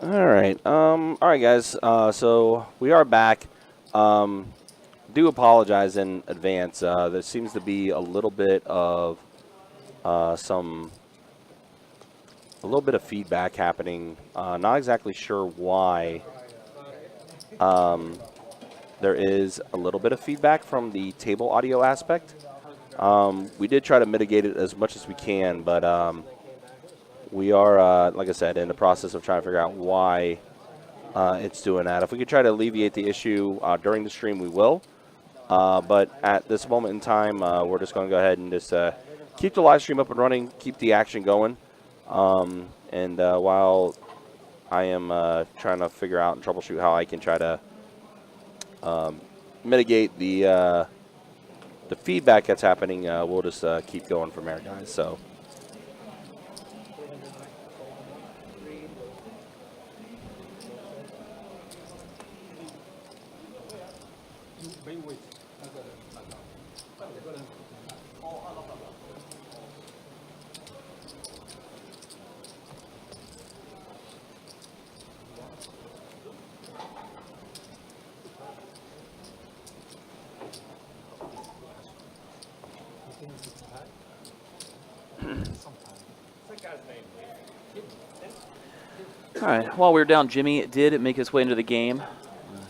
All right, guys. So we are back. Do apologize in advance. There seems to be a little bit of some a little bit of feedback happening. Not exactly sure why. Um, there is a little bit of feedback from the table audio aspect. We did try to mitigate it as much as we can, but we are, like I said, in the process of trying to figure out why it's doing that. If we could try to alleviate the issue during the stream, we will. But at this moment in time, we're just going to go ahead and just keep the live stream up and running, keep the action going. And while I am trying to figure out and troubleshoot how I can try to mitigate the feedback that's happening, we'll just keep going from there, guys. So. All right, while we were down, Jimmy did make his way into the game.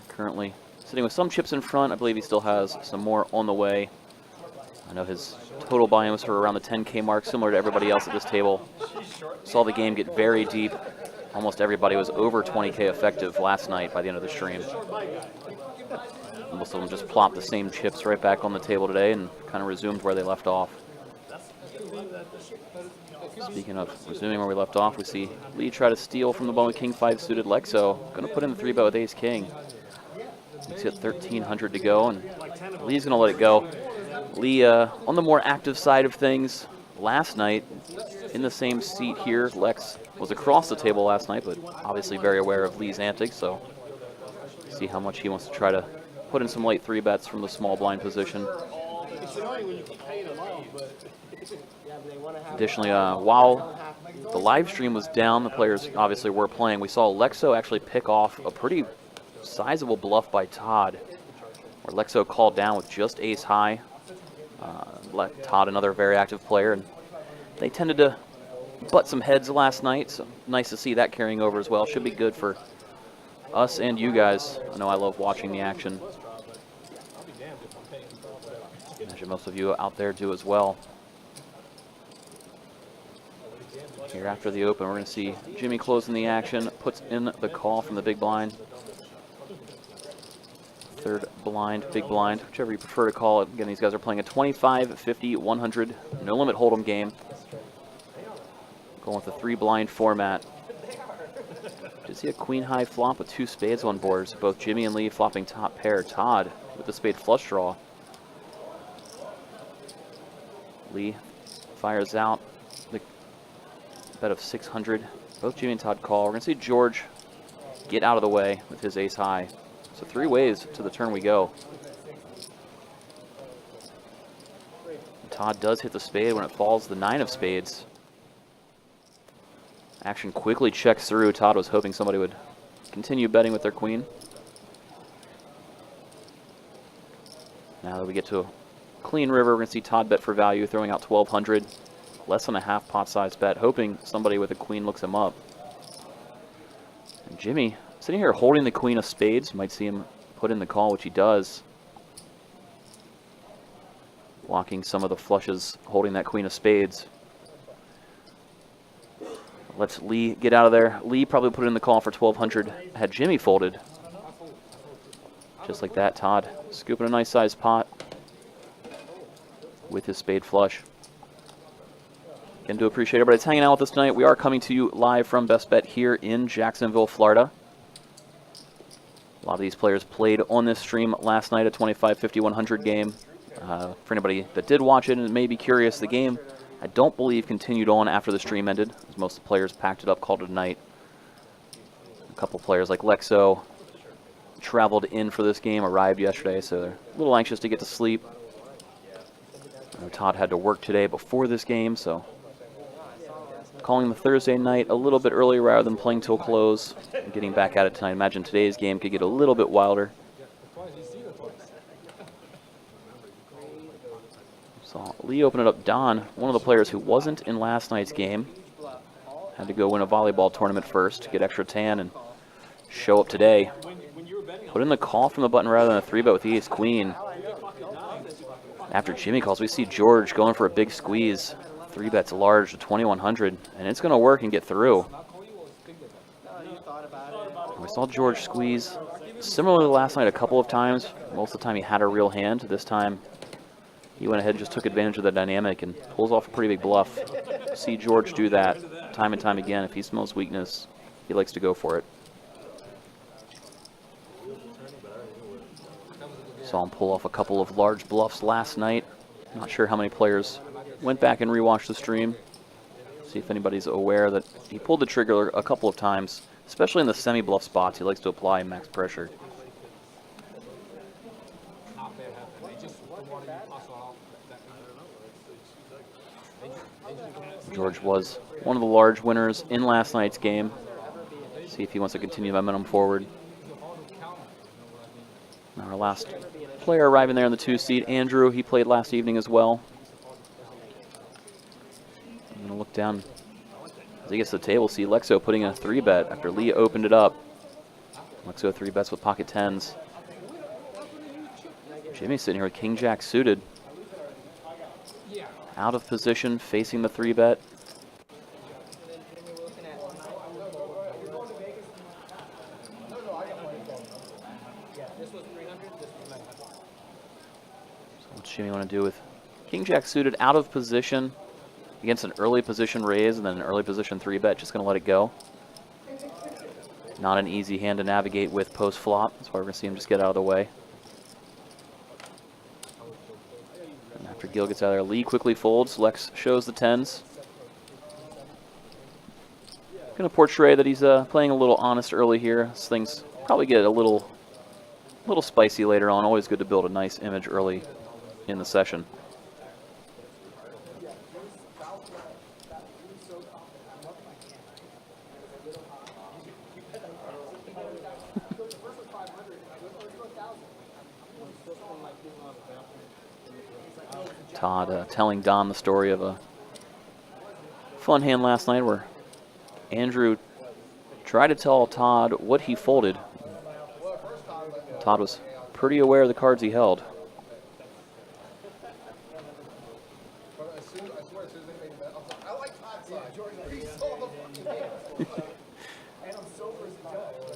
Currently sitting with some chips in front. I believe he still has some more on the way. I know his total buy-ins are around the 10K mark, similar to everybody else at this table. Saw the game get very deep. Almost everybody was over 20K effective last night by the end of the stream. Most of them just plopped the same chips right back on the table today and kind of resumed where they left off. Speaking of resuming where we left off, we see Lee try to steal from the bone with King 5 suited Lexo. Going to put in the 3-bet with Ace King. He's got 1,300 to go, and Lee's going to let it go. Lee on the more active side of things. Last night, in the same seat here, Lex was across the table last night, but obviously very aware of Lee's antics, so see how much he wants to try to put in some late 3-bets from the small blind position. Additionally, while the live stream was down, the players obviously were playing. We saw Lexo actually pick off a pretty sizable bluff by Todd, where Lexo called down with just ace high. Todd, another very active player, and they tended to butt some heads last night, so nice to see that carrying over as well. Should be good for us and you guys. I know I love watching the action. I imagine most of you out there do as well. Here after the open, we're going to see Jimmy closing the action, puts in the call from the big blind. Third blind, big blind, whichever you prefer to call it. Again, these guys are playing a 25, 50, 100, no limit hold'em game. Going with a 3-blind format. Did see a queen high flop with 2 spades on boards. Both Jimmy and Lee flopping top pair. Todd with the spade flush draw. Lee fires out the bet of 600. Both Jimmy and Todd call. We're going to see George get out of the way with his ace high. So 3 ways to the turn we go. Todd does hit the spade when it falls, the 9 of spades. Action quickly checks through. Todd was hoping somebody would continue betting with their queen. Now that we get to a clean river, we're going to see Todd bet for value, throwing out 1,200. Less than a half pot size bet, hoping somebody with a queen looks him up. And Jimmy, sitting here holding the queen of spades, might see him put in the call, which he does. Blocking some of the flushes, holding that queen of spades. Lets Lee get out of there. Lee probably put in the call for 1,200 had Jimmy folded. Just like that, Todd scooping a nice sized pot with his spade flush. Again, do appreciate everybody's hanging out with us tonight. We are coming to you live from Best Bet here in Jacksonville, Florida. A lot of these players played on this stream last night, a 25, 50, 100 game. For anybody that did watch it and may be curious, the game, I don't believe, continued on after the stream ended, as most of the players packed it up, called it a night. A couple players like Lexo traveled in for this game, arrived yesterday, so they're a little anxious to get to sleep. I know Todd had to work today before this game, so calling the Thursday night a little bit earlier rather than playing till close. And getting back at it tonight. Imagine today's game could get a little bit wilder. So Lee opened it up. Don, one of the players who wasn't in last night's game, had to go win a volleyball tournament first to get extra tan and show up today. Put in the call from the button rather than a 3-bet with the ace-queen. After Jimmy calls, we see George going for a big squeeze. 3-bets large to 2,100, and it's going to work and get through. We saw George squeeze similarly last night a couple of times. Most of the time he had a real hand. This time he went ahead and just took advantage of the dynamic and pulls off a pretty big bluff. See George do that time and time again. If he smells weakness, he likes to go for it. Saw him pull off a couple of large bluffs last night. Not sure how many players went back and rewatched the stream. See if anybody's aware that he pulled the trigger a couple of times, especially in the semi-bluff spots. He likes to apply max pressure. George was one of the large winners in last night's game. See if he wants to continue momentum forward. Now our last player arriving there in the 2 seat, Andrew. He played last evening as well. I'm going to look down as he gets to the table. See Lexo putting in a 3-bet after Lee opened it up. Lexo 3-bets with pocket 10s. Jimmy's sitting here with King-Jack suited. Out of position, facing the 3-bet. What's Jimmy want to do with King-Jack suited out of position against an early position raise and then an early position 3-bet? Just going to let it go. Not an easy hand to navigate with post-flop. That's why we're going to see him just get out of the way. And after Gil gets out of there, Lee quickly folds. Lex shows the 10s. Going to portray that he's playing a little honest early here. This things probably get a little spicy later on. Always good to build a nice image early in the session. Todd telling Don the story of a fun hand last night where Andrew tried to tell Todd what he folded. Todd was pretty aware of the cards he held.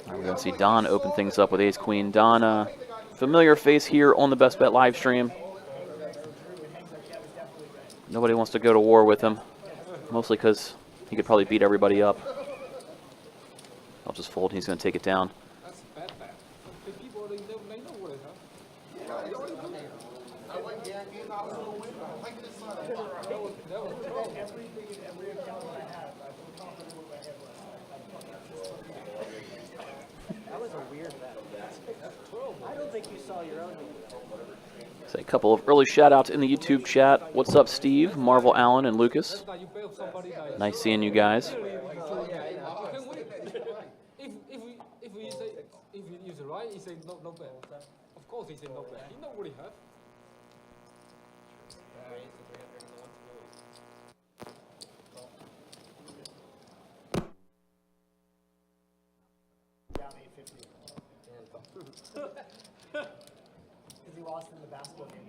We're going to see Don open things up with ace-queen. Don, familiar face here on the Best Bet live stream. Nobody wants to go to war with him, mostly because he could probably beat everybody up. I'll just fold. He's going to take it down. Say a couple of early shout-outs in the YouTube chat. What's up, Steve, Marvel, Allen, and Lucas? Nice seeing you guys. If you use it right, he said no bet. Of course he said no bet. He know what he had. Because he lost in the basketball game.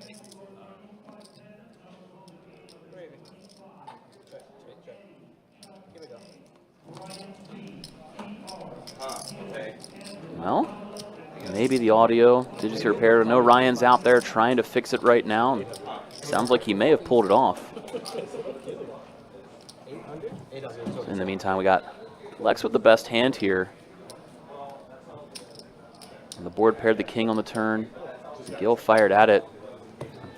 Here we go. Okay. Well, maybe the audio did just get repaired. I know Ryan's out there trying to fix it right now. And sounds like he may have pulled it off. In the meantime, we got Lex with the best hand here. And the board paired the king on the turn. Gil fired at it.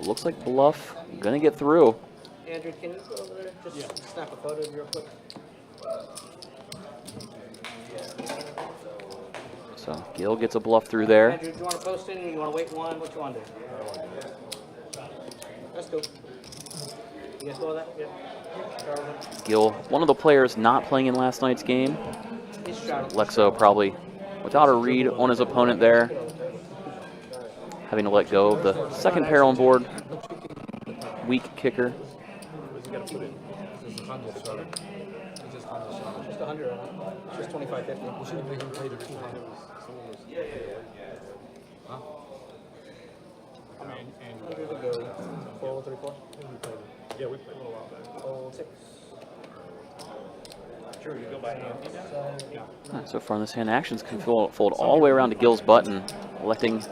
Looks like bluff. Gonna get through. Andrew, can you go over there? Just snap a photo real quick. So Gil gets a bluff through there. Andrew, do you want to post it or you want to wait one? What you want to do? Let's go. You guys know that? Yeah. Gil, one of the players not playing in last night's game. Lexo probably without a read on his opponent there, having to let go of the second pair on board. Weak kicker. Just 100 starter. Just 100 starter. Just 100. Just 25.50. We should make him play the 200. Huh? I mean, and Here's a go. 434. yeah, we played a little while back. 406. Sure, you go by hand. So far in this hand, actions can fold all the way around to Gil's button, electing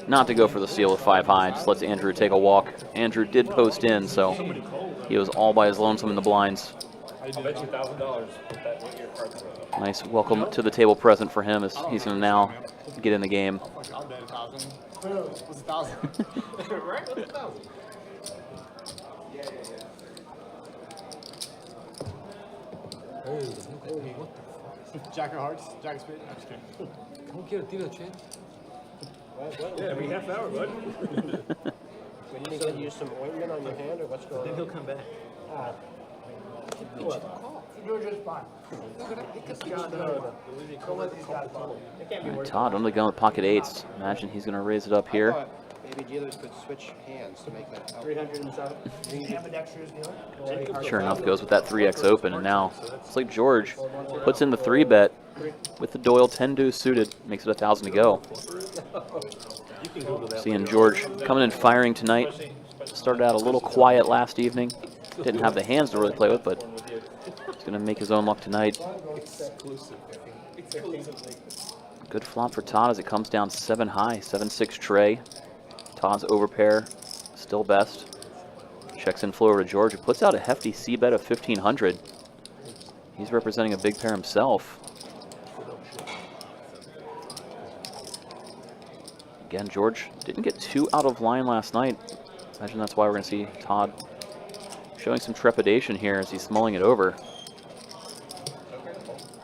not to go for the seal with 5 high. Just lets Andrew take a walk. Andrew did post in, so he was all by his lonesome in the blinds. I bet you $1,000. Nice welcome to the table present for him as he's going to now get in the game. I'll bet 1,000. What's 1,000? Right? What's 1,000? Hey, what the fuck? Jack of hearts, Jack of spades. I'm just kidding. Come get a dinner, Chan. Yeah, every half hour, bud. When you need to use some ointment on your hand, or what's going on? Then he'll come back. You're just fine. Todd only going with pocket 8s. Imagine he's going to raise it up here. Maybe dealers could switch hands to make that 307. Sure enough, goes with that 3x open, and now it's like George puts in the 3-bet with the Doyle 10 deuce suited, makes it 1,000 to go. Seeing George coming in firing tonight. Started out a little quiet last evening. Didn't have the hands to really play with, but he's going to make his own luck tonight. Good flop for Todd as it comes down 7 high, 7-6 tray. Todd's overpair, still best. Checks in flow over to George, who puts out a hefty C-bet of 1,500. He's representing a big pair himself. Again, George didn't get too out of line last night. Imagine that's why we're going to see Todd showing some trepidation here as he's mulling it over.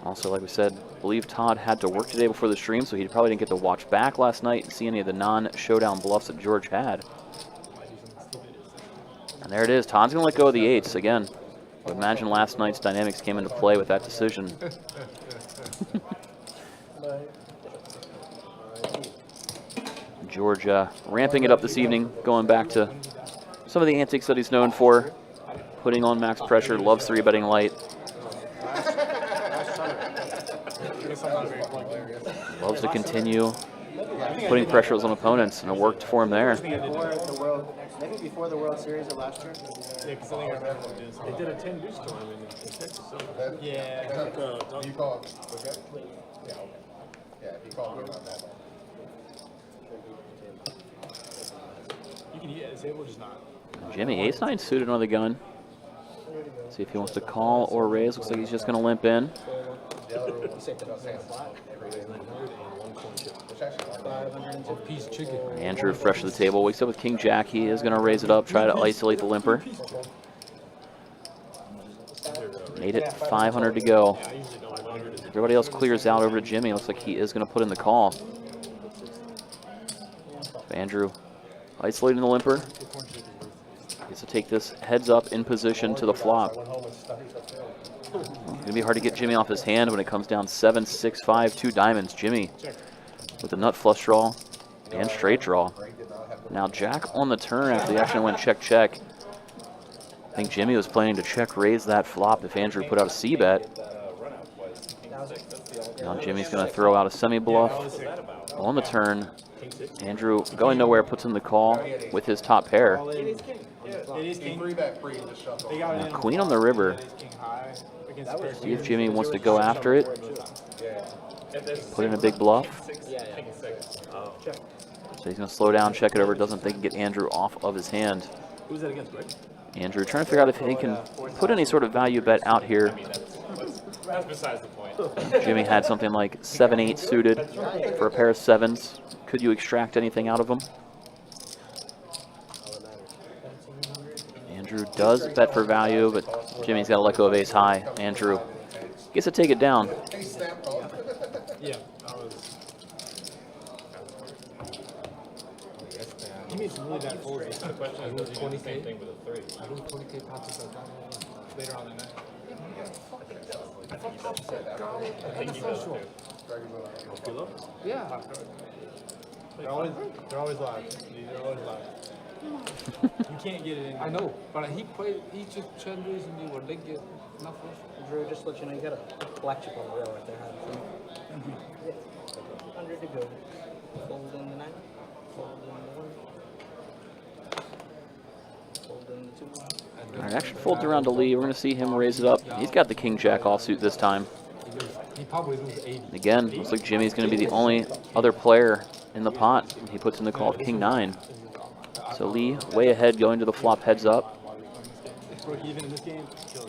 Also, like we said, I believe Todd had to work today before the stream, so he probably didn't get to watch back last night and see any of the non-showdown bluffs that George had. And there it is. Todd's going to let go of the 8s again. I would imagine last night's dynamics came into play with that decision. George ramping it up this evening, going back to some of the antics that he's known for. Putting on max pressure, loves 3-betting light. Loves to continue putting pressures on opponents, and it worked for him there. Maybe before the World Series of last year. Yeah, because I think I remember they did a 10 deuce tournament in Texas. Yeah. You call it, okay? Yeah, okay. Yeah, if you call me on that. You can use it, we're just not. Jimmy, ace-9 suited on the gun. See if he wants to call or raise. Looks like he's just going to limp in. Piece of chicken. Andrew, fresh to the table, wakes up with King Jack. He is going to raise it up, try to isolate the limper. Made it 500 to go. Everybody else clears out over to Jimmy. Looks like he is going to put in the call. Andrew isolating the limper. Gets to take this heads up in position to the flop. It's going to be hard to get Jimmy off his hand when it comes down 7, 6, 5, 2 diamonds. Jimmy with a nut flush draw and straight draw. Now Jack on the turn after the action went check, check. I think Jimmy was planning to check raise that flop if Andrew put out a C-bet. Now Jimmy's going to throw out a semi-bluff on the turn. Andrew going nowhere, puts in the call with his top pair. Now queen on the river. See if Jimmy wants to go after it. Put in a big bluff. So he's going to slow down, check it over. Doesn't think he can get Andrew off of his hand. Who's that against, right? Andrew trying to figure out if he can put any sort of value bet out here. That's besides the point. Jimmy had something like 7-8 suited for a pair of 7s. Could you extract anything out of him? Andrew does bet for value, but Jimmy's got to let go of ace high. Andrew gets to take it down. Yeah, I was. he made some really bad folds. The question is, does he do the same 20K? thing with a 3? I do 20K pockets like that later on in the night. I think he does too. Yeah. They're always live. They're always live. You can't get it in. I know, but he played each challenges and you were linked nothing. Drew, just to let you know, you got a blackjack on the rail right there. Yeah. 100 to go. Fold in the 9. Fold in the 1. Fold in the 2. All right, action folds around to Lee. We're going to see him raise it up. He's got the king-jack offsuit this time. He probably loses 80. Again, looks like Jimmy's going to be the only other player in the pot. He puts in the call of king-9. So Lee way ahead going to the flop heads up.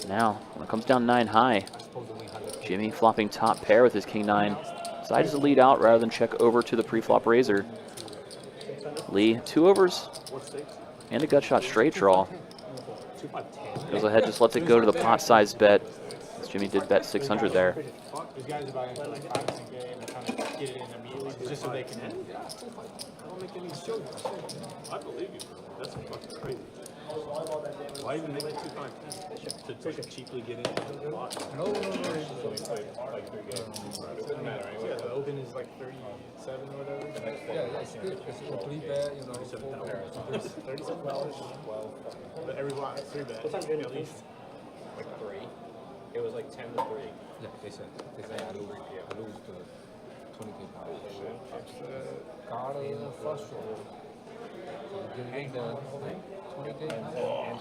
Now, when it comes down 9 high, Jimmy flopping top pair with his king-9. Decides to lead out rather than check over to the pre-flop raiser. Lee, 2 overs and a gut shot straight draw. Goes ahead, just lets it go to the pot size bet. Jimmy did bet 600 there. These guys are buying for like 5 cent game and trying to get it in immediately just so they can. I don't make any show. I believe you. That's fucking crazy. Why even make it 2-5-10? To cheaply get into the lot? No. So we played like 3 games. It doesn't matter anyway. Yeah, the open is like 37 or whatever. Yeah, it's good. It's a 3-bet, you know. $37. But every block, 3-bet. What's on Jimmy? At least. Like 3. It was like 10 to 3. Yeah, they said I lose to 20K power. Got a flush draw. So getting the 20K power.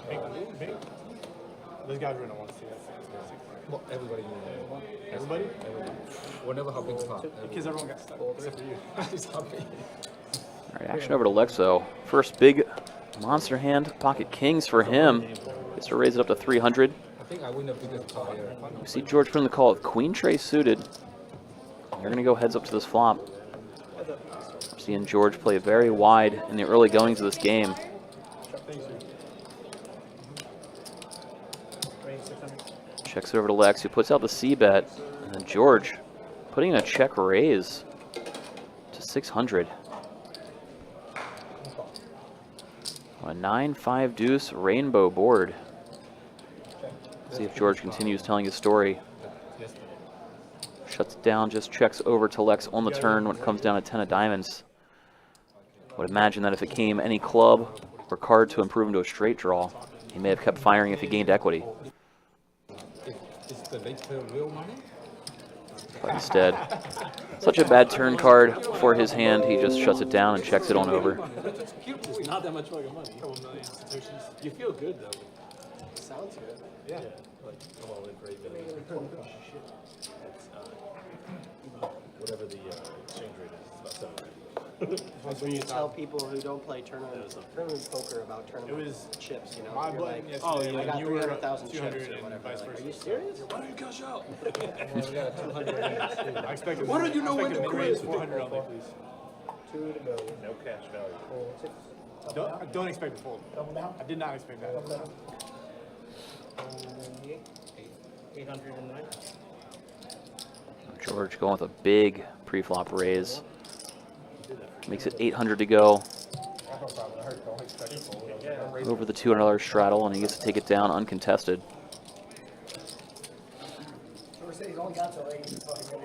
Those guys really don't want to see that. Well, everybody knew that. Everybody? Whenever how big pot. Because everyone got stuck, except for you. All right, action over to Lexo. First big monster hand, pocket kings for him. Gets to raise it up to 300. I think I win the biggest pot here. We see George put in the call with queen tray suited. They're going to go heads up to this flop. We're seeing George play very wide in the early goings of this game. Checks it over to Lex, who puts out the C bet. And then George putting in a check raise to 600. A 9-5 deuce rainbow board. See if George continues telling his story. Shuts it down, just checks over to Lex on the turn when it comes down to 10 of diamonds. Would imagine that if it came any club or card to improve into a straight draw, he may have kept firing if he gained equity. Is the late player real money? But instead, such a bad turn card for his hand, he just shuts it down and checks it on over. It's not that much fucking money. A couple million institutions. You feel good though. Sounds good. Yeah. Like, I'm all in for 8 million. Whatever the exchange rate is, it's about 7. That's when you tell people who don't play tournament poker about tournament chips, you know. My You're button like, yesterday, I got you were 300,000 chips 200 or and whatever. vice Like, versa. are you serious? Why don't you cash out? We got 200. I expected. Why don't you know when to mid-range quit? 400 on there, please. 2 to go. No cash value. 6. Don't expect a fold. I did not expect that. 809. George going with a big pre-flop raise. Makes it 800 to go. Over the $200 straddle, and he gets to take it down uncontested.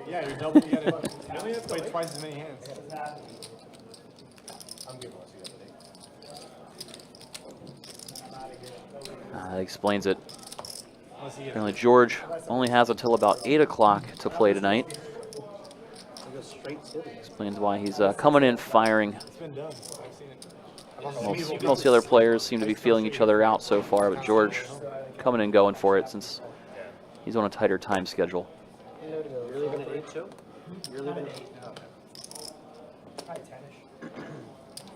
Yeah, you're double. You gotta play twice as many hands. I'm good once That explains it. Apparently George only has until about 8 o'clock to play tonight. Explains why he's coming in firing. It's been done. I've seen it. Most of the other players seem to be feeling each other out so far, but George coming in going for it since he's on a tighter time schedule. You're leaving at 8 too? You're leaving at 8 now. Probably 10-ish.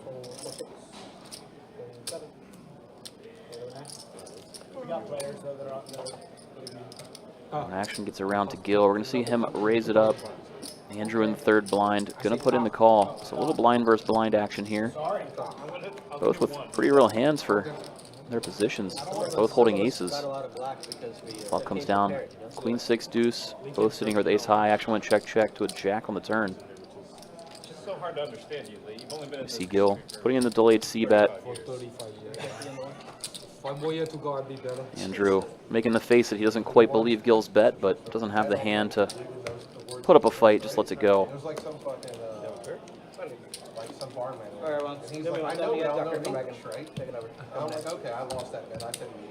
4, 6, 7. We got players though that are out there. When action gets around to Gil, we're going to see him raise it up. Andrew in the third blind, going to put in the call. So a little blind versus blind action here. Both with pretty real hands for their positions, both holding aces. Flop comes down, queen 6 deuce, both sitting here with ace high. Action went check check to a jack on the turn. so hard to understand you, Lee. You've only been in See Gil putting in the delayed C bet. For 35 years. 5 more years to go, I'd be better. Andrew making the face that he doesn't quite believe Gil's bet, but doesn't have the hand to put up a fight, just lets it go. It was like some fucking, like some barman. All right, well, And he's then we like, I want know, to but I Ducker don't come know back English, and right? take it over. And I'm like, okay, I lost that bet. I said he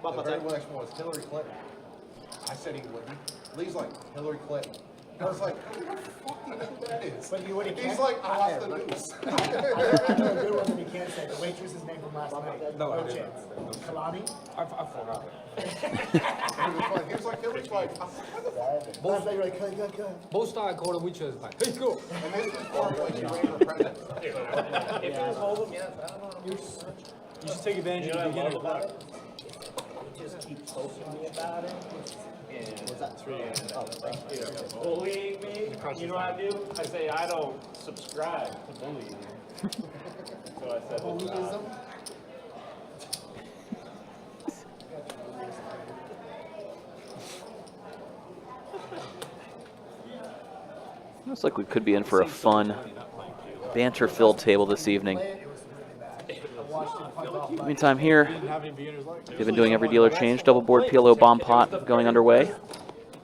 would. The very next one was Hillary Clinton. I said he wouldn't. Lee's like, Hillary Clinton. I was like, what the fuck do you think that is? But you would've He's kept- like, I lost the news. I know a good one that you can't say. The waitress's name from last night. No, I No didn't. chance. Kalani? I forgot. He was like, Hillary's like, Last night you're like, cut. Most time I call the waitress like, hey, go. and this is far when she ran for president. You should take advantage of the beginning of luck. Just keep poking me about it. Was that 3? Bullying me? You know what I do? I say I don't subscribe to bullying. So I said, Bullyism? Looks like we could be in for a fun, banter-filled table this evening. Meantime here, they've been doing every dealer change, double board PLO bomb pot going underway.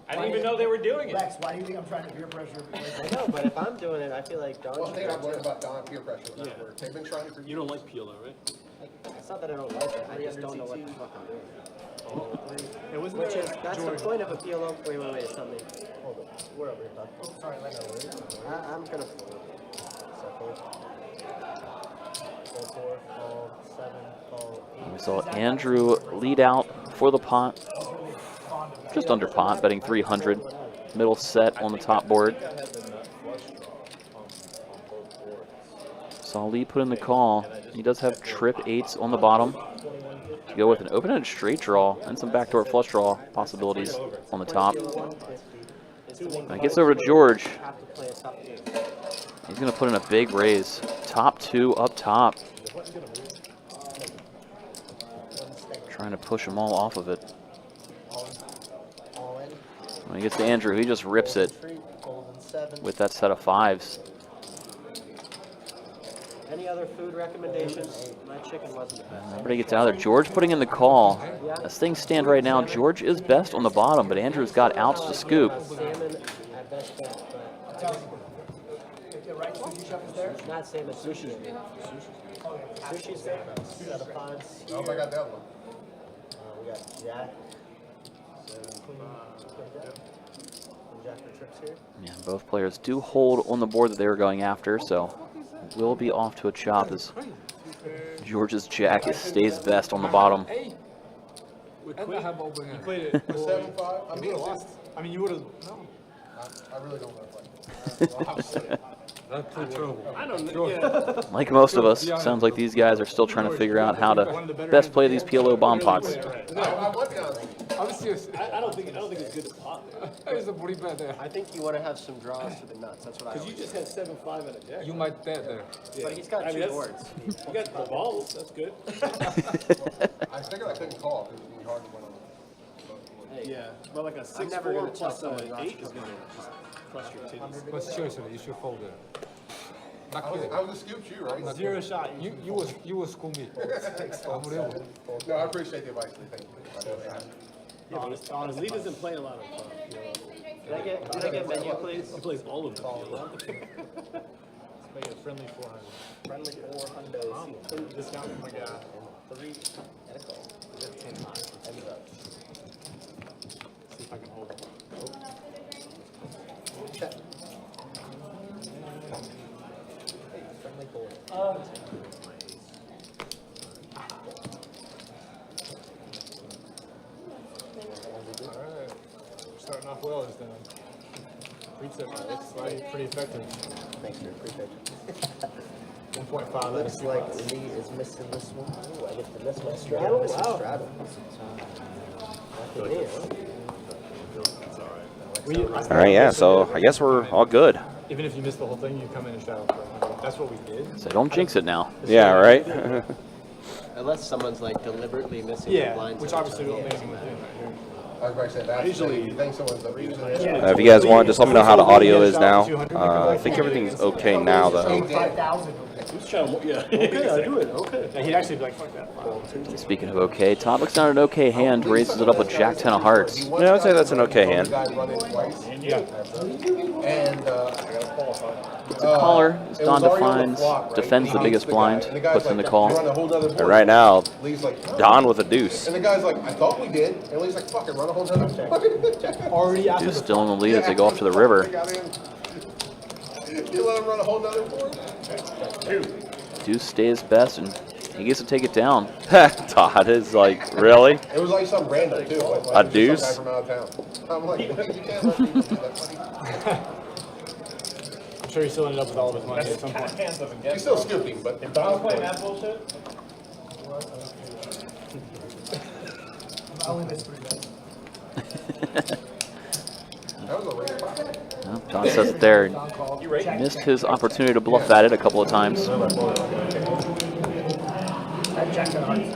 I didn't even know they were doing it. Lex, why do you think I'm trying to peer pressure? I know, but if I'm doing it, I feel like Don One should thing do I've it learned too. about Don peer pressure. They've been trying to. You don't like PLO, right? It's not that I don't like it, I just don't know what the fuck I'm doing. It wasn't Which is, that's the point of a PLO. Wait, it's not me. Hold it. We're over here, Don. Sorry, let go. I'm gonna fold. So fold. Fold 4, fold 7, fold 8. We saw Andrew lead out for the pot, just under pot, betting 300. Middle set on the top board. Saw Lee put in the call. He does have trip 8s on the bottom. To go with an open-ended straight draw and some backdoor flush draw possibilities on the top. Now it gets over to George. Have to play a tough game. He's going to put in a big raise. Top 2 up top. Trying to push them all off of it. All in. When he gets to Andrew, he just rips it Retreat, fold in 7. with that set of 5s. Any other food recommendations? My chicken wasn't. Everybody gets out of there. George putting in the call. As things stand right now, George is best on the bottom, but Andrew's got outs to scoop. Salmon at best bet, but not salmon, sushi. Sushi's good. Set of 5s. Oh, I got that one. We got Jack. 7, Queen. And Jack for trips here. Yeah, both players do hold on the board that they were going after, so will be off to a chop as George's Jack stays best on the bottom. Hey. And I have open hand. Played it. 7-5. I mean, I mean, you would have. I really don't know if I. That's too trouble. I don't know. Yeah. Like most of us, sounds like these guys are still trying to figure out how to best play these PLO bomb pots. I went down. I'm serious. I don't think it's good to pot there. There's a pretty bad there. I think you want to have some draws for the nuts. That's what I Because you always just had 7-5 and a jack. You might bet there. But he's got I mean, two that's- boards. You got the balls. That's good. I figured I couldn't call because it was hard to win on the. Yeah. Well, like a 6-4 never gonna tell plus someone an not 8 to is going to just crush your titties. But seriously, you should fold it. Not I kidding. was a scoop you, right? Zero shot. You will school me. Unbelievable. No, I appreciate the advice. Thank you. Honestly, Lee doesn't play a lot of Can I get menu, please? He plays all of them. Make it friendly 400. Friendly 400. Discount. Oh my God. 3 and a call. 10 Ends up. See if I can hold it. Check. Hey, friendly 4. Alright. Starting off well this time. Reset, it's like pretty effective. Thanks, sir. Appreciate you. 1.5. Looks like Lee is missing this one. Ooh, I get to miss my straddle. Missing straddle. Lucky me, huh? All right, yeah, so I guess we're all good. Even if you miss the whole thing, you come in and straddle for 100. That's what we did. So don't jinx it now. Yeah, right? Unless someone's like deliberately missing the Yeah, blinds. which every obviously time. will Yeah, make doesn't him matter. right here. I was about to say that. Usually- you think someone's abusing it. If you guys want, just let me know how the audio is now. I think everything's okay now, though. 5,000. Who's trying to, yeah. Okay, I do it, okay. And he'd actually be like, fuck that. Speaking of okay, Todd looks down an okay hand, raises it up with Jack 10 of hearts. Yeah, I'd say that's an okay hand. Yeah. And It's a caller, as Don defines, defends the biggest blind, puts in the call. And right now, Don with a deuce. And the guy's like, I thought we did. And Lee's like, fuck it, run a whole nother Already after Deuce the still in the lead as they go off to the river. You let him run a whole nother board? Deuce stays best, and he gets to take it down. Todd is like, really? It was like some random too. Like, A it was just deuce? some guy from out of town. I'm like, you can't let people do that. I'm sure he still ended up with all of his money at some point. He's still scooping, but If Don's playing that bullshit, I only missed 3 bets. that was a rare. Well, Don says it there. Don called. Missed his opportunity to bluff at it a couple of times. I had Jack 10 of hearts.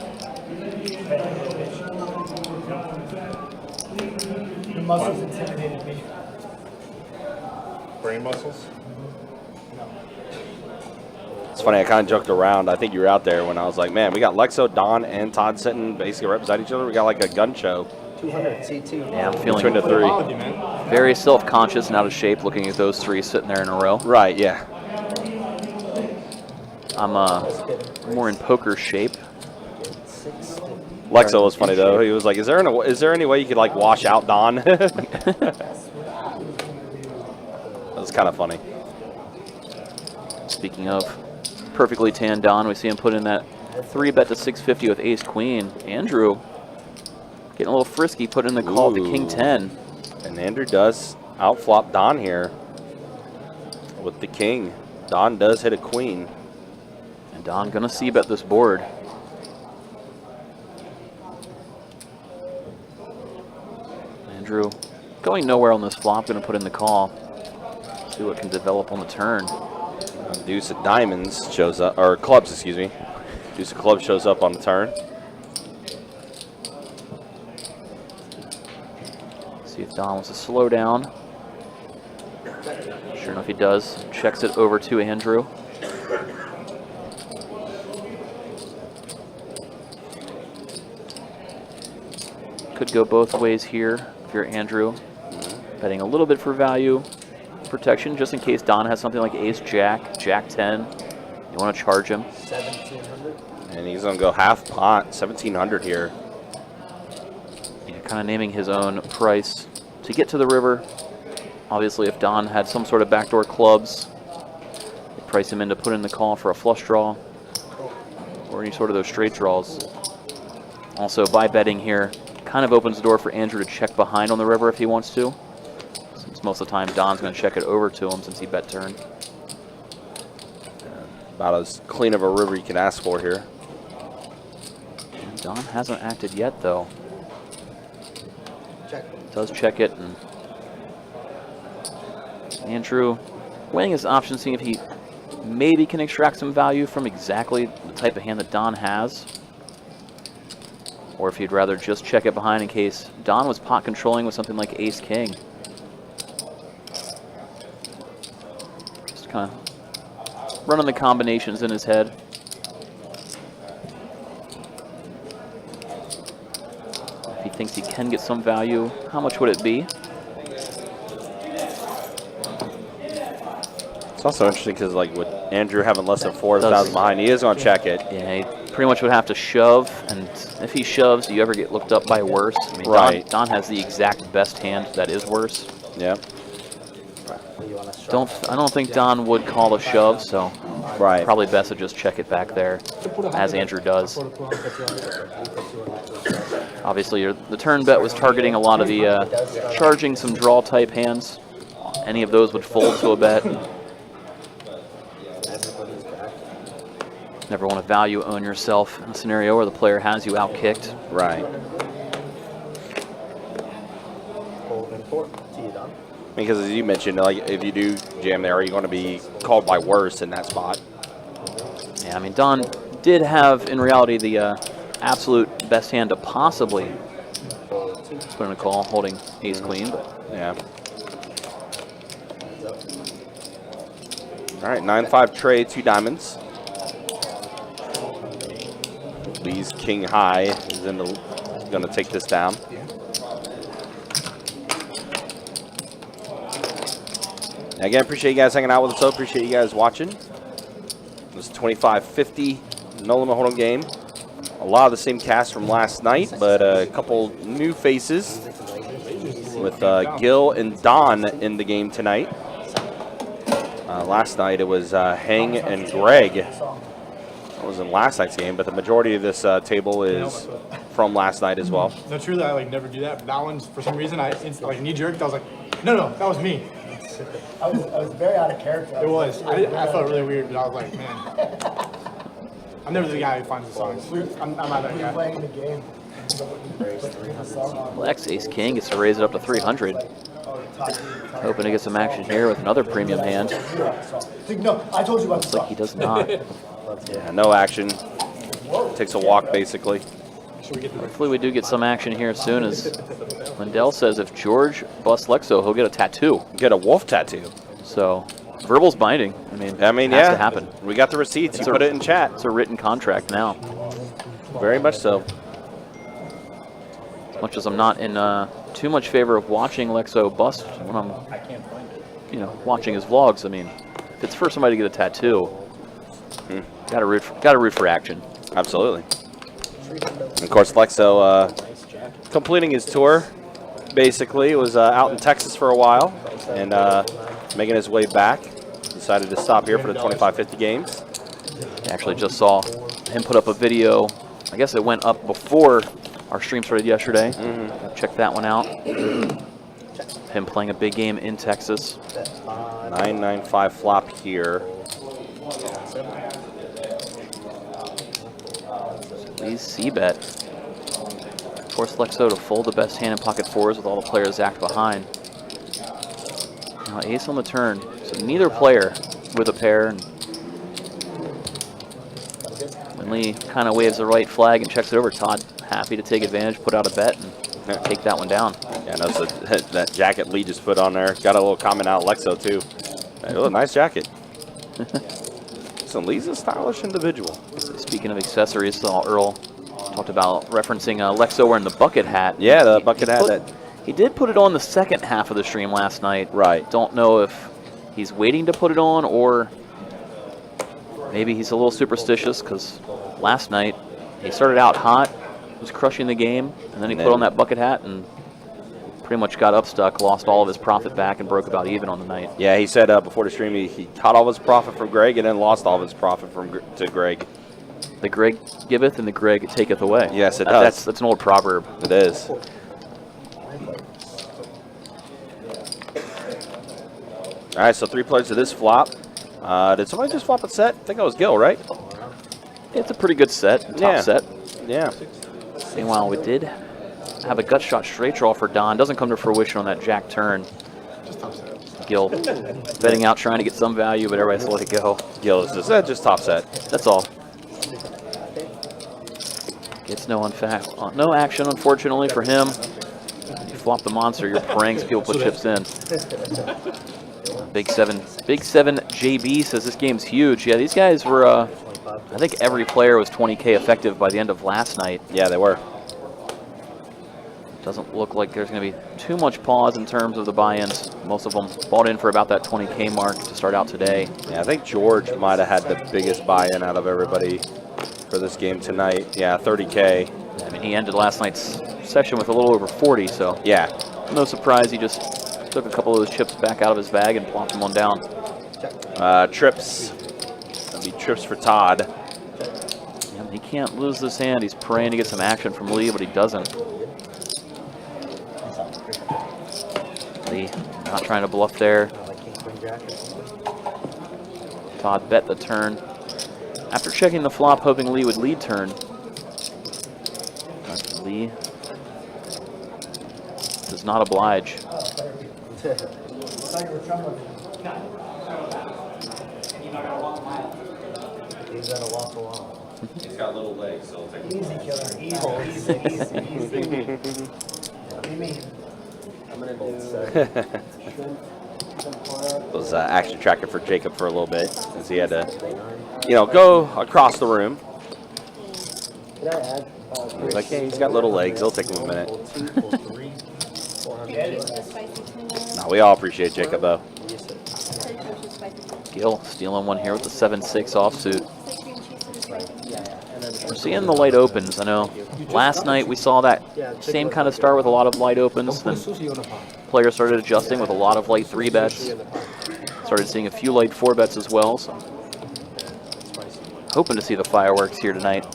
The muscles intimidated me. brain muscles. It's funny, I kind of joked around. I think you were out there when I was like, man, we got Lexo, Don, and Todd sitting basically right beside each other. We got like a gun show 200 C2. Yeah, I'm between feeling the three. Quality, man. very self-conscious and out of shape looking at those 3 sitting there in a row. Right, yeah. I'm more in poker shape. Lexo was funny, though. He was like, is there any way you could, like, wash out Don? That was kind of funny. Speaking of perfectly tan Don, we see him put in that 3-bet to 650 with ace-queen. Andrew getting a little frisky, putting in the call at the king 10. And Andrew does outflop Don here with the king. Don does hit a queen. And Don gonna c-bet this board. Andrew going nowhere on this flop, gonna put in the call. See what can develop on the turn. Deuce of diamonds shows up, or clubs, excuse me. Deuce of clubs shows up on the turn. See if Don wants to slow down. Sure enough, he does. Checks it over to Andrew. Could go both ways here if you're Andrew. Betting a little bit for value protection, just in case Don has something like ace-jack, jack-10. You want to charge him. 1700. And he's going to go half pot, 1,700 here. Yeah, kind of naming his own price to get to the river. Obviously, if Don had some sort of backdoor clubs, they price him in to put in the call for a flush draw or any sort of those straight draws. Also, by betting here, kind of opens the door for Andrew to check behind on the river if he wants to. Since most of the time, Don's going to check it over to him since he bet turn. About as clean of a river you can ask for here. And Don hasn't acted yet, though. Check. Does check it, and Andrew weighing his options, seeing if he maybe can extract some value from exactly the type of hand that Don has, or if he'd rather just check it behind in case Don was pot controlling with something like ace-king. Just kind of running the combinations in his head. If he thinks he can get some value, how much would it be? It's also interesting because, like, with Andrew having less than 4,000 behind, he is going to check it. Yeah, he pretty much would have to shove, and if he shoves, do you ever get looked up by worse? I mean, Right. Don has the exact best hand that is worse. Yeah. You want to I don't think Don would call a shove, so Right. probably best to just check it back there, as Andrew does. Obviously, the turn bet was targeting a lot of the charging some draw type hands. Any of those would fold to a bet. Never want to value own yourself in a scenario where the player has you outkicked. Right. Fold and 4. See you, Don. Because as you mentioned, like, if you do jam there, are you going to be called by worse in that spot? Yeah, I mean, Don did have, in reality, the absolute best hand to possibly Put in a call, holding ace queen, but Yeah. All right, 9-5 trade, 2 diamonds. Lee's king high is going to take this down. Again, appreciate you guys hanging out with us. So appreciate you guys watching. This 25-50 no limit hold'em game. A lot of the same cast from last night, but a couple new faces with Gil and Don in the game tonight. Last night it was Hang and Greg. That was in last night's game, but the majority of this table is from last night as well. No, truly, I never do that. But that one, for some reason, I knee jerked. I was like, no, that was me. I was very out of character. It was. I felt really weird, but I was like, man. I'm never the guy who finds the songs. I'm not that guy. Playing the game. Lex, ace king, gets to raise it up to 300. Hoping to get some action here with another premium hand. No, I told you about Looks like he does not. Yeah, no action. Takes a walk, basically. Hopefully we do get some action here soon, as Lindell says if George busts Lexo, he'll get a tattoo. Get a wolf tattoo. So, verbal's binding. I mean, it has to happen. We got the receipts. You put it in chat. It's a written contract now. Very much so. Much as I'm not in too much favor of watching Lexo bust when I'm, watching his vlogs. I mean, if it's for somebody to get a tattoo, gotta root for action. Absolutely. And of course, Lexo completing his tour. Basically, was out in Texas for a while and making his way back. Decided to stop here for the 25-50 games. Actually, just saw him put up a video. I guess it went up before our stream started yesterday. Check that one out. Him playing a big game in Texas. 9-9-5 flop here. Please c-bet. Force Lexo to fold the best hand in pocket fours with all the players act behind. Now ace on the turn. So neither player with a pair. And when Lee kind of waves the right flag and checks it over, Todd happy to take advantage, put out a bet, and take that one down. Yeah, no, so that jacket Lee just put on there. Got a little comment out Lexo too. Hey, oh, nice jacket. So Lee's a stylish individual. Speaking of accessories, so Earl talked about referencing Lexo wearing the bucket hat. Yeah, the bucket hat. He did put it on the second half of the stream last night. Right. Don't know if he's waiting to put it on or maybe he's a little superstitious, because last night he started out hot, was crushing the game, and then he put on that bucket hat and pretty much got upstuck, lost all of his profit back, and broke about even on the night. Yeah, he said before the stream he caught all of his profit from Greg and then lost all of his profit to Greg. The Greg giveth and the Greg taketh away. Yes, it does. That's an old proverb. It is. All right, so 3 players to this flop. Did somebody just flop a set? I think that was Gil, right? It's a pretty good set, top set. Yeah. Meanwhile, we did have a gut shot straight draw for Don. Doesn't come to fruition on that jack turn. Gil betting out, trying to get some value, but everybody's let it go. Gil is just top set. That's all. Gets no action, unfortunately, for him. You flop the monster, you're praying people put chips in. Big seven JB says this game's huge. Yeah, these guys were, I think every player was 20K effective by the end of last night. Yeah, they were. Doesn't look like there's going to be too much pause in terms of the buy-ins. Most of them bought in for about that 20K mark to start out today. Yeah, I think George might have had the biggest buy-in out of everybody for this game tonight. Yeah, 30K. I mean, he ended last night's session with a little over 40, so yeah, no surprise he just took a couple of those chips back out of his bag and plopped them on down. Trips. That'll be trips for Todd. Yeah, he can't lose this hand. He's praying to get some action from Lee, but he doesn't. Lee not trying to bluff there. Todd bet the turn. After checking the flop, hoping Lee would lead turn. But Lee does not oblige. He's got little legs, so Easy, killer. Easy. I'm gonna do. Was action tracking for Jacob for a little bit, as he had to, go across the room. Can I add? He's like, hey, he's got little legs. It'll take him a minute. No, we all appreciate Jacob, though. Gil stealing one here with the 7-6 offsuit. We're seeing the light opens. I know last night we saw that same kind of start with a lot of light opens. Then players started adjusting with a lot of light 3 bets. Started seeing a few light 4 bets as well. So hoping to see the fireworks here tonight.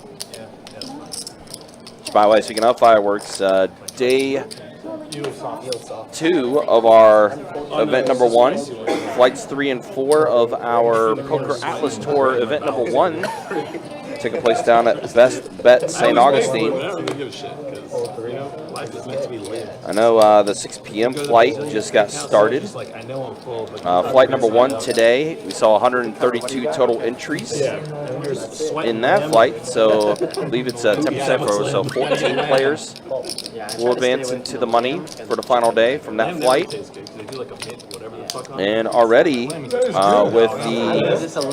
By the way, speaking of fireworks, day 2 of our event number 1, flights 3 and 4 of our Poker Atlas Tour event number 1, taking place down at Best Bet St. Augustine. I know the 6 p.m. flight just got started. Flight number 1 today, we saw 132 total entries in that flight, so I believe it's 10% for, so 14 players will advance into the money for the final day from that flight. And already, with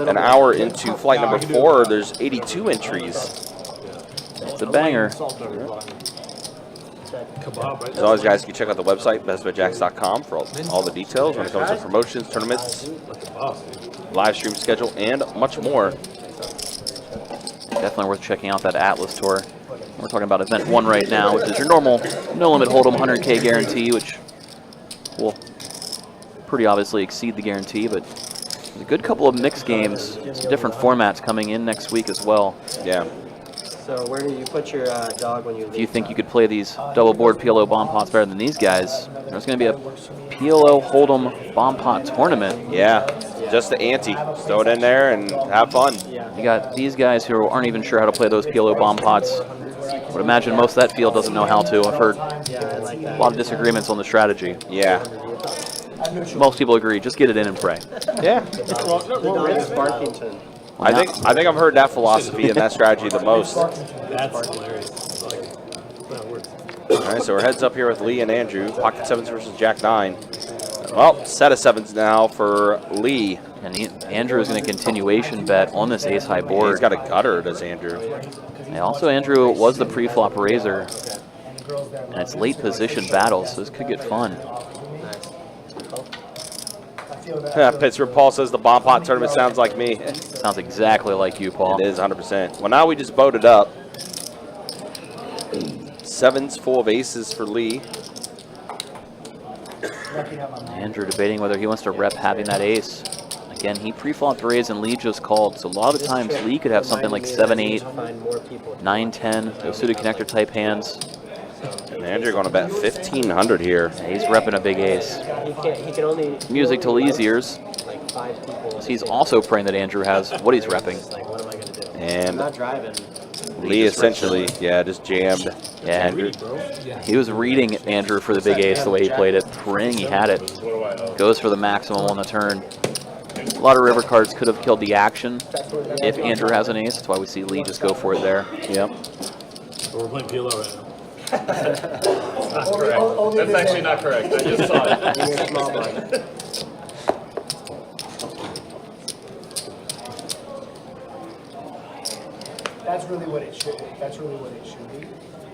an hour into flight number 4, there's 82 entries. It's a banger. As always, guys, you can check out the website, bestbetjacks.com, for all the details when it comes to promotions, tournaments, live stream schedule, and much more. Definitely worth checking out that Atlas Tour. We're talking about event 1 right now, which is your normal no limit hold'em 100K guarantee, which will pretty obviously exceed the guarantee, but there's a good couple of mixed games, some different formats coming in next week as well. Yeah. So where do you put your dog when you leave? If you think you could play these double board PLO bomb pots better than these guys, there's going to be a PLO Hold'em bomb pot tournament. Yeah, just the ante. Just throw it in there and have fun. You got these guys who aren't even sure how to play those PLO bomb pots. I would imagine most of that field doesn't know how to. I've heard a lot of disagreements on the strategy. Yeah. Most people agree, just get it in and pray. Yeah. I think I've heard that philosophy and that strategy the most. That's hilarious. All right, so we're heads up here with Lee and Andrew. Pocket 7s versus Jack 9. Well, set of 7s now for Lee. And Andrew is going to continuation bet on this ace-high board. He's got a gutter, does Andrew. And also, Andrew was the pre-flop raiser. And it's late position battles, so this could get fun. Pittsburgh Paul says the bomb pot tournament sounds like me. Sounds exactly like you, Paul. It is 100%. Well, now we just boated up. 7s full of aces for Lee. Andrew debating whether he wants to rep having that ace. Again, he pre-flopped raise and Lee just called, so a lot of the times Lee could have something like 7-8, 9-10, those suited connector type hands. And Andrew going to bet 1,500 here. Yeah, he's repping a big ace. He can only Music to Lee's ears. like 5 people. He's also praying that Andrew has what he's repping. Like, what am I gonna do? And I'm not driving. Lee essentially, just jammed Yeah, Andrew. he was reading Andrew for the big ace the way he played it, praying he had it. Goes for the maximum on the turn. A lot of river cards could have killed the action if Andrew has an ace. That's why we see Lee just go for it there. Yep. We're playing PLO right now. That's not correct. That's actually not correct. I just saw it. That's really what it should be. That's really what it should be,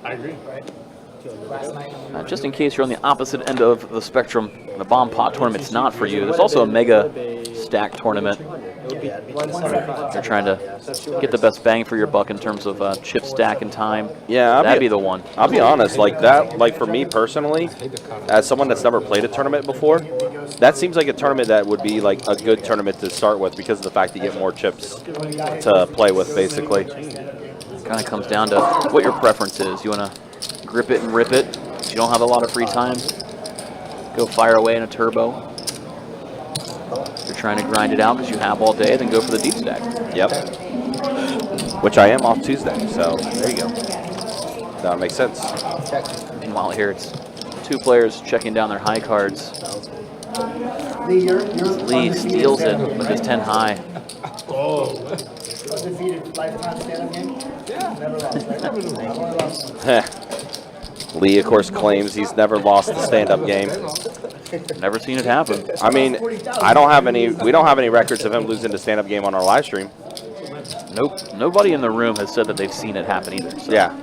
I agree. right? Last night, Just in case you're on the opposite end of the spectrum, the bomb pot tournament's not for you. There's also a mega stack tournament. You're trying to get the best bang for your buck in terms of chip stack and time. Yeah, That'd be the one. I'll be honest, like for me personally, as someone that's never played a tournament before, that seems like a tournament that would be like a good tournament to start with because of the fact that you get more chips to play with, basically. Kind of comes down to what your preference is. You want to grip it and rip it. If you don't have a lot of free time, go fire away in a turbo. If you're trying to grind it out because you have all day, then go for the deep stack. Yep. Which I am off Tuesday, so there you go. That makes sense. Meanwhile, here it's 2 players checking down their high cards. Lee steals it with his 10 high. undefeated lifetime stand-up game? Yeah. Never lost, right? Lee, of course, claims he's never lost a stand-up game. Never seen it happen. I mean, I don't have any. We don't have any records of him losing a stand-up game on our live stream. Nope. Nobody in the room has said that they've seen it happen either. So. Yeah.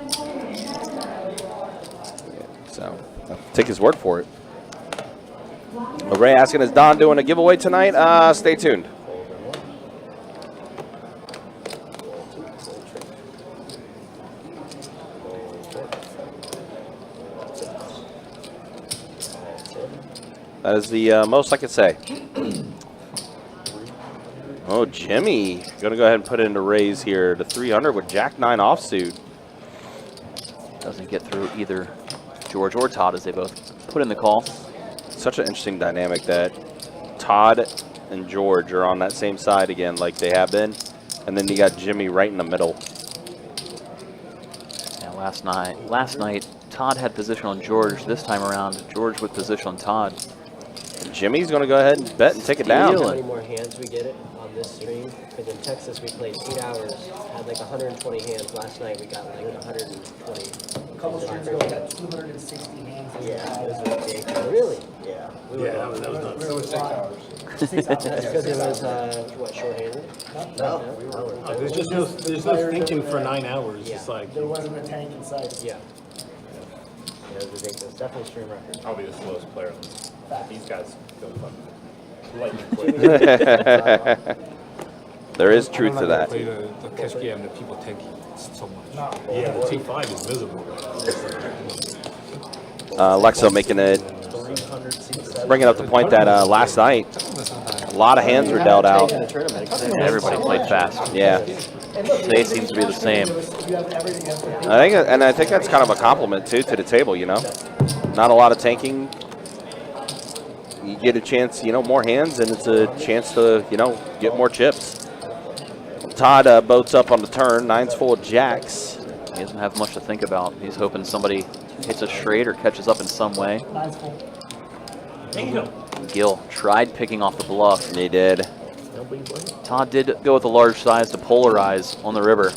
So, I'll take his word for it. Ray asking, is Don doing a giveaway tonight? Stay tuned. That is the most I could say. Oh, Jimmy. Going to go ahead and put it into raise here to 300 with Jack 9 offsuit. Doesn't get through either George or Todd as they both put in the call. Such an interesting dynamic that Todd and George are on that same side again like they have been. And then you got Jimmy right in the middle. Yeah, last night, Todd had position on George. This time around, George with position on Todd. And Jimmy's going to go ahead and bet and take it down. How many more hands we get it on this stream? Because in Texas we played 8 hours, had like 120 hands. Last night we got like 120. A couple streams ago, we got 260 hands. Yeah, it was ridiculous. Really? Yeah. That was nuts. It was 6 hours. 6 hours. Because it was, what, shorthanded? No. There's no thinking for 9 hours. Yeah. It's like There wasn't a tank in sight. Yeah. It was ridiculous. Definitely stream record. I'll be the slowest player on this. These guys go fucking lightning quick. There is truth to that. Play the catch game that people tank so much. yeah, the T5 is miserable. Lexo making it, bringing up the point that last night, a lot of hands were dealt out. Everybody played fast. Yeah. Today seems to be the same. I think that's kind of a compliment too to the table, you know. Not a lot of tanking. You get a chance, you know, more hands, and it's a chance to, you know, get more chips. Todd boats up on the turn. 9's full of jacks. He doesn't have much to think about. He's hoping somebody hits a straight or catches up in some way. Gil tried picking off the bluff. He did. Todd did go with a large size to polarize on the river.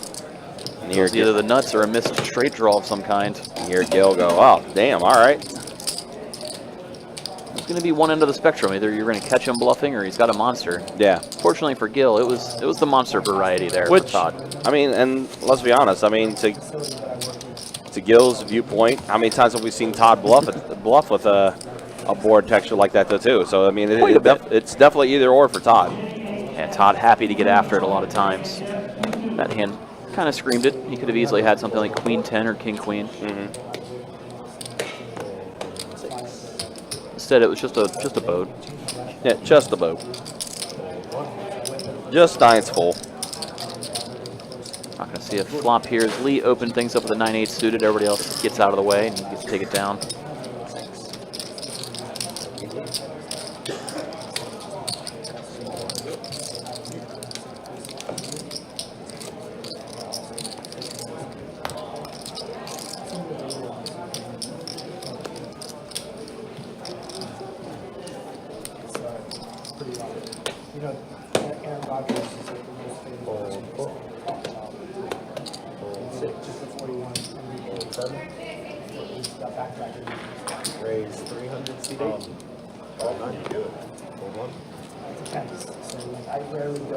Near It's either the nuts or a missed straight draw of some kind. Here Gil go. Oh, damn. All right. It's going to be one end of the spectrum. Either you're going to catch him bluffing or he's got a monster. Yeah. Fortunately for Gil, it was the monster variety there for Which, Todd. I mean, and let's be honest. I mean, to Gil's viewpoint, how many times have we seen Todd bluff with a board texture like that though too? So I mean, it's definitely either or for Todd. And Todd happy to get after it a lot of times. That hand kind of screamed it. He could have easily had something like Queen 10 or King Queen. Instead, it was just a boat. Yeah, just a boat. Just 9's full. Not going to see a flop here as Lee opened things up with a 9-8 suited. Everybody else gets out of the way and he gets to take it down. You know, Aaron Rodgers is like the most famous. Just before he won MVP. He's got back-to-back. Raise 300 CD. It depends. So like, I rarely go.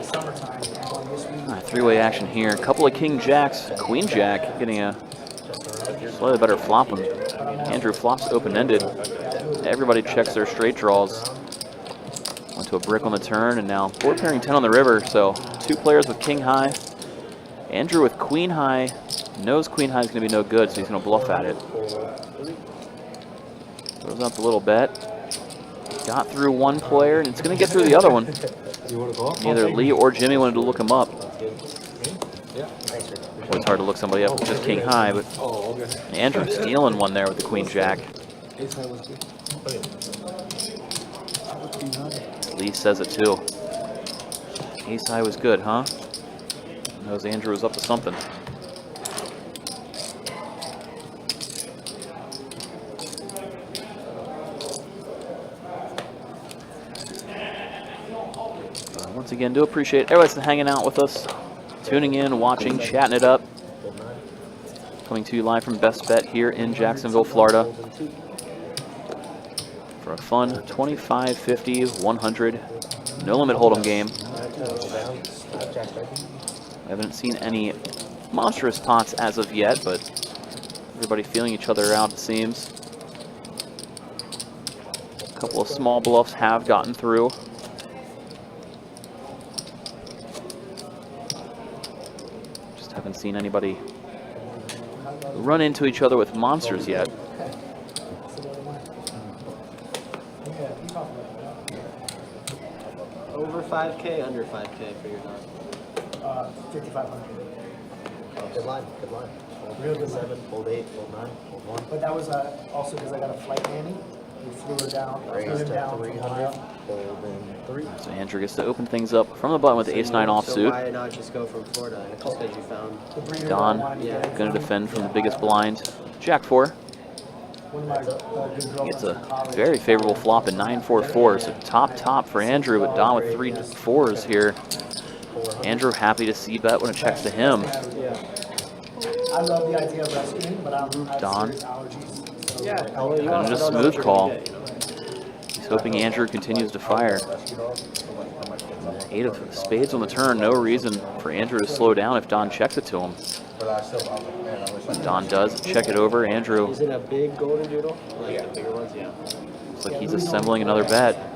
Summertime. And this week, All right, three-way action here. A couple of King Jacks, Queen Jack getting a slightly better flop when Andrew flops open-ended. Everybody checks their straight draws. Went to a brick on the turn, and now board pairing 10 on the river. So 2 players with King High. Andrew with Queen High knows Queen High is going to be no good, so he's going to bluff at it. Throws out the little bet. Got through one player, and it's going to get through the other one. You want to go up? Neither Lee or Jimmy wanted to look him up. Yeah. It's hard to look somebody up with just King High, but Oh, okay. Andrew stealing one there with the Queen Jack. Ace high was good. Lee says it too. Ace high was good, huh? Knows Andrew was up to something. Once again, do appreciate everyone hanging out with us, tuning in, watching, chatting it up. Coming to you live from Best Bet here in Jacksonville, Florida, for a fun 25, 50, 100 no limit hold'em game. I haven't seen any monstrous pots as of yet, but everybody feeling each other out, it seems. A couple of small bluffs have gotten through. Just haven't seen anybody run into each other with monsters yet. Over 5K, under 5K for your dog. 5,500. Good line, good line. Real good line. 7, hold 8, hold 9, hold 1. But that was also because I got a flight nanny. We flew her down, Raised him to down from 300, Ohio. hold in 3. So Andrew gets to open things up from the button with the ace-9 So offsuit. why not just go from Florida? Just because you found The breeder Don wanted to get it going to from- defend from the biggest blind. Jack-4. One of my good Gets girlfriends a from college. very favorable flop in 9-4-4. So top for Andrew, but Don with 3 4s here. Andrew happy to see bet when it checks to him. yeah. I love the idea of rescuing, but I have Don. serious allergies. So Yeah, And a smooth call. He's hoping Andrew continues to fire. 8 of spades on the turn. No reason for Andrew to slow down if Don checks it to him. Don does check it over. Andrew Is it a big golden doodle? Like the bigger ones, yeah. looks like he's assembling another bet.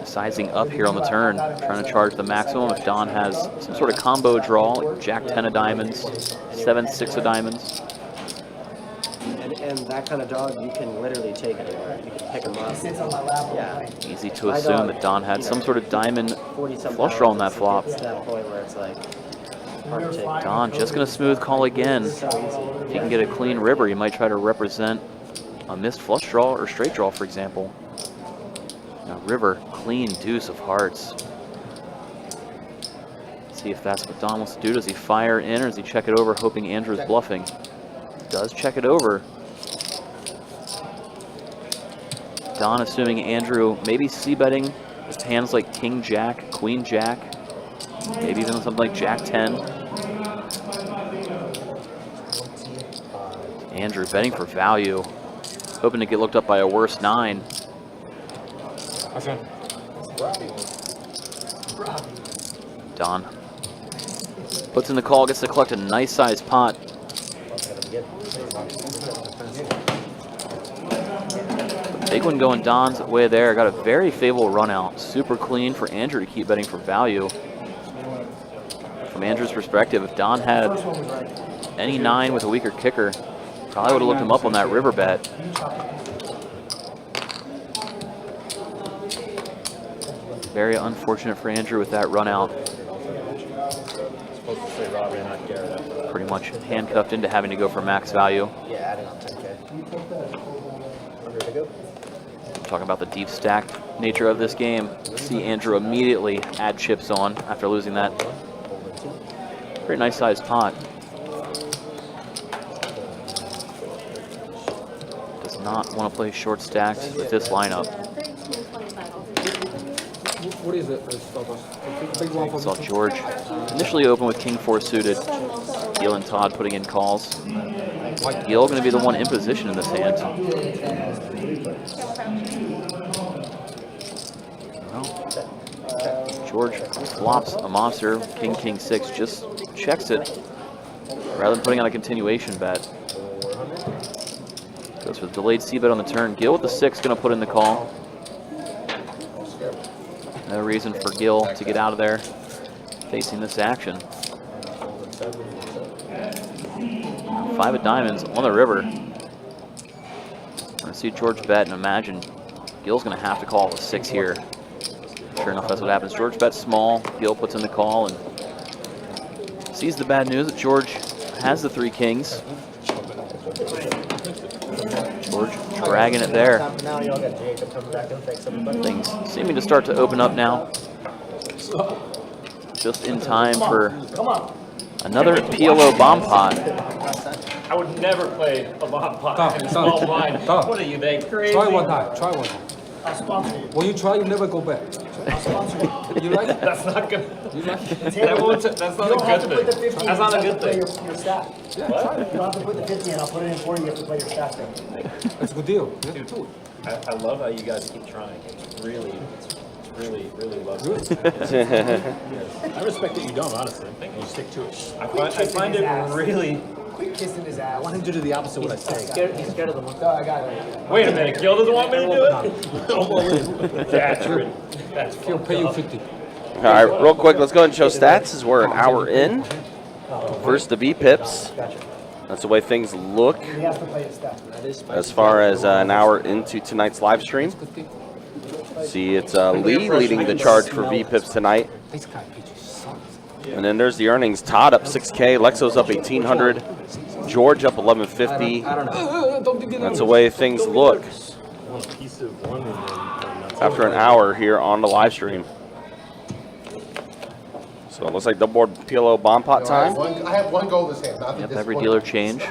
Sizing up here on the turn, trying to charge the maximum. If Don has some sort of combo draw, like Jack 10 of diamonds, 7, 6 of diamonds. And that kind of dog, you can literally take anywhere. You can pick them up. It sits on my lap all Yeah. night. Easy to assume that Don had some sort of diamond 40-some flush draw on that pounds, flop. It's to that point where it's like hard to take. Don just going to smooth call again. So easy. If he can get a clean river, he might try to represent a missed flush draw or straight draw, for example. Now river, clean deuce of hearts. See if that's what Don wants to do. Does he fire in or does he check it over, hoping Andrew's bluffing? Does check it over. Don assuming Andrew maybe c-betting with hands like King Jack, Queen Jack, maybe even something like Jack 10. Andrew betting for value, hoping to get looked up by a worse 9. Don puts in the call, gets to collect a nice sized pot. Big one going Don's way there. Got a very favorable run out. Super clean for Andrew to keep betting for value. From Andrew's perspective, if Don had any 9 with a weaker kicker, probably would have looked him up on that river bet. Very unfortunate for Andrew with that run out. Supposed to say Robbie, not Garrett. Pretty much handcuffed into having to go for max value. Yeah, adding on 10K. 100 to go. Talking about the deep stacked nature of this game. See Andrew immediately add chips on after losing that. Pretty nice sized pot. Does not want to play short stacks with this lineup. What is it? Big one for Saw George initially open with King 4 suited. Gil and Todd putting in calls. Gil going to be the one in position in this hand. Well, George flops a monster. King 6 just checks it rather than putting on a continuation bet. Goes for the delayed c-bet on the turn. Gil with the 6 going to put in the call. No reason for Gil to get out of there facing this action. 5 of diamonds on the river. I see George bet and imagine Gil's going to have to call a 6 here. Sure enough, that's what happens. George bets small. Gil puts in the call and sees the bad news that George has the 3 kings. George dragging it there. Now y'all got Jacob coming back and fix everybody. Things seeming to start to open up now. Just in time for another PLO bomb pot. I would never play a bomb pot in a small blind. Stop. What are you, they crazy? Try one time. Try one time. I'll sponsor you. When you try, you never go back. I'll sponsor you. You like it? That's not good. You like it? That won't, that's You not don't a have to good put the thing. 50 in, That's not a you good have to play thing. your stat. Yeah, What? try it. You don't have to put the 50 in, I'll put it in for you, you have to play your stat thing. That's a good deal. Yeah. Dude, I love how you guys keep trying. It's really lovely. I respect that you don't, honestly. And you stick to it. I find it really. Quit kissing his ass. I want him to do the opposite of what I say. He's scared of the monkey. No, I got it. wait a minute, Gil doesn't want me to do it? That's He'll pay you 50. All right, real quick, let's go ahead and show stats as we're an hour in. First the V-Pips. That's the way things look He has to play his stat. as far as an hour into tonight's live stream. See, it's Lee leading the charge for V-Pips tonight. This guy peaches sucks. And then there's the earnings. Todd up 6K, Lexo's up 1,800, George up 1,150. That's the way things look One piece of one and then after an hour here on the live stream. So it looks like double board PLO bomb pot time. I have one goal this hand. Yep, every dealer change.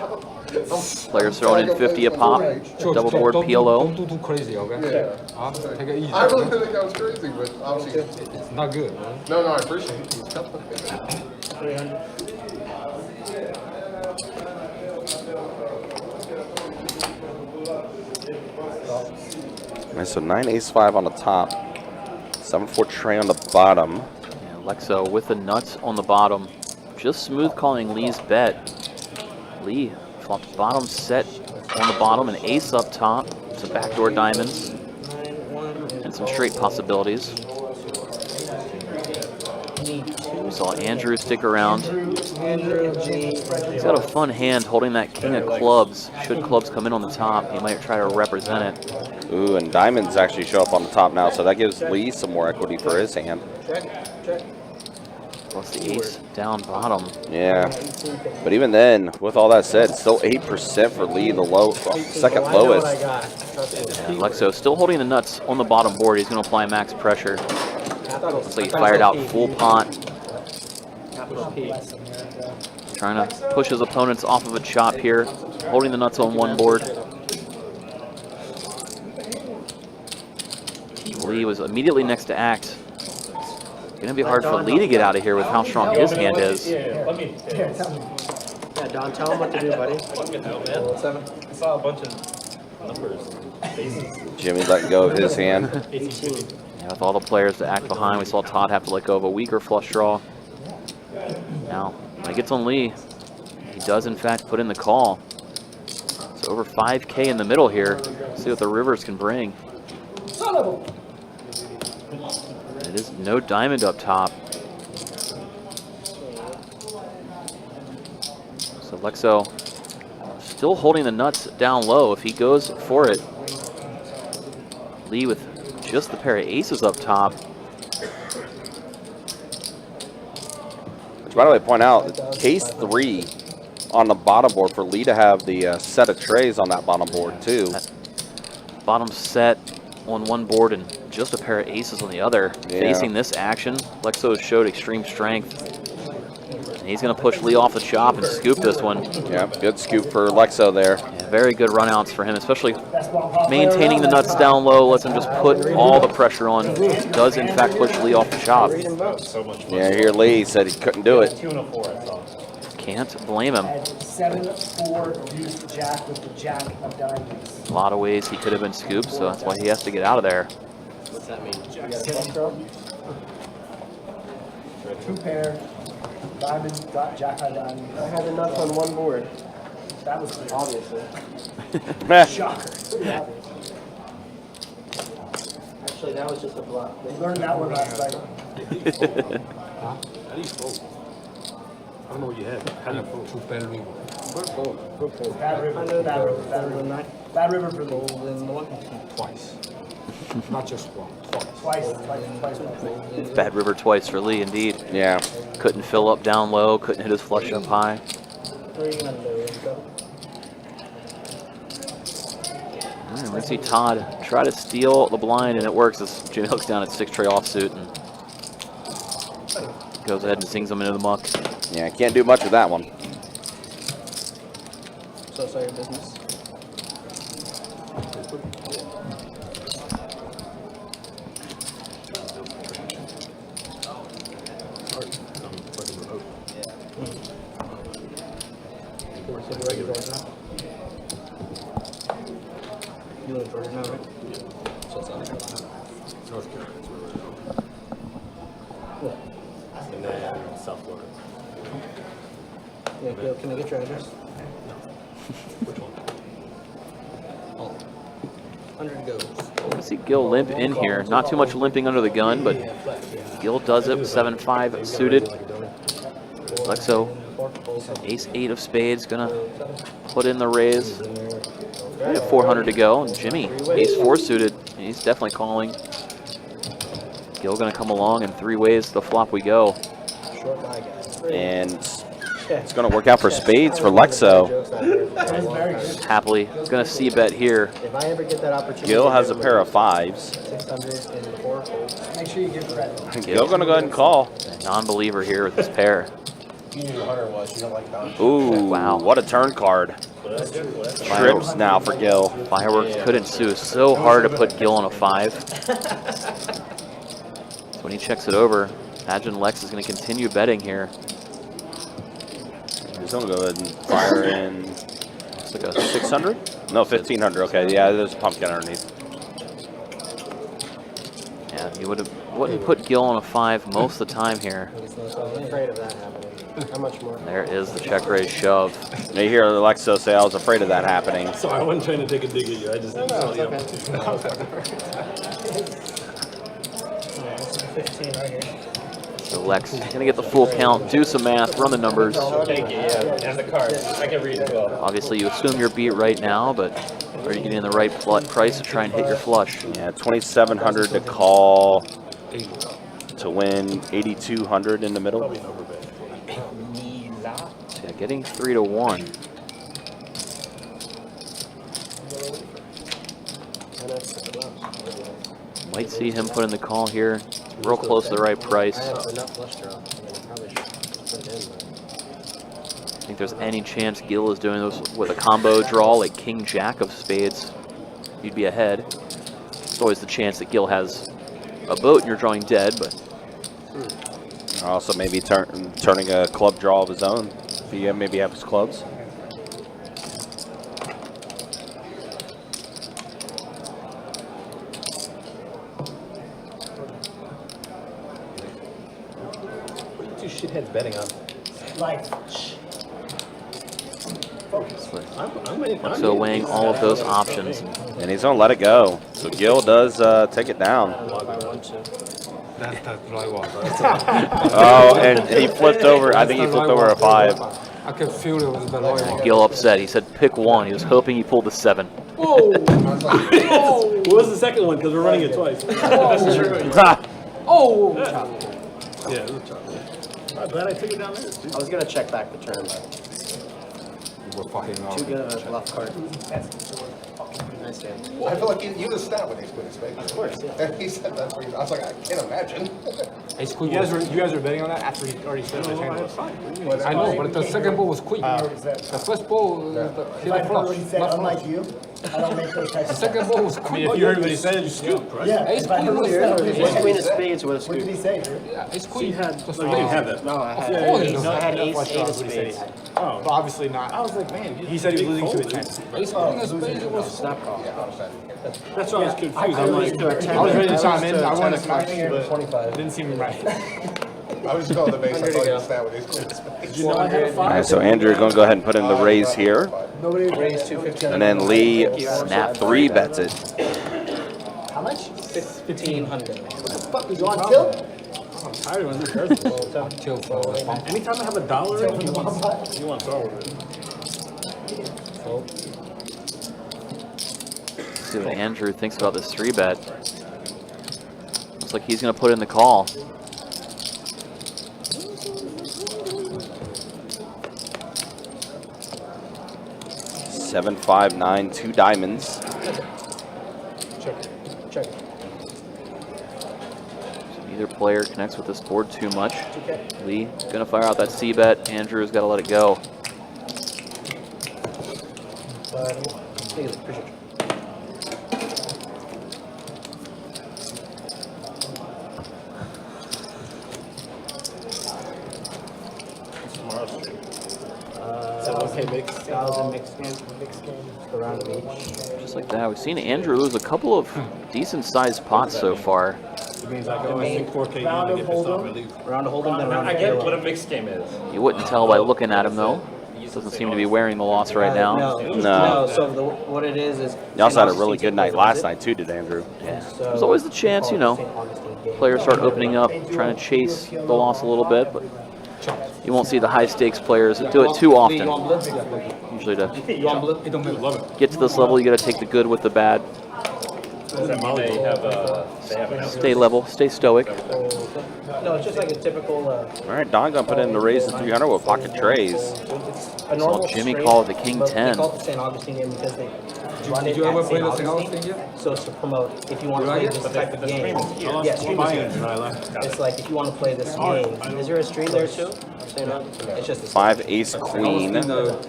Players throwing in 50 a pop. Double board Don't PLO. do crazy, okay? Yeah. Take it easy. I really didn't think that was crazy, but obviously, It's not good, man. no, I appreciate it. 300. Nice, so 9 ace 5 on the top, 7-4 tray on the bottom. Yeah, Lexo with the nuts on the bottom. Just smooth calling Lee's bet. Lee flopped bottom set on the bottom, an ace up top, some backdoor diamonds, 9, 1, and some straight possibilities. We saw Andrew stick around. Andrew, G. He's got a fun hand holding that king of clubs. Should clubs come in on the top, he might try to represent it. Ooh, and diamonds actually show up on the top now, so that gives Lee some more equity for his hand. Plus the ace down bottom. Yeah, but even then, with all that said, still 8% for Lee, the second lowest. And Lexo still holding the nuts on the bottom board. He's going to apply max pressure. Looks like he fired out full pot. Trying to push his opponents off of a chop here. Holding the nuts on one board. Lee was immediately next to act. Going to be hard for Lee to get out of here with how strong his hand is. let me. Yeah, Don, tell him what to do, buddy. What's that? I saw a bunch of numbers and faces. Jimmy letting go of his hand. 18. Yeah, with all the players to act behind, we saw Todd have to let go of a weaker flush draw. Now, when he gets on Lee, he does in fact put in the call. So over 5K in the middle here. See what the rivers can bring. It is no diamond up top. So Lexo still holding the nuts down low. If he goes for it, Lee with just the pair of aces up top. Which, by the way, point out, case 3 on the bottom board for Lee to have the set of trays on that bottom board, too. That bottom set on one board and just a pair of aces on the other. Yeah. Facing this action, Lexo showed extreme strength. And he's going to push Lee off the chop and scoop this one. Yeah, good scoop for Lexo there. Yeah, very good runouts for him, especially maintaining the nuts down low, lets him just put all the pressure on. Does in fact push Lee off the chop. so much fun. Yeah, here Lee said he couldn't do it. 2 and a 4, I saw. Can't blame him. 7-4 deuce jack with the jack of diamonds. A lot of ways he could have been scooped, so that's why he has to get out of there. What's that mean? Two pair, diamond, jack high diamond. I had enough on one board. That was clear. Obviously. Shocker. Actually, that was just a bluff. We learned that one last night. How do you fold? I don't know what you had. How do you fold? Two better than Bad river, bad river, bad river. Bad river for Lee. twice. Not just one, twice. Twice. Bad river twice for Lee, indeed. Yeah. Couldn't fill up down low, couldn't hit his flush up high. 300. We're going to see Todd try to steal the blind, and it works as Jimmy hooks down at 6-tray offsuit and goes ahead and sings him into the muck. Yeah, can't do much with that one. So sorry, business. You live in Georgia now, right? So it's not North Carolina. What? And then South Florida. Yeah, Gil, can I get your address? Which one? Oh. 100 goes. I see Gil limp in here. Not too much limping under the gun, but Gil does it. 7-5 suited. Lexo, ace-8 of spades, gonna put in the raise. We have 400 to go, and Jimmy, ace-4 suited. He's definitely calling. Gil gonna come along, and 3 ways to the flop we go. And it's going to work out for spades for Lexo. Happily gonna c-bet here. If I ever get that opportunity. Gil has a pair of 5s. 600 in the 4. Make sure you give credit. Gil going to go ahead and call. Non-believer here with his pair. You knew who Hunter was. You don't like Don. Ooh, Wow. what a turn card. Trips now for Gil. Fireworks could ensue. So hard to put Gil on a 5. So when he checks it over, imagine Lex is going to continue betting here. He's going to go ahead and fire in It's like a 600? No, 1,500. Okay, yeah, there's a pumpkin underneath. Yeah, you wouldn't put Gil on a 5 most of the time here. I'm afraid of that happening. How much more? There is the check raise shove. You hear Lexo say, I was afraid of that happening. Sorry, I wasn't trying to take a dig at you. I just No, it's okay. Yeah, this is 15 right here. So Lex gonna get the full count, do some math, run the numbers. Thank you, yeah. And the cards. I can read as well. Obviously, you assume you're beat right now, but are you getting the right price to try and hit your flush? Yeah, 2,700 to call to win 8,200 in the middle. Probably an overbet. So yeah, getting 3 to 1. Might see him put in the call here. It's real close to the right price. I have enough flush draw. I mean, I probably should put it in, but. I think there's any chance Gil is doing this with a combo draw like King Jack of spades. You'd be ahead. There's always the chance that Gil has a boat and you're drawing dead, but Also maybe turning a club draw of his own. If he maybe have his clubs. What are you two shitheads betting on? Like, so weighing all of those options. And he's going to let it go. So Gil does take it down. That's what I want. Oh, and he flipped over. I think he flipped over a 5. I could feel it was the lawyer. Gil upset. He said pick one. He was hoping he pulled the 7. Whoa! What was the second one? Because we're running it twice. Oh! Yeah, it was chocolate. I'm glad I took it down there. I was gonna check back the turn, but We're fucking off. too good of a bluff card. Nice game. I feel like you just snap with these spades. Of course, yeah. And he said that's what I was like, I can't imagine. Hey, Squeak, you guys were betting on that after he already said his hand was. I know, but the second ball was quick. The first ball, he If I had a know what he flush. said, not unlike flush. you, I don't make those types The of second steps. ball was I quick. mean, if you heard what he said, you scoop, right? Yeah, Ace if I queen heard was what there. he What said. Queen of spades would have What did he scooped. say, Drew? Yeah, it's queen. No, you didn't have that. No, I had, course. I had ace, Flush draw eight is of what he said he spades. had. Oh, But obviously not. I was like, man, He said he was losing to a 10. Ace queen of spades was Snap call. that's why I was confused. I I'm was like, to a 10. I was ready to chime in. to a I wanted 10 to smash o'clock you, but 25. it didn't seem right. I was just going to the base. I thought you snap with these spades. did you know I had a All 5? right, so Andrew going to go ahead and put in the raise here. Nobody raised 215. And then Lee snap 3 bets it. How much? 1,500. Fuck, you want tilt? I'm tired of when this does this. chill for the bump. Anytime I have a dollar in, you want to start with it. See what Andrew thinks about this 3-bet. Looks like he's going to put in the call. Seven, 5, 9, 2 diamonds. Check. Neither player connects with this board too much. Lee going to fire out that C-bet. Andrew's got to let it go. Appreciate you. Tomorrow's stream. Hey, mix. 1,000 mixed game. The round of each. Just like that, we've seen Andrew lose a couple of decent-sized pots so far. It means I can always think 4K game and get pissed off and leave. Round of hold'em, then round I of get halo. what a mixed game is. You wouldn't tell by looking at him, though. Doesn't seem to be wearing the loss right now. No. So what it is You also had a really good night last night too, did Andrew? Yeah. There's always the chance, you know, players start opening up, trying to chase the loss a little bit, but you won't see the high-stakes players do it too often. Usually to get to this level, you got to take the good with the bad. Does that mean they have an Stay level, stay stoic. No, it's just like a typical. All right, Don gonna put in the raise to 300 with pocket trays. A normal Jimmy straight, call it the King but 10. They call it the St. Augustine game because they run it Did you ever at play St. the St. Augustine. Augustine yet? So it's to promote if you want to You play like this it? type of game. Yeah, stream is here. It's like if you want to play this game. Is there a stream there too? St. Augustine? It's just a 5 ace queen. So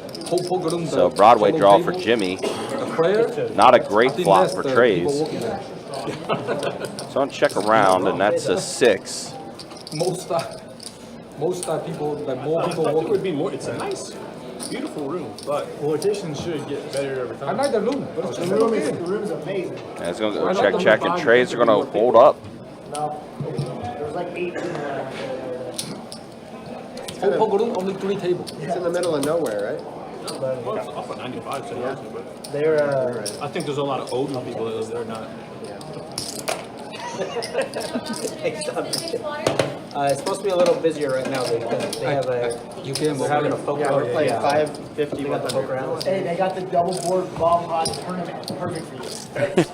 So Broadway draw for Jimmy. Not a great flop for trays. So I'll check around, and that's a 6. Most people, like more people I think it walking. would be more. It's a nice, beautiful room, but rotation should get better every I time. like the room. The room's amazing. And it's gonna go check, and trays are gonna hold up. No, there was like 8 people there. Whole poker room, only 3 tables. It's in the middle of nowhere, right? Well, it's off at 95, so yeah. But They're I think there's a lot of older people that they're not. it's supposed to be a little busier right now because they have a. You came They're having a over. poker. Yeah, we're playing 550 They got with the the poker house. Hey, they got the double board ball pot tournament. Perfect for you.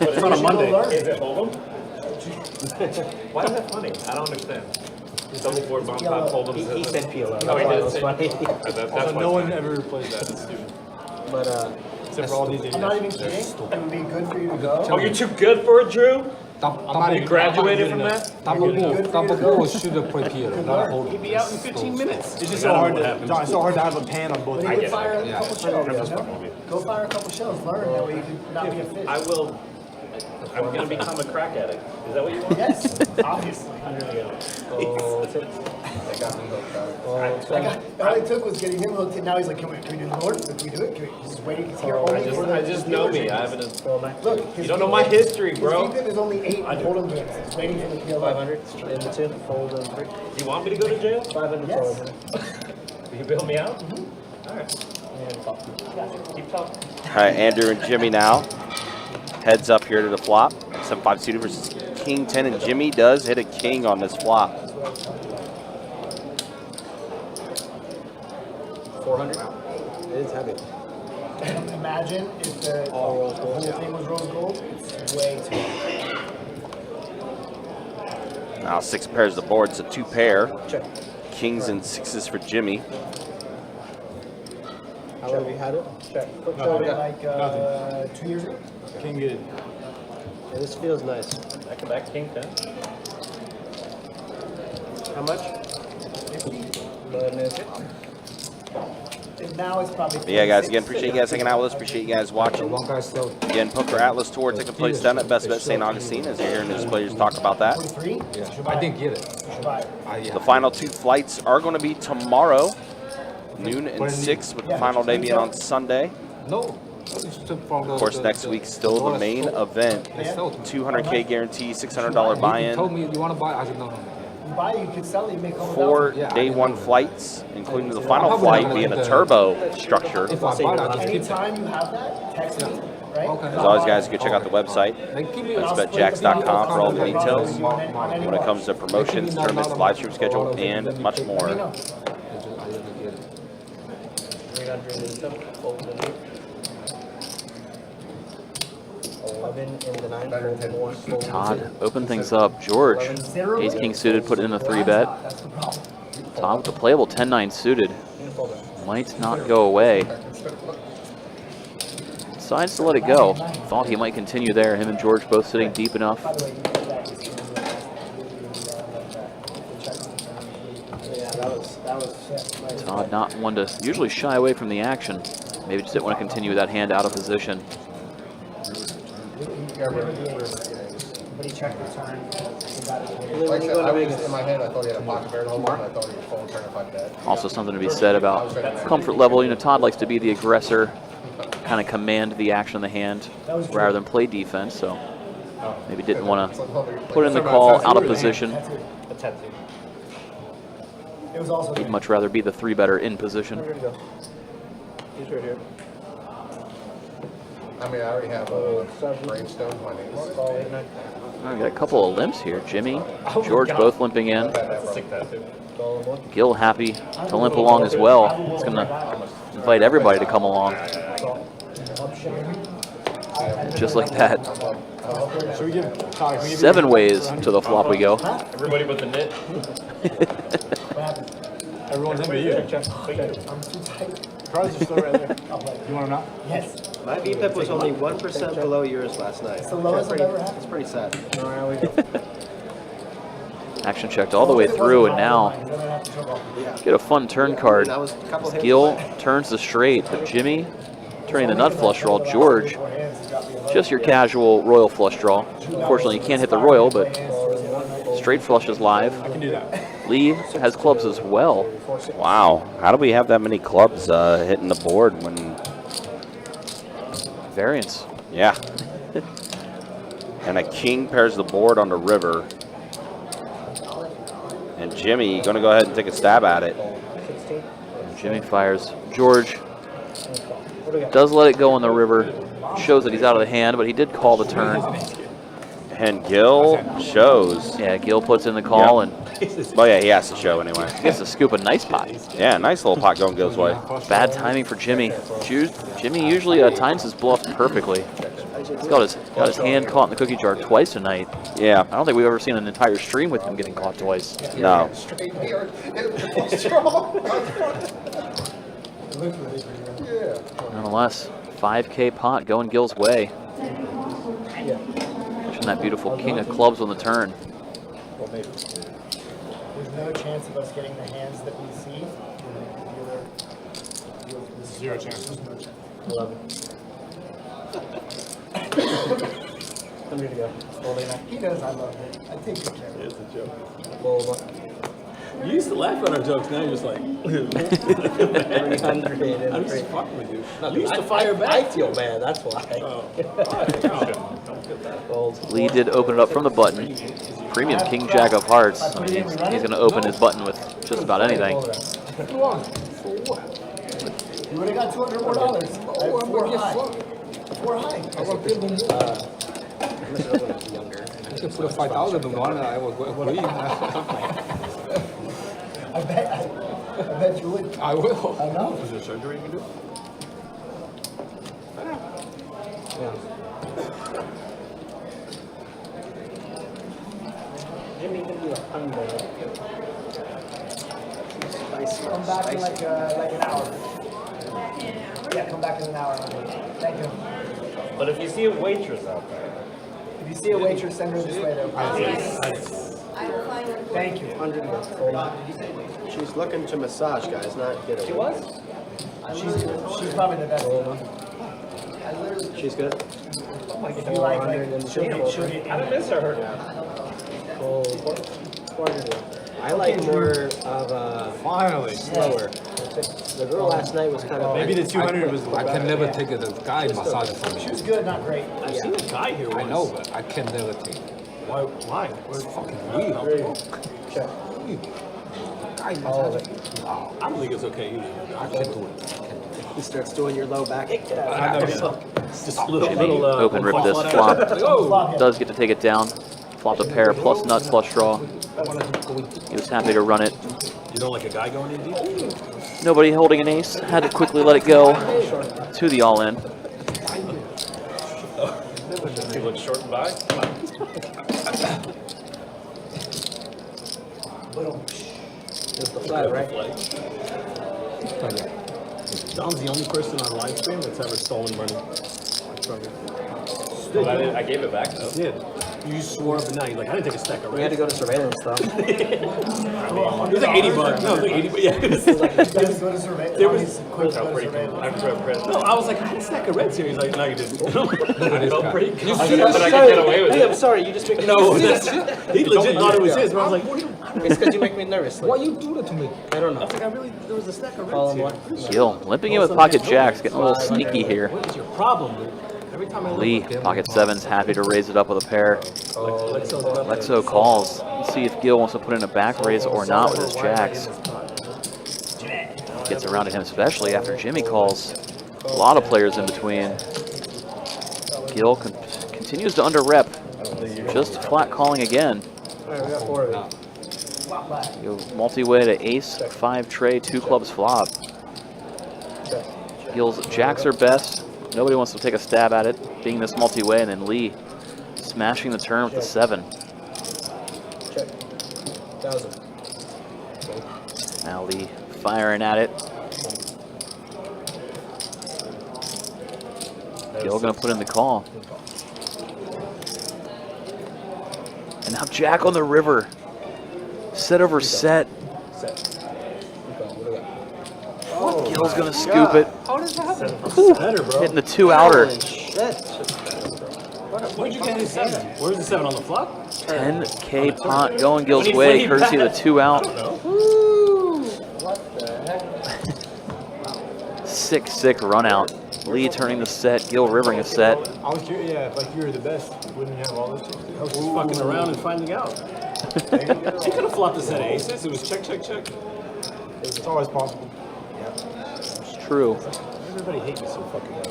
It's on a Monday. Is it Hold'em? Why is that funny? I don't understand. Double board bomb pot Hold'em. He said PLO. Oh, he did That's say- funny. That's Also, why no it's one ever plays that. It's stupid. But Except for all these idiots. I'm not even kidding. It would be good for you to go. Oh, you're too good for it, Drew? I'm You graduated from that? Tapo should have played Piero, not hold. He'd be out in 15 minutes. It's just so hard to, John, it's so hard to have a pan on both. But I you get could fire it. a couple shells. You know? Go fire a couple shells. Learn that way you can not be a fish. I will. I'm going to become a crack addict. Is that what you want? Yes, obviously. All it took was getting him hooked, and now he's like, can we do the board? Can we do it? Can we? He's just waiting. He's here only for the. I just know me. I haven't. Look, You don't know my history, bro. His is only 8 Hold'em games. He's waiting for the PLO. 500 in the two, fold and three. Do you want me to go to jail? 500 Yes. Will you bail me out? All right. Keep talking. All right, Andrew and Jimmy now. Heads up here to the flop. 7-5 suited versus King 10, and Jimmy does hit a king on this flop. 400. It is heavy. Imagine if the whole thing was rose gold. It's way too much. Now 6 pairs of the board, so 2 pair. Check. Kings and 6s for Jimmy. How long have you had it? Check. Quick So show. like 2 years ago. King good. Yeah, this feels nice. Back King 10. How much? And now it's probably. But yeah, guys, again, appreciate you guys hanging out with us. Appreciate you guys watching. One guy still. Again, Poker Atlas Tour taking place down at Best Bet St. Augustine, as you're hearing these players talk about that. 43? Yeah, I didn't get it. The final 2 flights are going to be tomorrow, noon and 6, with the final day being on Sunday. No. Of course, next week still the main event. 200K guarantee, $600 He buy-in. told me, you want to buy? I said, no. You buy it, you could sell it, you make $100,000. 4 day 1 flights, including the final flight being a turbo structure. If I buy it, I just keep it. Anytime you have that, text me, right? Okay. As always, guys, go check out the website. Like, give me BestBetJax.com for all the details when it comes to promotions, tournaments, live stream schedule, and much Let me more. know. 300 in the two, fold and three. 11 in the 9, fold and 1, fold and Todd, open things up. George, ace king suited, put in a 3-bet. That's the problem. Todd with the playable 10-9 suited. and fold it. Might not go away. Decides to let it go. Thought he might continue there. Him and George both sitting deep enough. By the way, you did that. Yeah, that was nice. Todd not one to usually shy away from the action. Maybe just didn't want to continue with that hand out of position. but he checked the turn. He got his way. Like I said, I was in my head, I thought he had a pocket pair the whole time. I thought he was full turn if I bet. Also something to be said about comfort level. You know, Todd likes to be the aggressor, kind of command the action of the hand rather than play defense. So maybe didn't want to put in the call out of position. A tattoo. It was also. He'd much rather be the 3-better in position. He's right here. I mean, I already have a gravestone, my name on it. Call 8-9. We've got a couple of limps here. Jimmy, George both limping in. That's a sick tattoo. Call 1. Gil happy to limp along as well. He's going to invite everybody to come along. Just like that. Should we give Todd, can we give 7 ways to the flop we go. Everybody but the knit. Everyone's into you. Cards are still right there. You want them now? Yes. My VPIP was only 1% below yours last night. It's the lowest I've ever had. It's pretty sad. Action checked all the way through, and now get a fun turn card. That was a couple hands Gil away. turns the straight, but Jimmy turning the nut flush draw. George, just your casual royal flush draw. Unfortunately, you can't hit the royal, but straight flush is live. I can do that. Lee has clubs as well. Wow. How do we have that many clubs hitting the board when... Variance. Yeah. And a king pairs the board on the river. And Jimmy going to go ahead and take a stab at it. Jimmy fires. George does let it go on the river. Shows that he's out of the hand, but he did call the turn. And Gil shows. Yeah, Gil puts in the call, and Oh, yeah, he has to show anyway. gets to scoop a nice pot. Yeah, nice little pot going Gil's way. Bad timing for Jimmy. Jimmy usually times his bluff perfectly. He's got his hand caught in the cookie jar twice tonight. Yeah. I don't think we've ever seen an entire stream with him getting caught twice. No. Nonetheless, 5K pot going Gil's way. Watching that beautiful king of clubs on the turn. There's no chance of us getting the hands that we see. Zero chance. 11. I'm ready to go. He knows I love it. I take good care of it. It's a joke. Fold. You used to laugh at our jokes, now you're just like, 300. I'm just fucking with you. You used to fire back. I feel bad, that's why. Oh. Fold. Lee did open it up from the button. Premium King Jack of Hearts. I mean, he's going to open his button with just about anything. You would have got $200 more. Four high. Four high. I could put a 5,000 in one and I would win. I bet you would. I will. I know. Is there surgery you can do? Jimmy can be a hungry. Come back in like an hour. Yeah, come back in an hour. Thank you. But if you see a waitress out there, If you see a waitress, send her this way though. Thank you. 100 more. Hold on. She's looking to massage, guys, not get She away. was? She's probably the best. She's good. If you like she'll get I don't miss her. I like more of a Finally. slower. The girl last night was kind of Maybe the 200 was. I can never take a guy massage for She me. was good, not great. I've seen a guy here once. I know, but I can never take it. Why? It's fucking weird. Check. Guy massage. I don't think it's okay either. I can't do it. he starts doing your low back. I know, just a little, Jimmy open rip this flop. Does get to take it down. Flopped a pair plus nut flush draw. He was happy to run it. You don't like a guy going in deep? Nobody holding an ace. Had to quickly let it go to the all-in. He looks short and by. That's the flag, right? Don's the only person on live stream that's ever stolen money from you. I gave it back though. Did. You swore up and down. He's like, I didn't take a stack of We had to reds. go to surveillance though. It was like 80 bucks. No, it was like 80 bucks. Yeah. Guys go to survey. There was- quick Felt pretty cool. I felt pretty No, I was like, I had a stack of reds here. He's like, no, you didn't. I felt pretty cool. I thought I could get away with Hey, I'm it. sorry, you just make me No, nervous. he legit thought it was his. But I was like, what are you? It's because you make me nervous. Like, Why you do that to me? I don't know. I was like, I really, there was a stack of Call reds him here. what? Gil limping in with pocket jacks, getting a little sneaky here. What is your problem, dude? Every time I look Lee, at him, pocket sevens, happy to raise it up with a pair. Lexo calls. Let's see if Gil wants to put in a back raise or not with his jacks. Gets around to him, especially after Jimmy calls. A lot of players in between. Gil continues to under rep. Just flat calling again. Alright, we got 4 of these. Go multi-way to ace, 5 tray, 2 clubs flop. Gil's jacks are best. Nobody wants to take a stab at it, being this multi-way, and then Lee smashing the turn with the 7. Check. 1,000. Now Lee firing at it. Gil gonna put in the call. And now jack on the river. Set over set. Gil's gonna scoop it. How does that happen? Better, bro. Hitting the 2 outer. Where'd you get his 7? Where's the 7 on the flop? 10K pot going Gil's way, courtesy of the 2 out. 6-6 run out. Lee turning the set, Gil rivering a set. I was curious, yeah, if like you were the best, wouldn't you have all those chips? I was just fucking around and finding out. He could have flopped a set of aces. It was check, check, check. It's always possible. It's true. Everybody hates me so fucking much.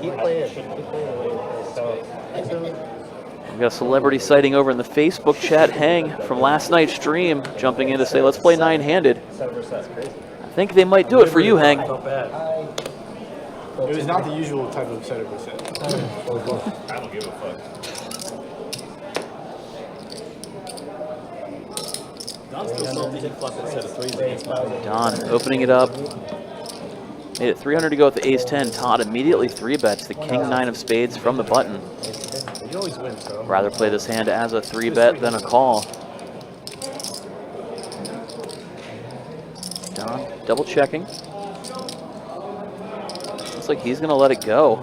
Keep playing. Keep playing. We got a celebrity sighting over in the Facebook chat. Hang from last night's stream jumping in to say, let's play 9-handed. I think they might do it for you, Hang. Felt bad. It was not the usual type of setup we set. I don't give a fuck. Don's still salty. He flopped a set of 3s against my Don opening it up. Made it 300 to go with the ace-10. Todd immediately 3-bets the king-9 of spades from the button. You always win, so. Rather play this hand as a 3-bet than a call. Don double checking. Looks like he's gonna let it go.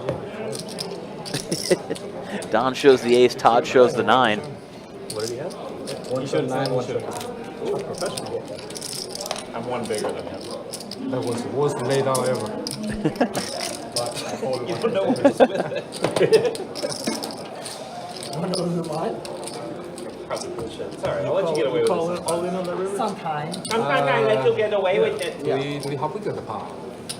Don shows the ace, Todd shows the 9. What did he have? One shot 9, 1 shot. Ooh, professional. I'm one bigger than him. That was the worst laydown ever. You don't know what was with it. Probably bullshit. It's alright. I'll let you get away with Call this. it all in on that river? Sometimes. I'm not gonna let you get away with it. We how big is the pot?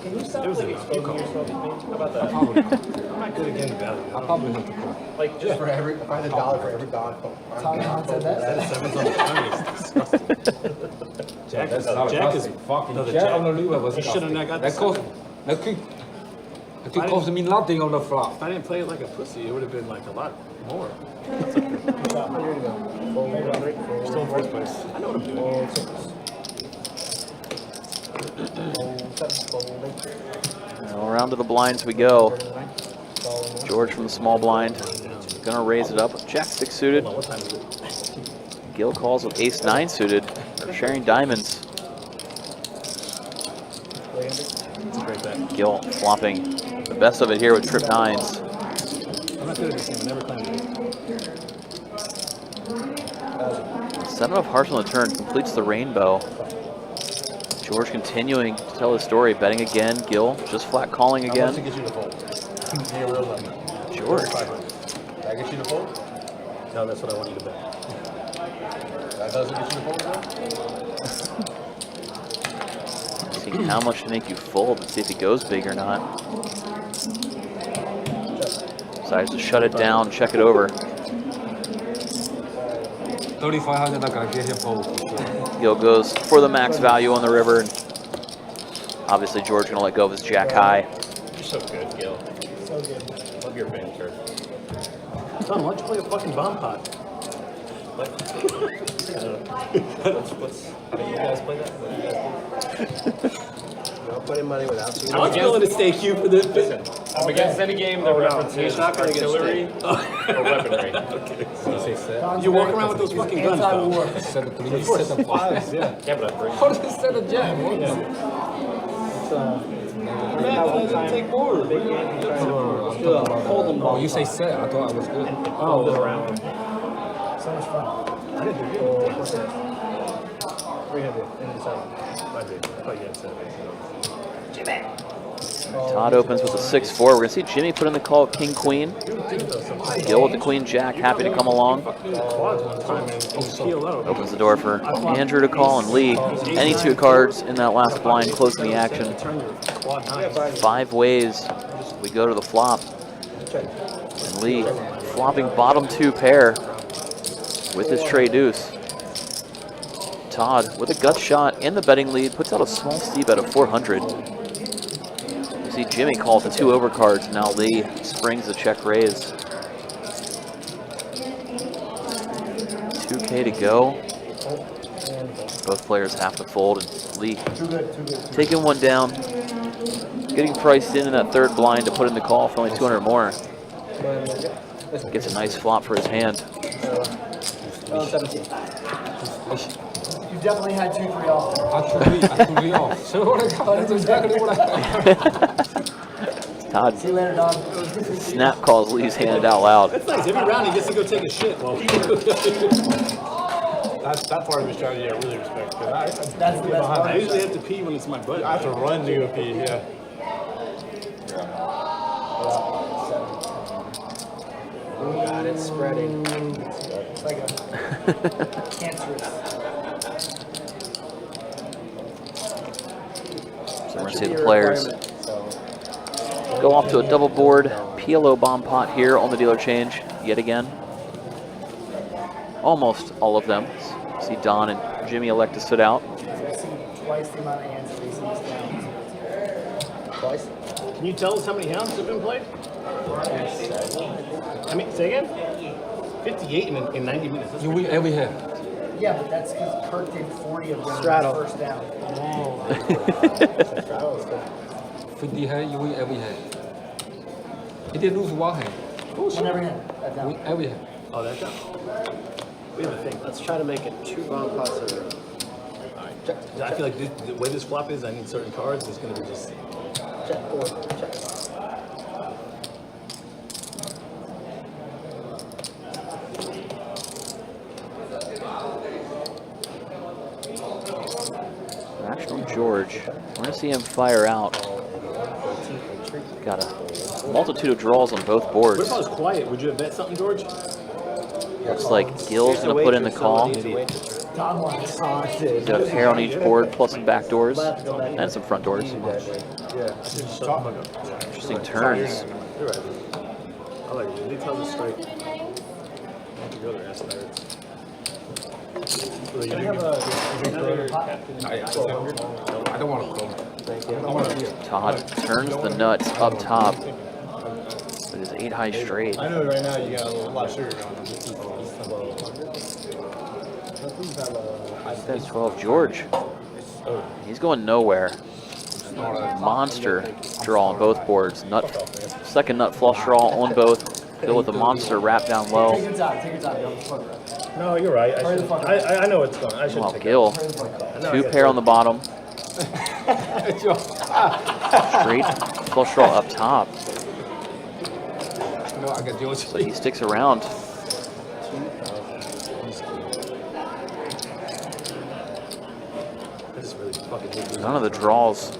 Can you stop There was an playing? exposure. How about that? I'm not good at getting value. I probably have to call. Like, Just just for every, if I had $1 for every God. Tom said that. Sevens on the turn is disgusting. Jack is fucking no, the jack jack. on the river was You should have not got the that cost. That could cost me nothing on the flop. If I didn't play it like a pussy, it would have been like a lot more. Still in first place. I know what I'm doing. Well, around to the blinds we go. George from the small blind. Gonna raise it up. Jack 6 suited. What time is it? Gil calls with ace 9 suited. They're sharing diamonds. Right back. Gil flopping the best of it here with trip 9s. I'm not good at this game. I never claimed it. 7 of hearts on the turn completes the rainbow. George continuing to tell his story, betting again. Gil just flat calling How much to again. get you to fold? You're real lucky. George. Did I get you to fold? No, that's what I want you to bet. That doesn't get you to fold, See how much to make you fold and see if he goes big or not. Decides to shut it down, check it over. 3,500, I gotta get him fold for sure. Gil goes for the max value on the river. And obviously, George gonna let go of his jack high. you're so good, Gil. So good. Love your banter. Son, why don't you play a fucking bomb pot? What? What's, how do you guys play that? What do you guys do? No putting money without seeing I was willing to stake you for this. I'm against any game that references he's not gonna get artillery or weaponry. You walk around with those fucking guns, though. Anti-war. Set of threes, set of fives, yeah. Yeah, but I bring How does it set a jam? Take more. Hold them Oh, you say set. I thought I was good. all around. So much fun. I didn't do good. What's that? 300 inside. I did. I thought you had said Todd opens with a 6-4. We're going to see Jimmy put in the call King Queen. Gil with the Queen Jack, happy to come along. Opens the door for Andrew to call and Lee. Any two cards in that last blind close to the action. 5 ways we go to the flop. And Lee flopping bottom 2 pair with his tray deuce. Todd with a gut shot in the betting lead puts out a small C-bet of 400. You see Jimmy call the 2 overcards. Now Lee springs the check raise. 2K to go. Both players have to fold, and Lee taking one down. Getting priced in that third blind to put in the call for only 200 more. Gets a nice flop for his hand. 17. You definitely had 2-3 off. Actually off. So that's exactly what I Todd See you later, Don. snap calls Lee's hand out loud. That's nice. Every round he gets to go take a shit. Well, That part of the strategy I really respect. 'Cause That's the best part. I usually have to pee when it's my butt. I have to run to go pee, yeah. God, it's spreading. It's like a cancerous. So we're going to see the players go off to a double board PLO bomb pot here on the dealer change yet again. Almost all of them. See Don and Jimmy elect to sit out. So you see twice the amount of hands that they see down. Twice? Can you tell us how many hounds have been played? I mean, say again? 58 in 90 minutes. That's You win every hand. Yeah, but that's because Kurt did 40 of them on Straddle. the first down. 50 hand, you win every hand. He did lose one hand. Win every hand. That down. Win every hand. Oh, that's up. We have a thing. Let's try to make it 2 bomb pots in a row. I feel like the way this flop is, I need certain cards. It's going to be just. Check 4. Check. National George. We're going to see him fire out. Got a multitude of draws on both What boards. if I was quiet? Would you have bet something, George? Looks like Gil's going to put in the call. Don wants. He's got a pair on each board, plus some back doors and some front doors. Interesting turns. You're right. I like it. They tell us straight. You go there, ass nerds. I don't want to call. Todd turns the nuts up top with his 8-high straight. I know right now you got a lot of sugar going on. That's 12. George. He's going nowhere. Monster draw on both boards. Second nut flush draw on both. Go with the monster wrap down low. Take your time. Take your time. Don't fuck around. No, you're right. I know what's going on. I should Well, take Gil. it. 2 pair on the bottom. Straight flush draw up top. No, I got yours. He sticks around. None of the draws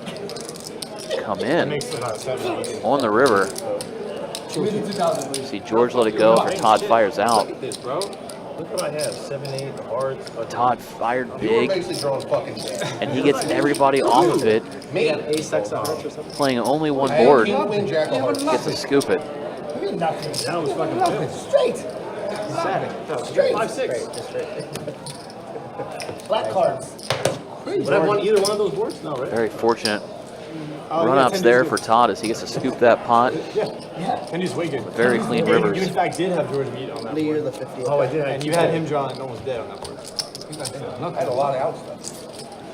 come in on the river. See George let it go after Todd fires out. Look what I have. 7, 8, hearts. Todd fired You were big, basically drawing fucking and he gets everybody off of it, We have ace X of hearts or something. playing only one board. King, queen, jack of hearts. Gets to scoop it. Nothing. That was fucking good. Straight. Straight. 5, 6. Black cards. Would I want either one of those boards? No, right? Very fortunate run-ups there for Todd as he gets to scoop that pot. And he's way good. Very clean rivers. You in fact did have George meet on that Lee, you're board. the 50. Oh, I did. And you had him drawing almost dead on that board. I had a lot of outs though.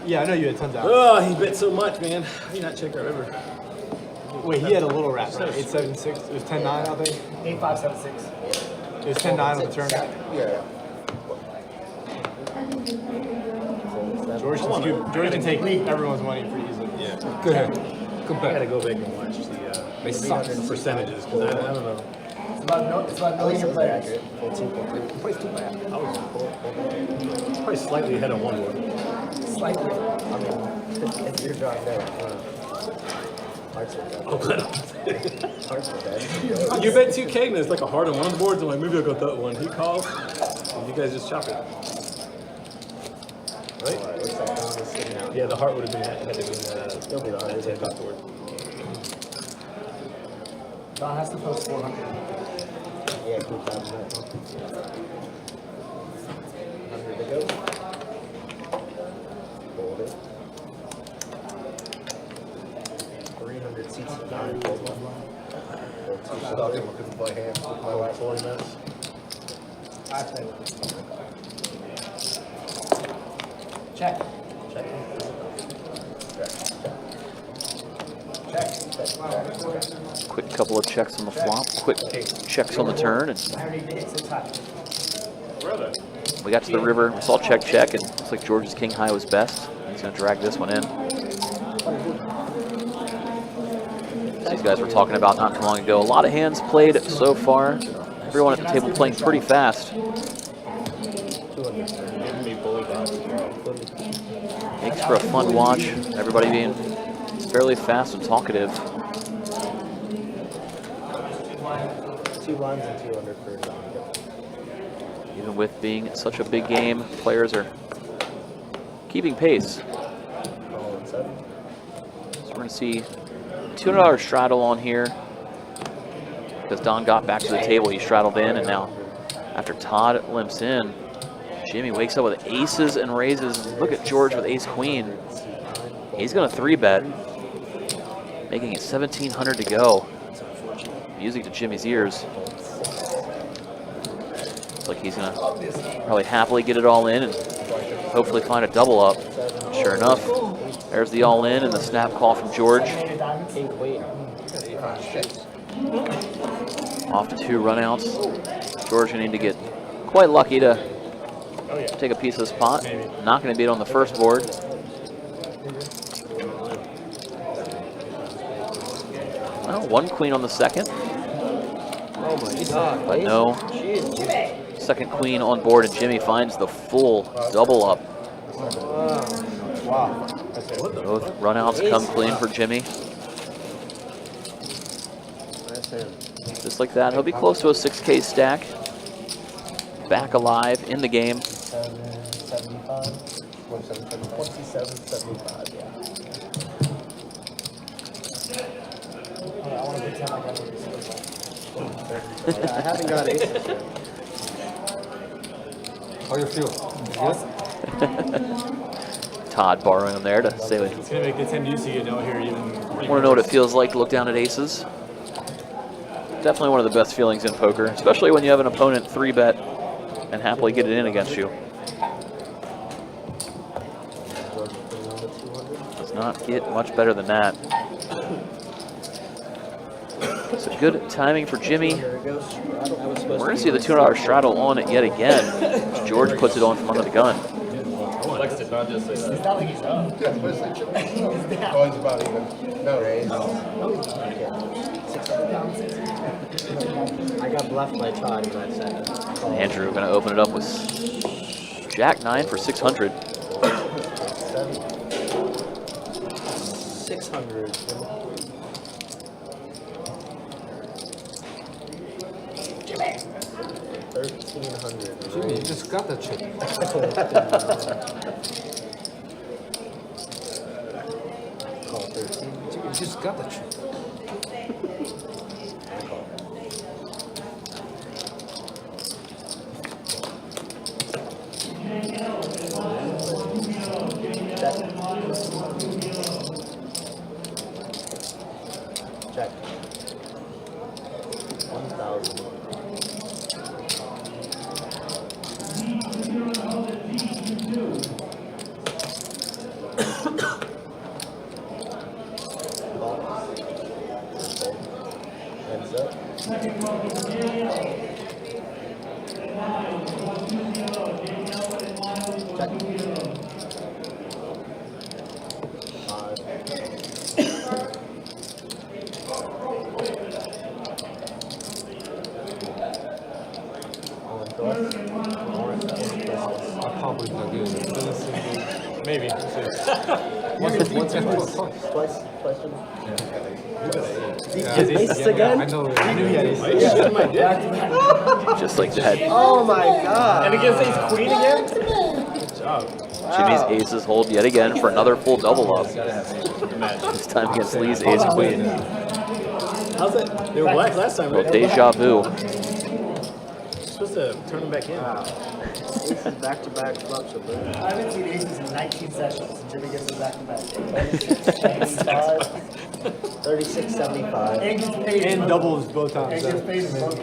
Yeah, I know you had tons out. Oh, he bet so much, man. How do you not check our river? Wait, he had a little wrap, right? 8-7-6. It was 10-9, I think. 8-5-7-6. It was 10-9 on the turn. Yeah. George can take everyone's money pretty easily. Yeah. Go ahead. Go I back. gotta go back and watch the percentages because I don't know. It's about knowing your players. Probably too bad. I was probably slightly ahead on one board. Slightly. I mean, if you're drawing there. Oh, you bet 2K and it's like a heart on one board, so I'm like, maybe I'll go that one. He calls, and you guys just chop it. Right? Yeah, the heart would have been had to be still be the heart. It's a top board. Don has to post 400. Yeah, keep that. 100 to go. Hold it. 300 seats to 9. Stuck him because my hands with my last one. I play with it. Check. Check. Quick couple of checks on the flop, quick checks on the turn, and I already did it 6 times. we got to the river. We saw check, check, and looks like George's king high was best. He's going to drag this one in. These guys were talking about not too long ago. A lot of hands played so far. Everyone at the table playing pretty fast. Makes for a fun watch. Everybody being fairly fast and talkative. 2 blinds and 200 for Don. Even with being such a big game, players are keeping pace. All in 7. So we're going to see $200 straddle on here. Because Don got back to the table, he straddled in, and now after Todd limps in, Jimmy wakes up with aces and raises. Look at George with ace queen. He's going to 3-bet, making it 1,700 to go. Music to Jimmy's ears. Looks like he's going to probably happily get it all in and hopefully find a double up. Sure enough, there's the all in and the snap call from George. King, queen. Off to 2 runouts. George going to need to get quite lucky to take a piece of this pot. Not going to beat on the first board. Well, 1 queen on the second. Oh my god. But no second queen on board, and Jimmy finds the full double up. Wow. Both runouts come clean for Jimmy. Just like that, he'll be close to a 6K stack. Back alive in the game. 775. 2775, yeah. I want to pretend like I know this. I haven't got aces yet. How you feel? Todd borrowing him there to say, It's going to make the 10 deuce you know here even. want to know what it feels like to look down at aces. Definitely one of the best feelings in poker, especially when you have an opponent 3-bet and happily get it in against you. Does not get much better than that. So good timing for Jimmy. We're going to see the $200 straddle on it yet again. George puts it on from under the gun. Lex did not just say that. It's not like he's up. Yeah, listen. Oh, he's about even. No, I got bluffed by Todd in that set. Andrew going to open it up with Jack 9 for 600. 600. 1,300. Jimmy, you just got that shit. Call 13. Jimmy, you just got that shit. Check. 1,000. I'll probably not good. Maybe. Twice. Aces again? I know. I knew he had aces. Just like that. Oh my god. And against ace queen again? Good job. Jimmy's aces hold yet again for another full double up. This time against Lee's ace queen. How's that? They were black last time, Well, right? deja vu. You're supposed to turn them back in. Aces back-to-back flops of blue. I haven't seen aces in 19 sessions. Jimmy gets them back to back. 36.75. And gets paid. And doubles both times. And gets paid in both.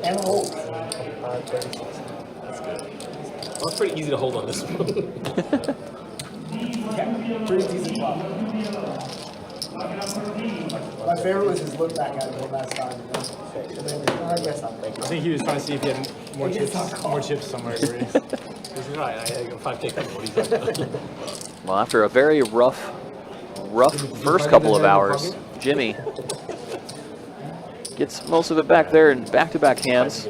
And holds. 36. Well, it's pretty easy to hold on this one. Yeah, pretty decent flop. My favorite was his look back at it the last time. I guess I'm I think he was trying to see if he had more chips somewhere. Where He's right. I got 5K coming. What are you talking about? Well, after a very rough first couple of hours, Jimmy gets most of it back there in back-to-back hands.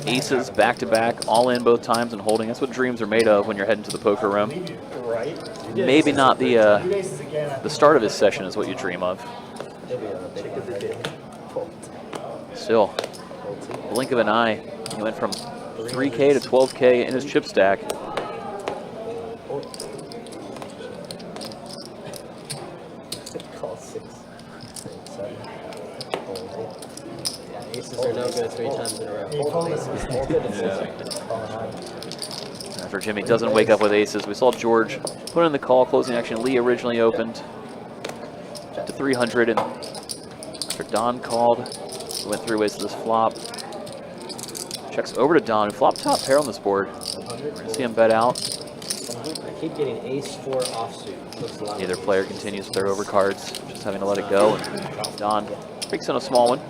Aces back-to-back, all in both times and holding. That's what dreams are made of when you're heading to the poker room. Right? Maybe not the start of his session is what you dream of. Still, blink of an eye, he went from 3K to 12K in his chip stack. Call 6, 7. Yeah, aces are no good 3 times in a row. Fold aces. After Jimmy doesn't wake up with aces, we saw George put in the call, closing action. Lee originally opened to 300, and after Don called, he went 3 ways to this flop. Checks over to Don, who flopped top pair on this board. We're going to see him bet out. I keep getting ace-4 offsuit. Looks a lot. Neither player continues with their overcards, just having to let it go. And Don breaks in a small one.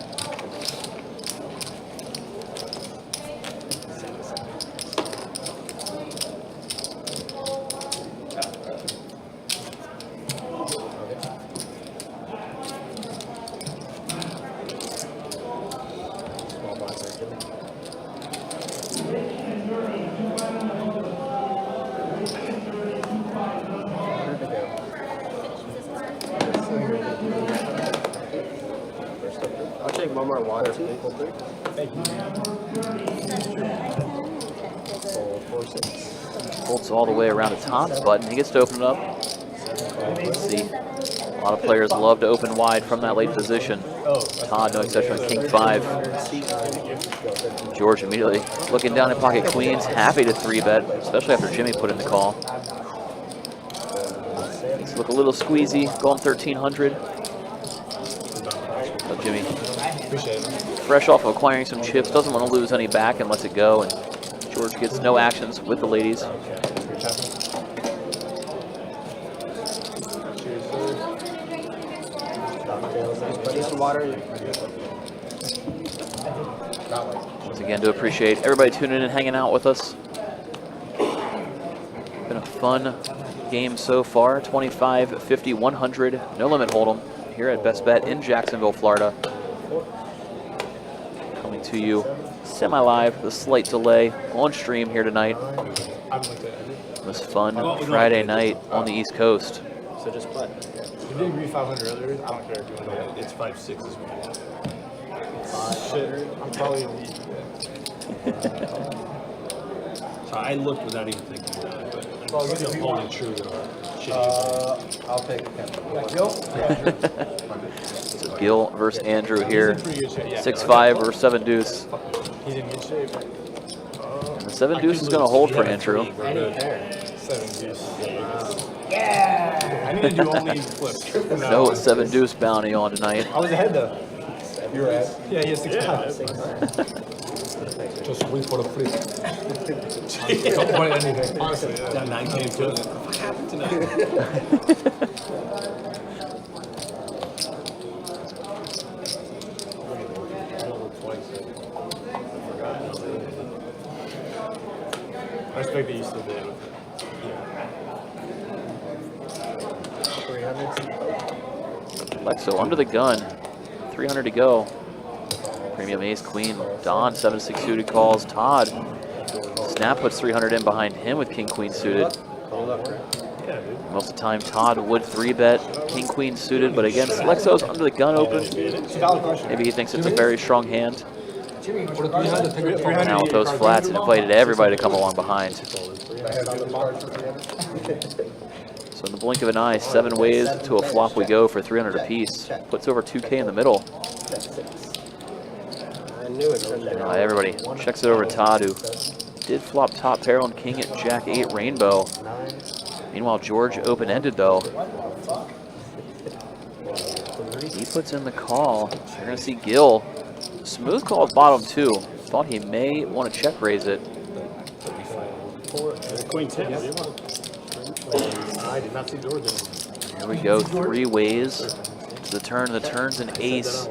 Small blinds are killing. I'll take one more water. Fold 3. Thank you. Fold 4, 6. Folds all the way around to Todd's button. He gets to open it up. Let's see. A lot of players love to open wide from that late position. Todd, no exception, on King 5. George immediately looking down at pocket queens, happy to 3-bet, especially after Jimmy put in the call. Things look a little squeezy, going 1,300. But Jimmy, fresh off of acquiring some chips, doesn't want to lose any back and lets it go. And George gets no actions with the ladies. Once again, to appreciate everybody tuning in and hanging out with us. Been a fun game so far. 25, 50, 100, no limit hold'em here at Best Bet in Jacksonville, Florida. Coming to you semi-live, with a slight delay on stream here tonight. This fun Friday night on the East Coast. So just play. You did agree 500 earlier. I don't care if you want to. It's 5-6 as well. Shit, I'm probably. So I looked without even thinking about it, but I'm still holding true to our shitty. I'll take a So Gil versus Andrew here. Pretty good shape. Yeah. 6-5 or 7 deuce. He's in good shape. And the 7 deuce is going to hold for Andrew. 7 deuce. Yeah. I need to do only flips. from now No on. 7 deuce bounty on tonight. I was ahead though. You're at. Yeah, he has 6 times. Just wait for the flip. Don't play anything. Honestly, yeah. Down 9K to it. What happened tonight? respect that you still did with it. Lexo under the gun. 300 to go. Premium ace, queen. Don, 7-6 suited calls. Todd. Snap puts 300 in behind him with king, queen suited. Most of the time, Todd would 3-bet king, queen suited, but against Lexo's under the gun open. Maybe he thinks it's a very strong hand. Now with those flats, it invited everybody to come along behind. So in the blink of an eye, 7 ways to a flop we go for 300 apiece. Puts over 2K in the middle. Everybody checks it over to Todd, who did flop top pair on king at jack 8 rainbow. Meanwhile, George open-ended though. He puts in the call. You're going to see Gil. Smooth call at bottom 2. Thought he may want to check raise it. Queen 10. I did not see George. Here we go, 3 ways to the turn. The turn's an ace.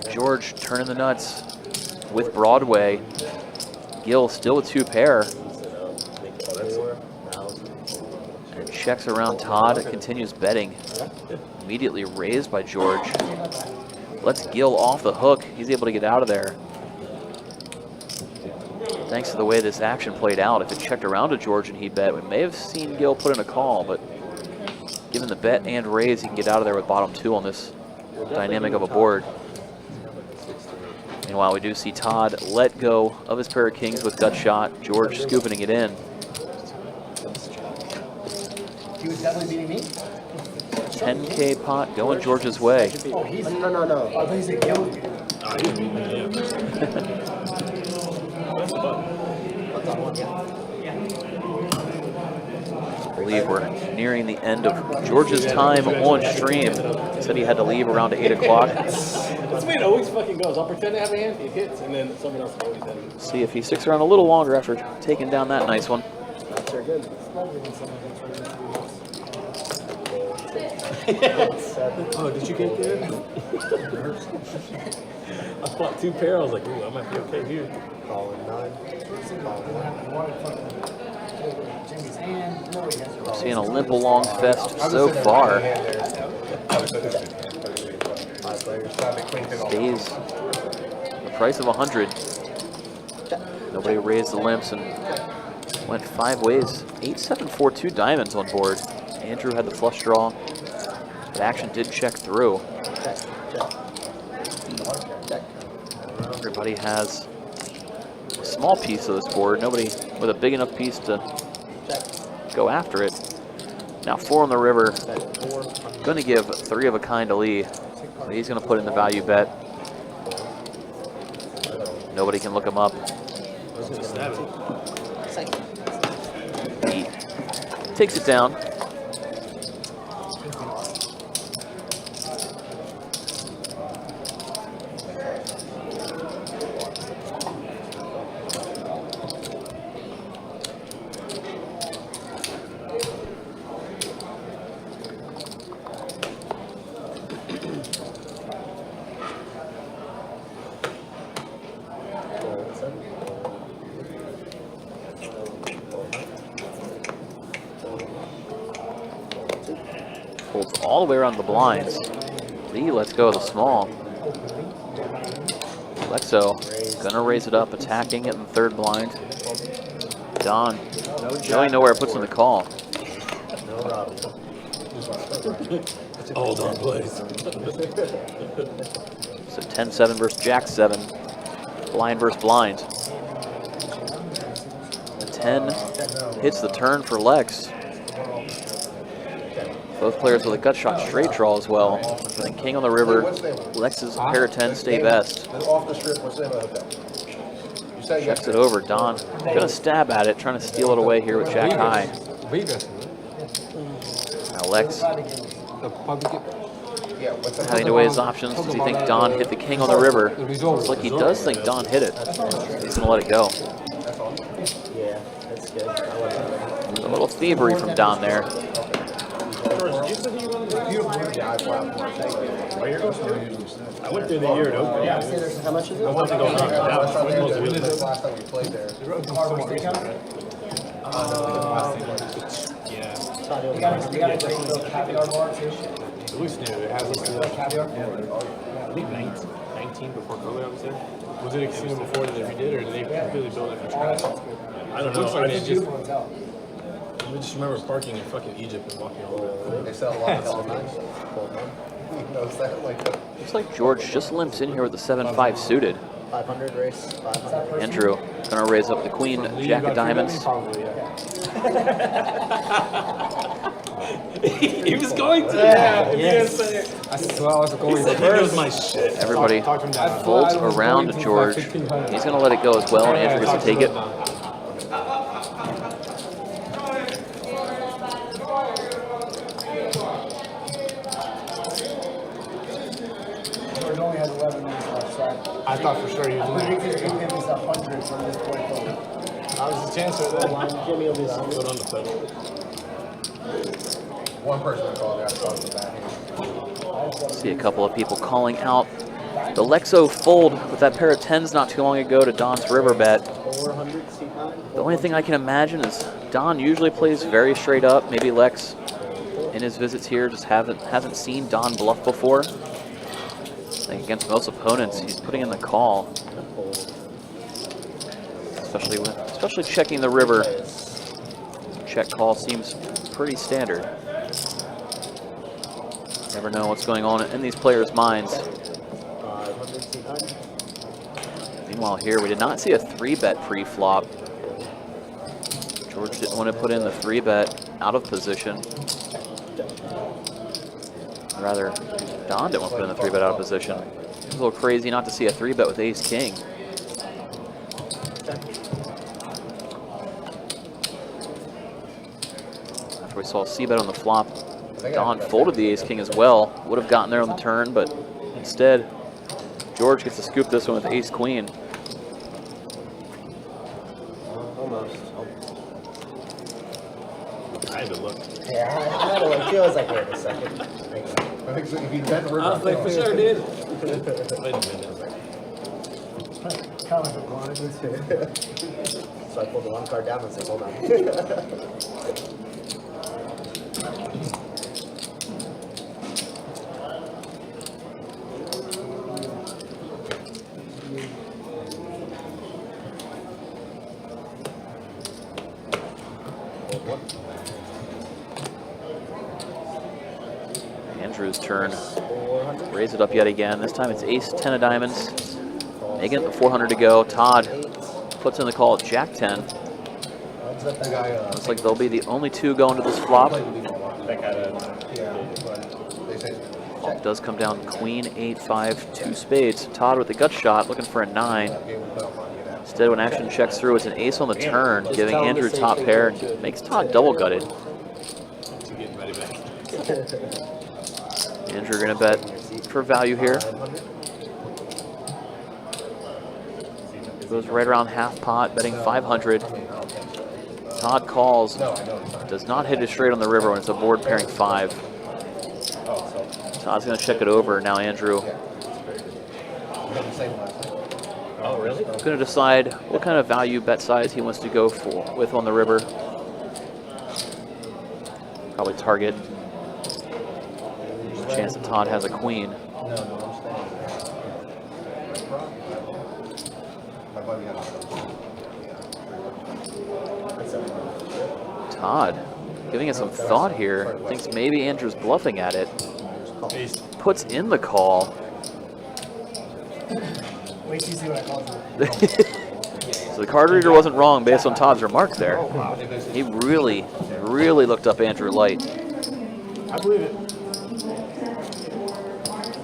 George turning the nuts with Broadway. Gil still with 2 pair. And checks around Todd. Continues betting. Immediately raised by George. Lets Gil off the hook. He's able to get out of there. Thanks to the way this action played out, if it checked around to George and he bet, we may have seen Gil put in a call, but given the bet and raise, he can get out of there with bottom 2 on this dynamic of a board. Meanwhile, we do see Todd let go of his pair of kings with gut shot. George scooping it in. He was definitely beating me. 10K pot going George's way. Oh, he's no. I thought he said Gil was beating me. I believe we're nearing the end of George's time on stream. He said he had to leave around 8 o'clock. That's the way it always fucking goes. I'll pretend to have a hand, it hits, and then someone else always has it. See if he sticks around a little longer after taking down that nice one. That's very good. Oh, did you get there? I fought 2 pair. I was like, ooh, I might be okay here. Calling 9. Seeing a limp along fest so far. Stays the price of 100. Nobody raised the limps and went 5 ways. 8, 7, 4, 2 diamonds on board. Andrew had the flush draw. But action did check through. Everybody has a small piece of this board. Nobody with a big enough piece to go after it. Now 4 on the river. Going to give 3 of a kind to Lee. He's going to put in the value bet. Nobody can look him up. He takes it down. Folds all the way around the blinds. Lee lets go of the small. Lexo gonna raise it up, attacking it in the 3rd blind. Don, going nowhere, puts in the call. Hold on, please. So 10-7 versus Jack 7. Blind versus blind. The 10 hits the turn for Lex. Both players with a gut shot straight draw as well. And then king on the river. Lex's pair of 10 stay best. Checks it over. Don gonna stab at it, trying to steal it away here with Jack high. Now Lex having to weigh his options. Does he think Don hit the king on the river? Looks like he does think Don hit it. He's gonna let it go. Yeah, that's good. I like that. A little thievery from Don there. I went there the year to open. Yeah. How much is it? I want to go home. That was supposed to be Last time we played there. Yeah. You gotta drink a little caviar bar too. It looks new. It has like Caviar? I think 19 before COVID, I was there. Was it a casino before that they redid, or did they completely build it from scratch? I don't It looks know. like I they just, Beautiful hotel. I just remember parking in fucking Egypt and walking over. They sell a lot of elements. You notice that? Like, Looks like George just limps in here with the 7-5 suited. 500 race, 500. Andrew gonna raise up the queen, jack of diamonds. Probably, yeah. He was going to. Yeah, Yes. I swear I was going He said he knows my shit. Everybody Talk to him down. folds around George. He's gonna let it go as well, and Andrew gets to take it. George only has 11 minutes left, so I thought for sure he was I'm in there. predicting he's gonna miss 100 from this point forward. That was the chance for that. Jimmy will be the Put on the pedal. one person would call there, I thought it was a bad hand. See a couple of people calling out the Lexo fold with that pair of 10s not too long ago to Don's river bet. 400 seat 9. The only thing I can imagine is Don usually plays very straight up. Maybe Lex, in his visits here, just hasn't seen Don bluff before. I think against most opponents, he's putting in the call, especially checking the river. Check call seems pretty standard. Never know what's going on in these players' minds. 500 seat 9. Meanwhile, here we did not see a 3-bet pre-flop. George didn't want to put in the 3-bet out of position. Rather, Don didn't want to put in the 3-bet out of position. It's a little crazy not to see a 3-bet with ace-king. After we saw a c-bet on the flop, Don folded the ace-king as well. Would have gotten there on the turn, but instead, George gets to scoop this one with ace-queen. Almost. I had to look. Yeah, I had to look. He was like, wait a second. I think so, if you bet the river, I was like, for sure, dude. Wait a minute. Kind of like a blind. So I pulled the one card down and said, hold on. Andrew's turn. Raise it up yet again. This time it's ace-10 of diamonds. Making it to 400 to go. Todd puts in the call at jack-10. that guy, Looks like they'll be the only two going to this flop. That guy, yeah, but they say Flop does come down queen, 8-5, 2 spades. Todd with the gut shot, looking for a 9. game will put up on you now. Instead, when action checks through, it's an ace on the turn, giving Andrew top pair, and makes Todd double gutted. to get ready back. Andrew gonna bet for value here. Goes right around half pot, betting 500. Todd calls, does not hit it straight on the river when it's a board pairing 5. Todd's gonna check it over. Now Andrew Oh, really? gonna decide what kind of value bet size he wants to go for with on the river. Probably target. Chance that Todd has a queen. Todd giving it some thought here. Thinks maybe Andrew's bluffing at it. Puts in the call. Wait till you see what I called you. So the card reader wasn't wrong based on Todd's remark there. He really, really looked up Andrew Light. I believe it.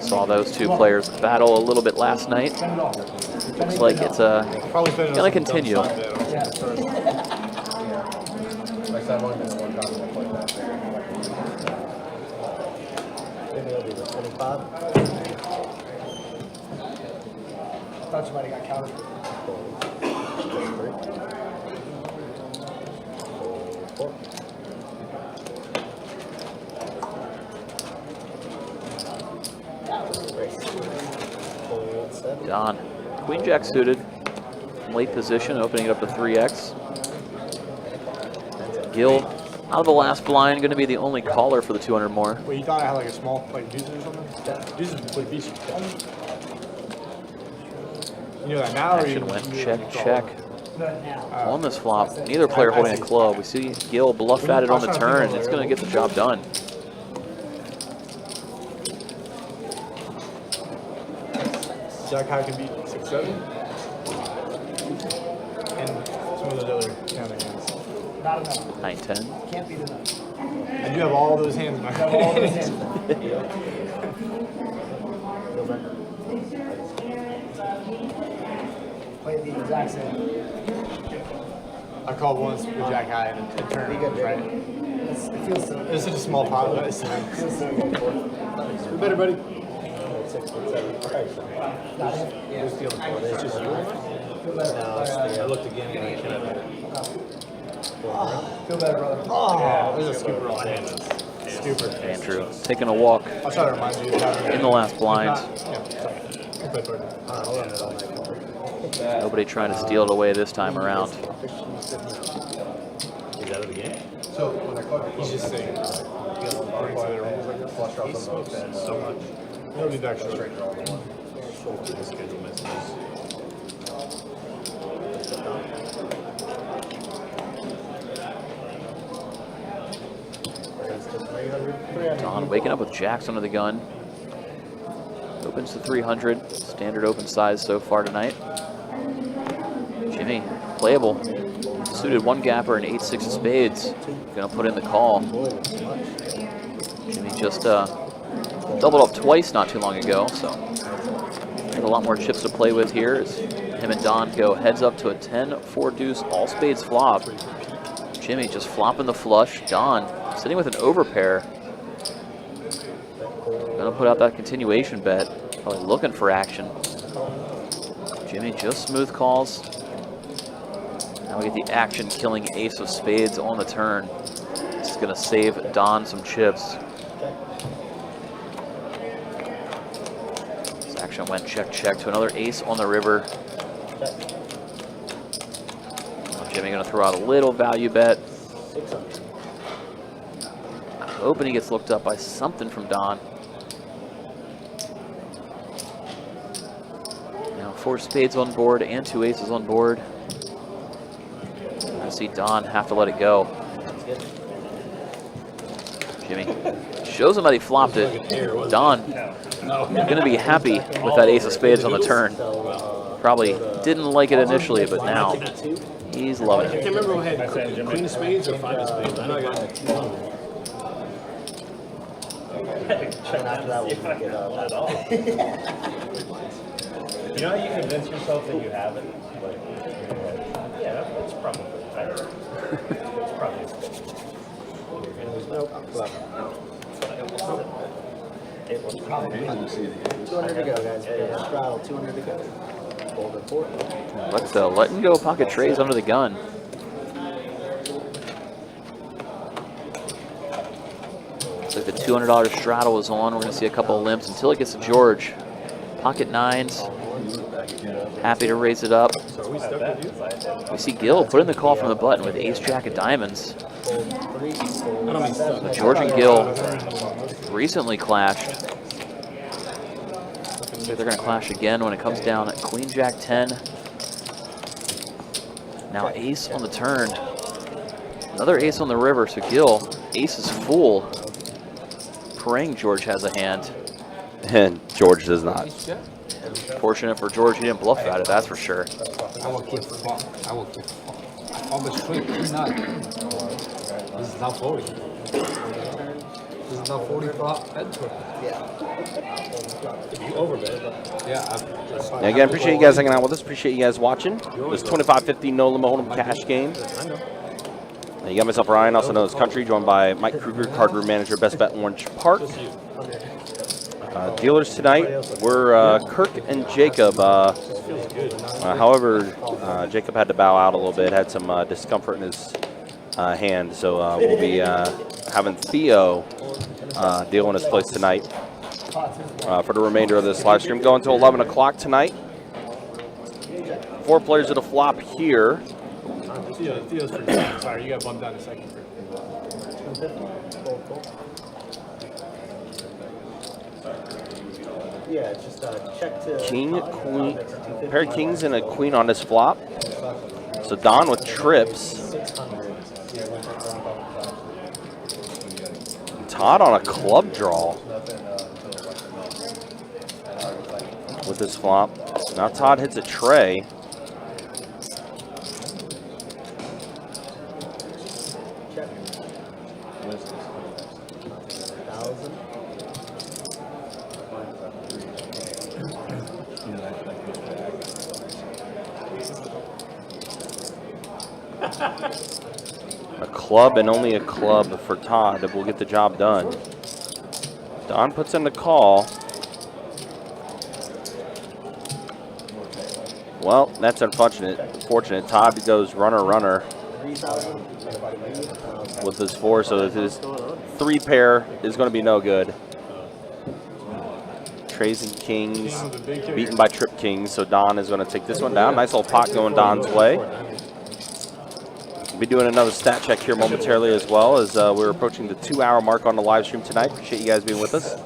Saw those two players battle a little bit last night. Looks like it's Probably spending gonna on some dumb continue. stuff there. Like that one, there's one comment like that. Maybe it'll be the 25. Thought you might have got counted. Don, queen jack suited, late position, opening it up to 3x. Gil, out of the last blind, going to be the only caller for the 200 more. Wait, you thought I had like a small, like, deuces or something? Deuces would be cheap. You know that now, or you Action went you check, call check. it? On this flop, neither player holding a club. We see Gil bluff at it on the turn. It's going to get the job done. Jack high can beat 6-7. And some of those other counter hands. Not enough. 9-10. Can't beat enough. I do have all those hands in my You have all those hands. Play the exact same. I called once with Jack high and it turned. Right? It feels so. It's such a small pot, but it's Feels so good. You better, buddy. 6, 7. Not it. Yeah. Who's dealing for it? It's just you. Feel better. I looked again and I cannot. Feel better, brother. Oh, there's a scooper on hand. Scooper. Andrew taking a walk I'll try to remind you. in the last blind. Hold on, hold on. Nobody trying to steal it away this time around. Is that of the game? So when I called He's just saying. flush out He the smokes most and so much. He'll be back shortly. straight draw the one. To the schedule messages. Don waking up with jacks under the gun. Opens to 300. Standard open size so far tonight. Jimmy, playable. Suited one gapper and 8-6 of spades. Gonna put in the call. Jimmy just doubled up twice not too long ago, so have a lot more chips to play with here as him and Don go heads up to a 10-4 deuce all spades flop. Jimmy just flopping the flush. Don sitting with an overpair. Gonna put out that continuation bet. Probably looking for action. Jimmy just smooth calls. Now we get the action killing ace of spades on the turn. This is gonna save Don some chips. This action went check check to another ace on the river. Now Jimmy gonna throw out a little value bet. Hoping he gets looked up by something from Don. Now 4 spades on board and 2 aces on board. I see Don have to let it go. Jimmy shows him that he flopped it. Don gonna be happy with that ace of spades on the turn. Probably didn't like it initially, but now he's loving I it. can't remember if I had queen of spades or 5 of spades. I know I got 2. And after that, we'll get You know how you convince yourself that you haven't? Like, yeah, that's probably better. It's probably It was probably 200 to go, guys. Straddle, 200 to go. Fold and 4. Let's letting go pocket trays under the gun. Looks like the $200 straddle is on. We're going to see a couple of limps until it gets to George. Pocket 9s. Happy to raise it up. We see Gil put in the call from the button with ace jack of diamonds. So George and Gil recently clashed. So they're going to clash again when it comes down at queen jack 10. Now ace on the turn. Another ace on the river, so Gil, ace is full. Praying George has a hand. And George does not. Fortunate for George, he didn't bluff at it, that's for sure. I will keep almost 29. This is now 40. This is now 40 flop head to it. You overbet. Yeah. And again, appreciate you guys hanging out with us. Appreciate you guys watching. This 25-50 no limit hold'em cash game. I know. And you got myself Ryan, also known as Country, joined by Mike Kruger, card room manager, Best Bet Orange Park. Dealers tonight, we're Kirk and Jacob. However, Jacob had to bow out a little bit, had some discomfort in his hand, so we'll be having Theo deal in his place tonight for the remainder of this live stream. Going until 11 o'clock tonight. 4 players at a flop here. Theo's pretty good. Sorry, you got bumped down a second. Yeah, it's just check to King, queen, pair of kings and a queen on this flop. So Don with trips. Todd on a club draw with this flop. Now Todd hits a tray. check. 1,000. A club and only a club for Todd that will get the job done. Don puts in the call. Well, that's unfortunate. Fortunate. Todd goes runner, runner 3,000. with his 4, so his 3 pair is going to be no good. Trays and kings, beaten by trip kings, so Don is going to take this one down. Nice little pot going Don's way. We'll be doing another stat check here momentarily as well, as we're approaching the 2-hour mark on the live stream tonight. Appreciate you guys being with us.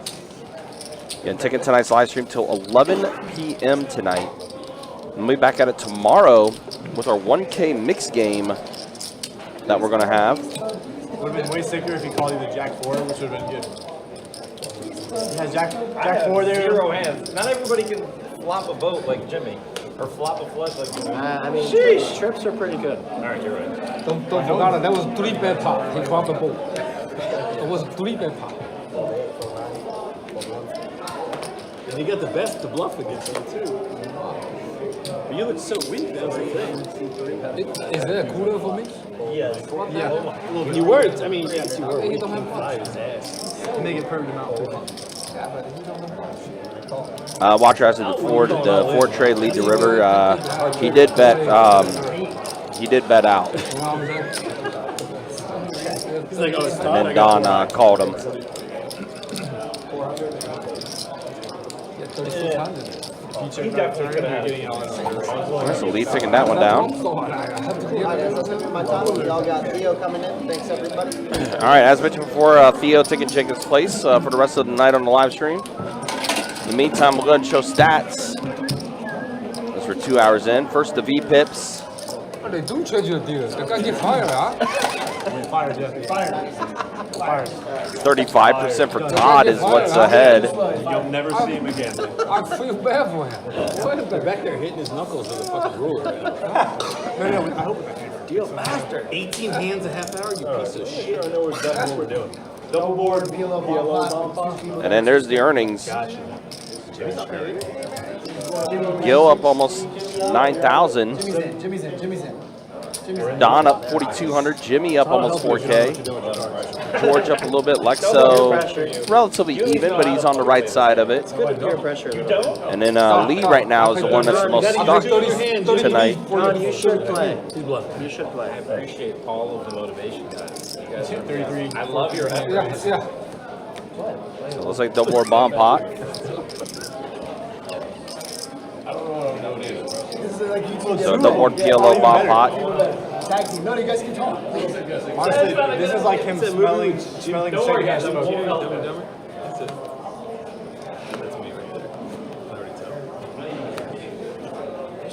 Again, taking tonight's live stream till 11 p.m. tonight. And we'll be back at it tomorrow with our 1K mix game that we're going to have. Would have been way sicker if he called you the Jack 4, which would have been good. He has Jack 4 there. 0 hands. Not everybody can flop a boat like Jimmy. Or flop a flush like Jimmy. I mean, trips are pretty good. All right, you're right. Don't forget that was 3-bet pot. He caught the ball. It was 3-bet pot. And you got the best to bluff against him, too. But you look so weak, that's the thing. Is there a cooler for me? Yeah. Yeah. You weren't. I mean, yes, you were. He don't have Five his ass. Make it perfect amount. Yeah, but he don't have much. Watcher has the 4 tray lead the river. He did bet. He did bet out, He's like, oh, it's and then Don called him. Yeah, 3,600. He definitely could have had it. So lead taking that one down. My time, we all got Theo coming in. Thanks, everybody. All right, as mentioned before, Theo taking Jacob's place for the rest of the night on the live stream. In the meantime, we'll go ahead and show stats. As we're 2 hours in. First, the V-Pips. Oh, they do change your dealers. They can't get fired, huh? Fired, Jeff. Fired. 35% for Todd is what's ahead. You'll never see him again. I feel bad for him. Wait a minute. Back there hitting his knuckles with a fucking ruler. No, I hope Deal master. 18 hands a half hour, you piece of shit. I know exactly what we're doing. Double board, PLO, And then there's the earnings. Gotcha. Gil up almost 9,000. Jimmy's in. Don up 4,200. Jimmy up almost 4K. George up a little bit. Lexo relatively even, but he's on the right side of it. Peer pressure. And then Lee right now is the one that's the most stuck tonight. John, you should play. You should I play. appreciate all of the motivation, guys. You guys are 33. I love your effort. Yeah. So it looks like double board bomb pot. So double board PLO bomb pot. Tag team. No, you guys can talk. Honestly, this is like him smelling secondhand smoke. That's it. That's me right there. I already tell.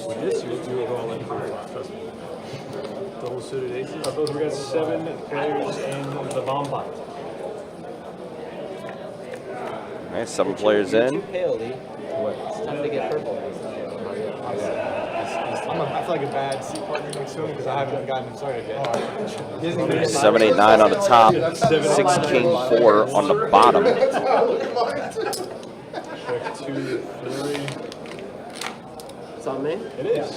With this, you were all in for, trust me. Double suited aces. We got 7 players in the bomb pot. Nice, 7 players in. Too pale, Lee. It's time to get purple. I feel like a bad seat partner next to him because I haven't gotten him started yet. 7, 8, 9 on the top. 6, King, 4 on the bottom. Check 2, 3. It's on me? It is.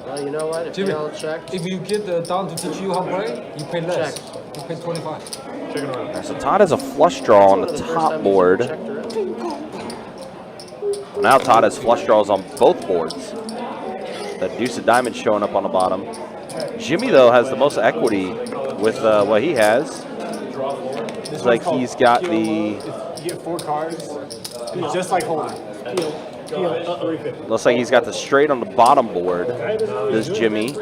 Well, you know what? If Jimmy, you don't check, if you get down to teach you how to play, you pay less. Check. You pay 25. Checking around. So Todd has a flush draw on the One of first top times board. you checked around. Now Todd has flush draws on both boards. That deuce of diamonds showing up on the bottom. Jimmy, though, has the most equity with what he has. It's like he's got the... You get 4 cards, just like holding. Looks like he's got the straight on the bottom board. This Jimmy.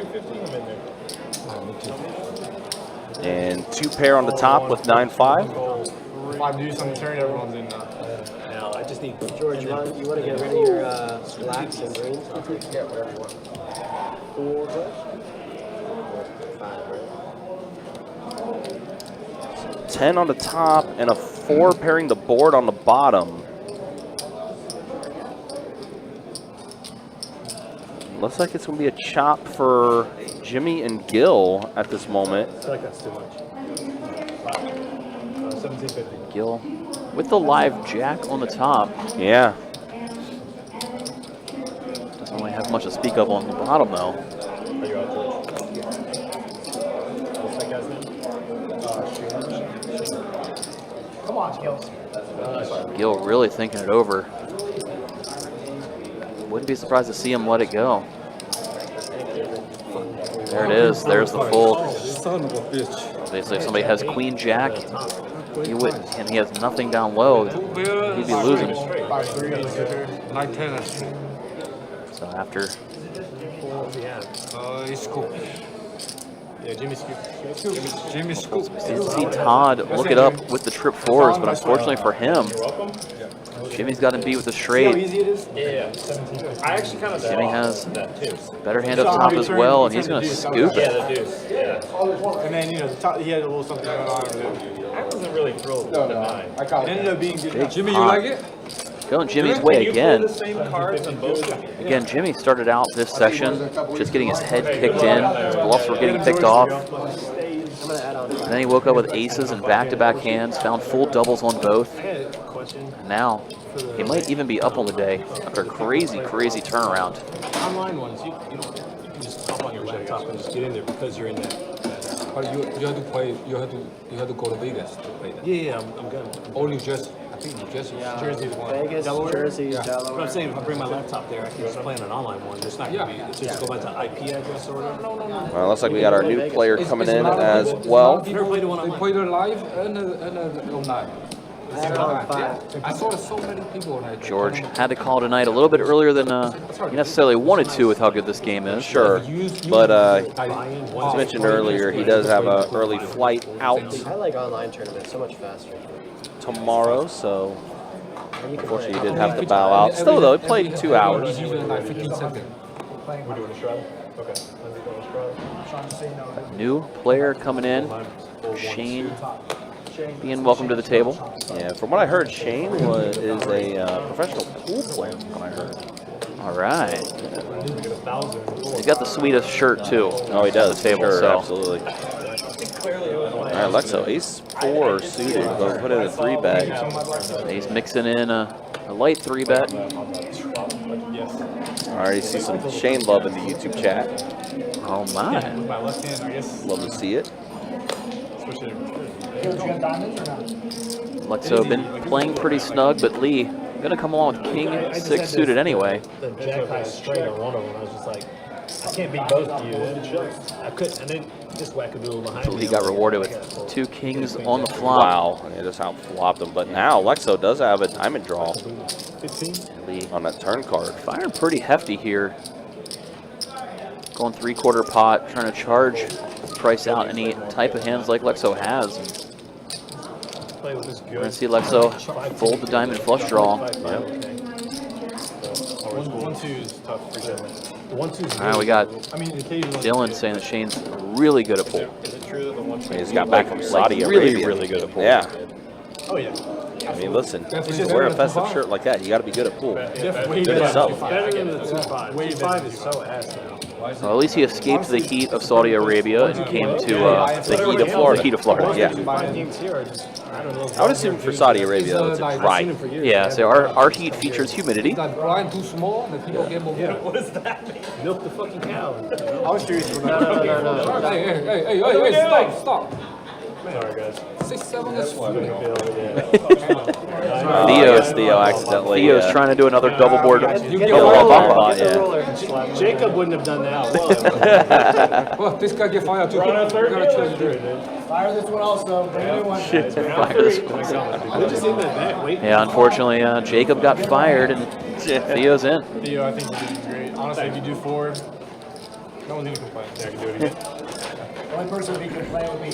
And 2 pair on the top with 9-5. If I do some turn, everyone's in now. Now I just need George, you want to get rid of your blacks and greens? I'll take Yeah, whatever you want. 4 bucks. 5, right? 10 on the top and a 4 pairing the board on the bottom. Looks like it's going to be a chop for Jimmy and Gil at this moment. I feel like that's too much. 1750. Gil with the live jack on the top. Yeah. Doesn't really have much to speak of on the bottom, though. Are you out, George? What's that guy's name? Come on, Skills. Gil really thinking it over. Wouldn't be surprised to see him let it go. There it is. There's the fold. Son of a bitch. Basically, if somebody has queen jack, he would, and he has nothing down low, he'd be losing. 9-10. So after It's cool. Yeah, Jimmy Scoop. Jimmy Scoop. see Todd look it up with the trip fours, but unfortunately for him, Jimmy's got him beat with the See how straight. easy it is? Yeah, 1750. I actually kind of Jimmy has that too. better hand up top as well, and he's going to scoop Yeah, it. the deuce. Yeah. And then, you know, the top, he had a little something going on. I wasn't really thrilled with the 9. I caught It ended up being good. Jimmy, you like it? Going Jimmy's Can way you again. play the same cards on both? Again, Jimmy started out this session just getting his head kicked in. His bluffs were getting picked off. I'm going to add on 5. Then he woke up with aces and back-to-back hands, found full doubles on both. And now he might even be up on the day after a crazy, crazy turnaround. Online ones, you can just hop on your laptop and just get in there because you're in that. But you had to play. You had to go to Vegas to play that. Yeah, I'm good. Only just. I think New Jersey. Jersey's one. Vegas, Delaware? Jersey, But I'm Delaware. saying if I bring my laptop there, I can just play on an online one. It's not gonna be. It's just go by the IP address or whatever. No. Well, looks like we got our new player coming in It's as not- well. it's not people- They play it live and online. I had it on 5. I saw so many people on that. George had to call tonight a little bit earlier than he necessarily wanted to with how good this game is. Sure, but as As mentioned earlier, he does have an early flight out I like online tournaments so much faster. tomorrow, so And you can unfortunately play he did have to bow out. Still though, he played 2 hours. It's usually like 15 seconds. Playing We're doing a shroud? Okay. trying to say no. New player coming in, Shane being welcome to the table. Yeah, from what I heard, Shane is a professional pool player. From what I heard. All right. He's got the sweetest shirt too. Oh, he does. At the table, Sure, so. absolutely. All right, Lexo, ace-4 suited. Go put in a 3-bet. He's mixing in a light 3-bet. I already see some Shane love in the YouTube chat. Oh my. My left hand, I guess. Love to see it. Switch it. You got diamonds or not? Lexo been playing pretty snug, but Lee gonna come along with King 6 suited anyway. The jack high straight on one of them. I was just like, I can't beat both of you. I couldn't, and then just wackadoodle behind me. He got rewarded with 2 kings on the flop. Wow, and it just out-flopped him. But now Lexo does have a diamond draw 15? Lee on that turn card. firing pretty hefty here. Going 3/4 pot, trying to charge, price out any type of hands like Lexo has. Play with this We're gonna good. see Lexo fold the diamond flush draw. One, 2 is tough for sure. The 1-2's All right, we got I mean, occasionally. Dylan saying that Shane's really good at pool. Is it true that the 1-2 He just got back from Saudi really, Arabia. really good at pool. Yeah. Oh, yeah. I mean, listen, Definitely to wear a better than festive 2-5. shirt like that, you got to be good at pool. Definitely Good at something. better than the 2-5. Way 2-5 better. is so ass now. Well, at least he escaped the heat of Saudi Arabia and came to the heat of Florida. The heat of Florida, yeah. 5 games here are just, I don't know. I would assume for Saudi Arabia, it's dry. Yeah, so our heat features humidity. Is that blind too small? The people get more. What does that mean? Milk the fucking cow. I was curious. No. Hey, stop. Sorry, guys. 6-7 is fine. Theo accidentally. Theo's trying to do another double board. You get double roller. bump pot, Get the yeah. roller. Jacob wouldn't have done that. Well, this guy get fired too. We're on our third Gotta game. try to do it. Fire this one also. Bring a new one. We're just in that net. Wait. Yeah, unfortunately, Jacob got fired and Theo's in. Theo, I think you did great. Honestly, if you do 4, no one's going to complain. There, I can do it again. The only person who can play would be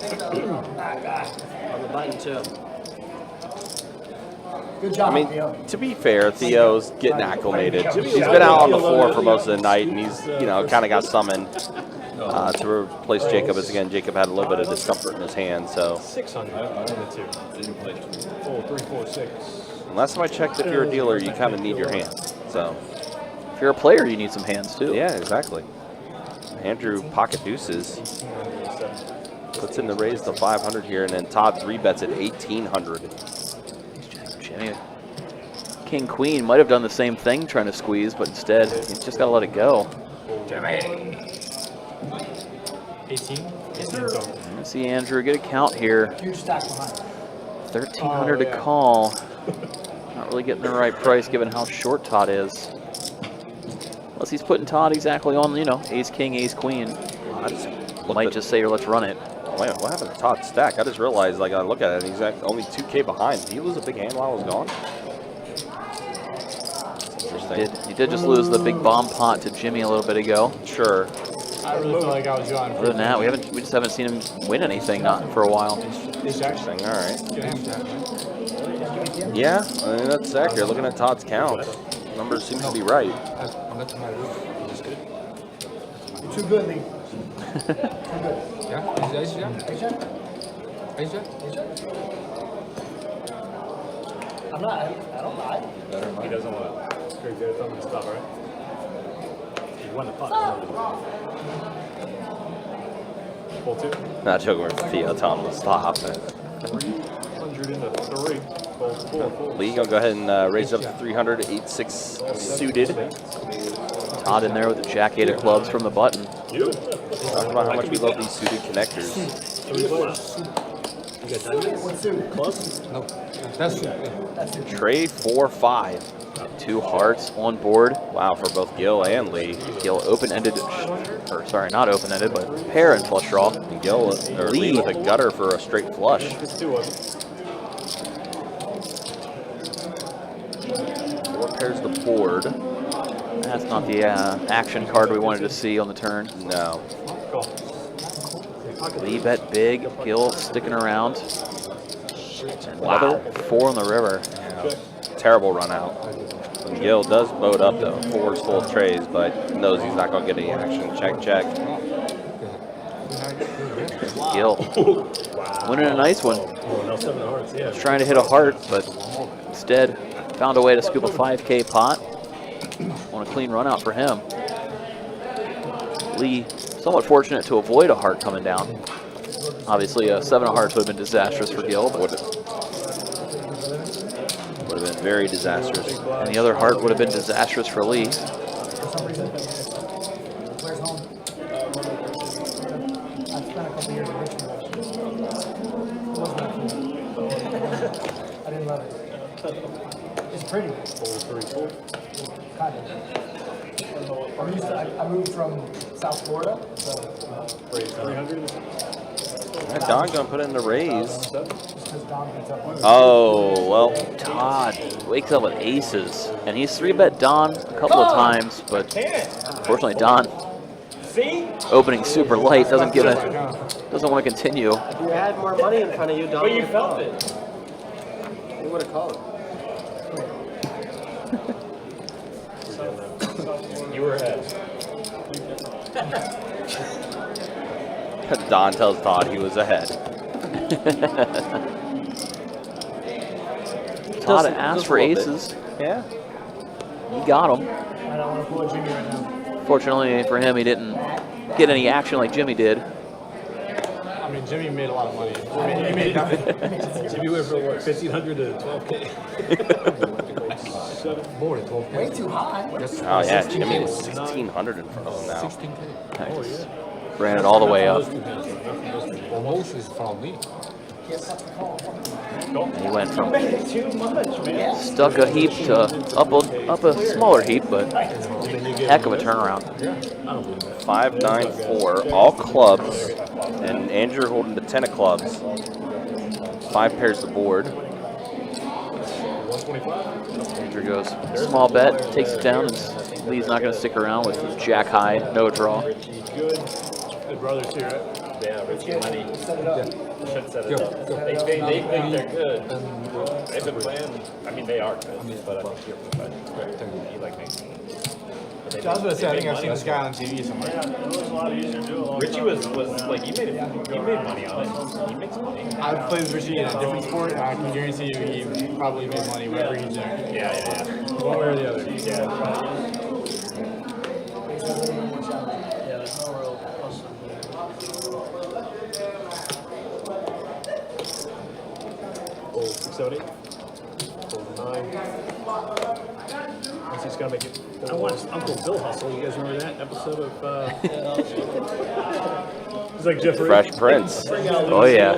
On the button too. Good job, I mean, Theo. to be fair, Theo's getting acclimated. He's been out on the floor for most of the night, and he's, you know, kind of got summoned to replace Jacob. As again, Jacob had a little bit of discomfort in his hand, so. 600. I wanted to. Oh, 3, 4, 6. And last time I checked, if you're a dealer, you kind of need your hands. So. If you're a player, you need some hands too. Yeah, exactly. Andrew pocket deuces. Puts in the raise to 500 here, and then Todd 3-bets at 1,800. Jimmy, King Queen might have done the same thing, trying to squeeze, but instead he's just got to let it go. 18. I see Andrew get a count here. Huge stack behind. 1,300 to call. Not really getting the right price given how short Todd is. Unless he's putting Todd exactly on, you know, ace king, ace queen. I just Might just say, let's run it. Wait, what happened to Todd's stack? I just realized, like, I look at it, and he's only 2K behind. Did he lose a big hand while I was gone? That's interesting. He did just lose the big bomb pot to Jimmy a little bit ago. Sure. I really feel like I was going. Other than that, we just haven't seen him win anything not for a while. Interesting. All right. Yeah, I mean, that's accurate. Looking at Todd's count, number seems to be right. I'm to my room. It's good. You're too good, Lee. Yeah? Is Asia? Asia? I'm not, I don't lie. He doesn't want to. Greg, there's something to stop, right? He won the pot. Full 2. Not joking with Theo telling him to stop. 100 into 3. Fold 4. Lee gonna go ahead and raise up to 300, 8-6 suited. Todd in there with the jack-8 of clubs from the button. Talking about how much we love these suited connectors. What's suit? Close? No. That's it. That's it. Trey 4-5. 2 hearts on board. Wow, for both Gil and Lee. Gil open-ended, or sorry, not open-ended, but pair and flush draw. And Gil or Lee with a gutter for a straight flush. It's 2 of them. 4 pairs the board. That's not the action card we wanted to see on the turn. No. Lee bet big, Gil sticking around. Another 4 on the river. Terrible run out. And Gil does boat up though. 4's full of trays, but knows he's not going to get any action. Check, check. Gil winning a nice one. Oh, no, 7 of hearts, yeah. Was trying to hit a heart, but instead found a way to scoop a 5K pot on a clean run out for him. Lee somewhat fortunate to avoid a heart coming down. Obviously, a 7 of hearts would have been disastrous for Gil, but Would have been very disastrous. and the other heart would have been disastrous for Lee. For some reason. Where's home? I spent a couple years in Richmond. It wasn't that cool. I didn't love it. It's pretty. Fold 3, 4. Kind of. I moved from South Florida, so Raise 300. Don gonna put in the raise. just because Don beats up on Oh, well. Todd wakes up with aces, and he's 3-bet Don a couple of times, but unfortunately Don See? opening super light doesn't want to continue. If you had more money in front of you, Don. But you felt it. You would have called. You were ahead. Don tells Todd he was ahead. Todd asked for aces. Yeah. He got them. I don't want to pull a Jimmy right now. Fortunately for him, he didn't get any action like Jimmy did. I mean, Jimmy made a lot of money. He made nothing. Jimmy went from what, 1,500 to 12K? More than 12K. Way too high. Oh, yeah. Jimmy is 1,600 in front of him now. 16K. Nice. Ran it all the way up. Almost is from me. He went from Too much, man. stuck a heap to up a smaller heap, but heck of a turnaround. 5-9-4, all clubs, and Andrew holding the 10 of clubs. 5 pairs the board. Andrew goes small bet, takes it down, and Lee's not going to stick around with jack high, no draw. Good brothers here, right? Yeah, risky money. Set it up. Should set it up. They think they're good. They've been playing. I mean, they are good, but I think he like makes. I was going to say, I think I've seen this guy on TV somewhere. Yeah, it was a lot easier to do. Richie was like he made money on it. He makes money. I've played with Richie in a different sport, and I can guarantee you he probably made money whenever he's there. Yeah. One way or the other. Yeah. Yeah, there's no real hustle here. Old 670. Old 9. Once he's gonna make it. I watched Uncle Bill Hustle. You guys remember that episode of? It's like Jeffrey. Fresh Prince. Oh yeah,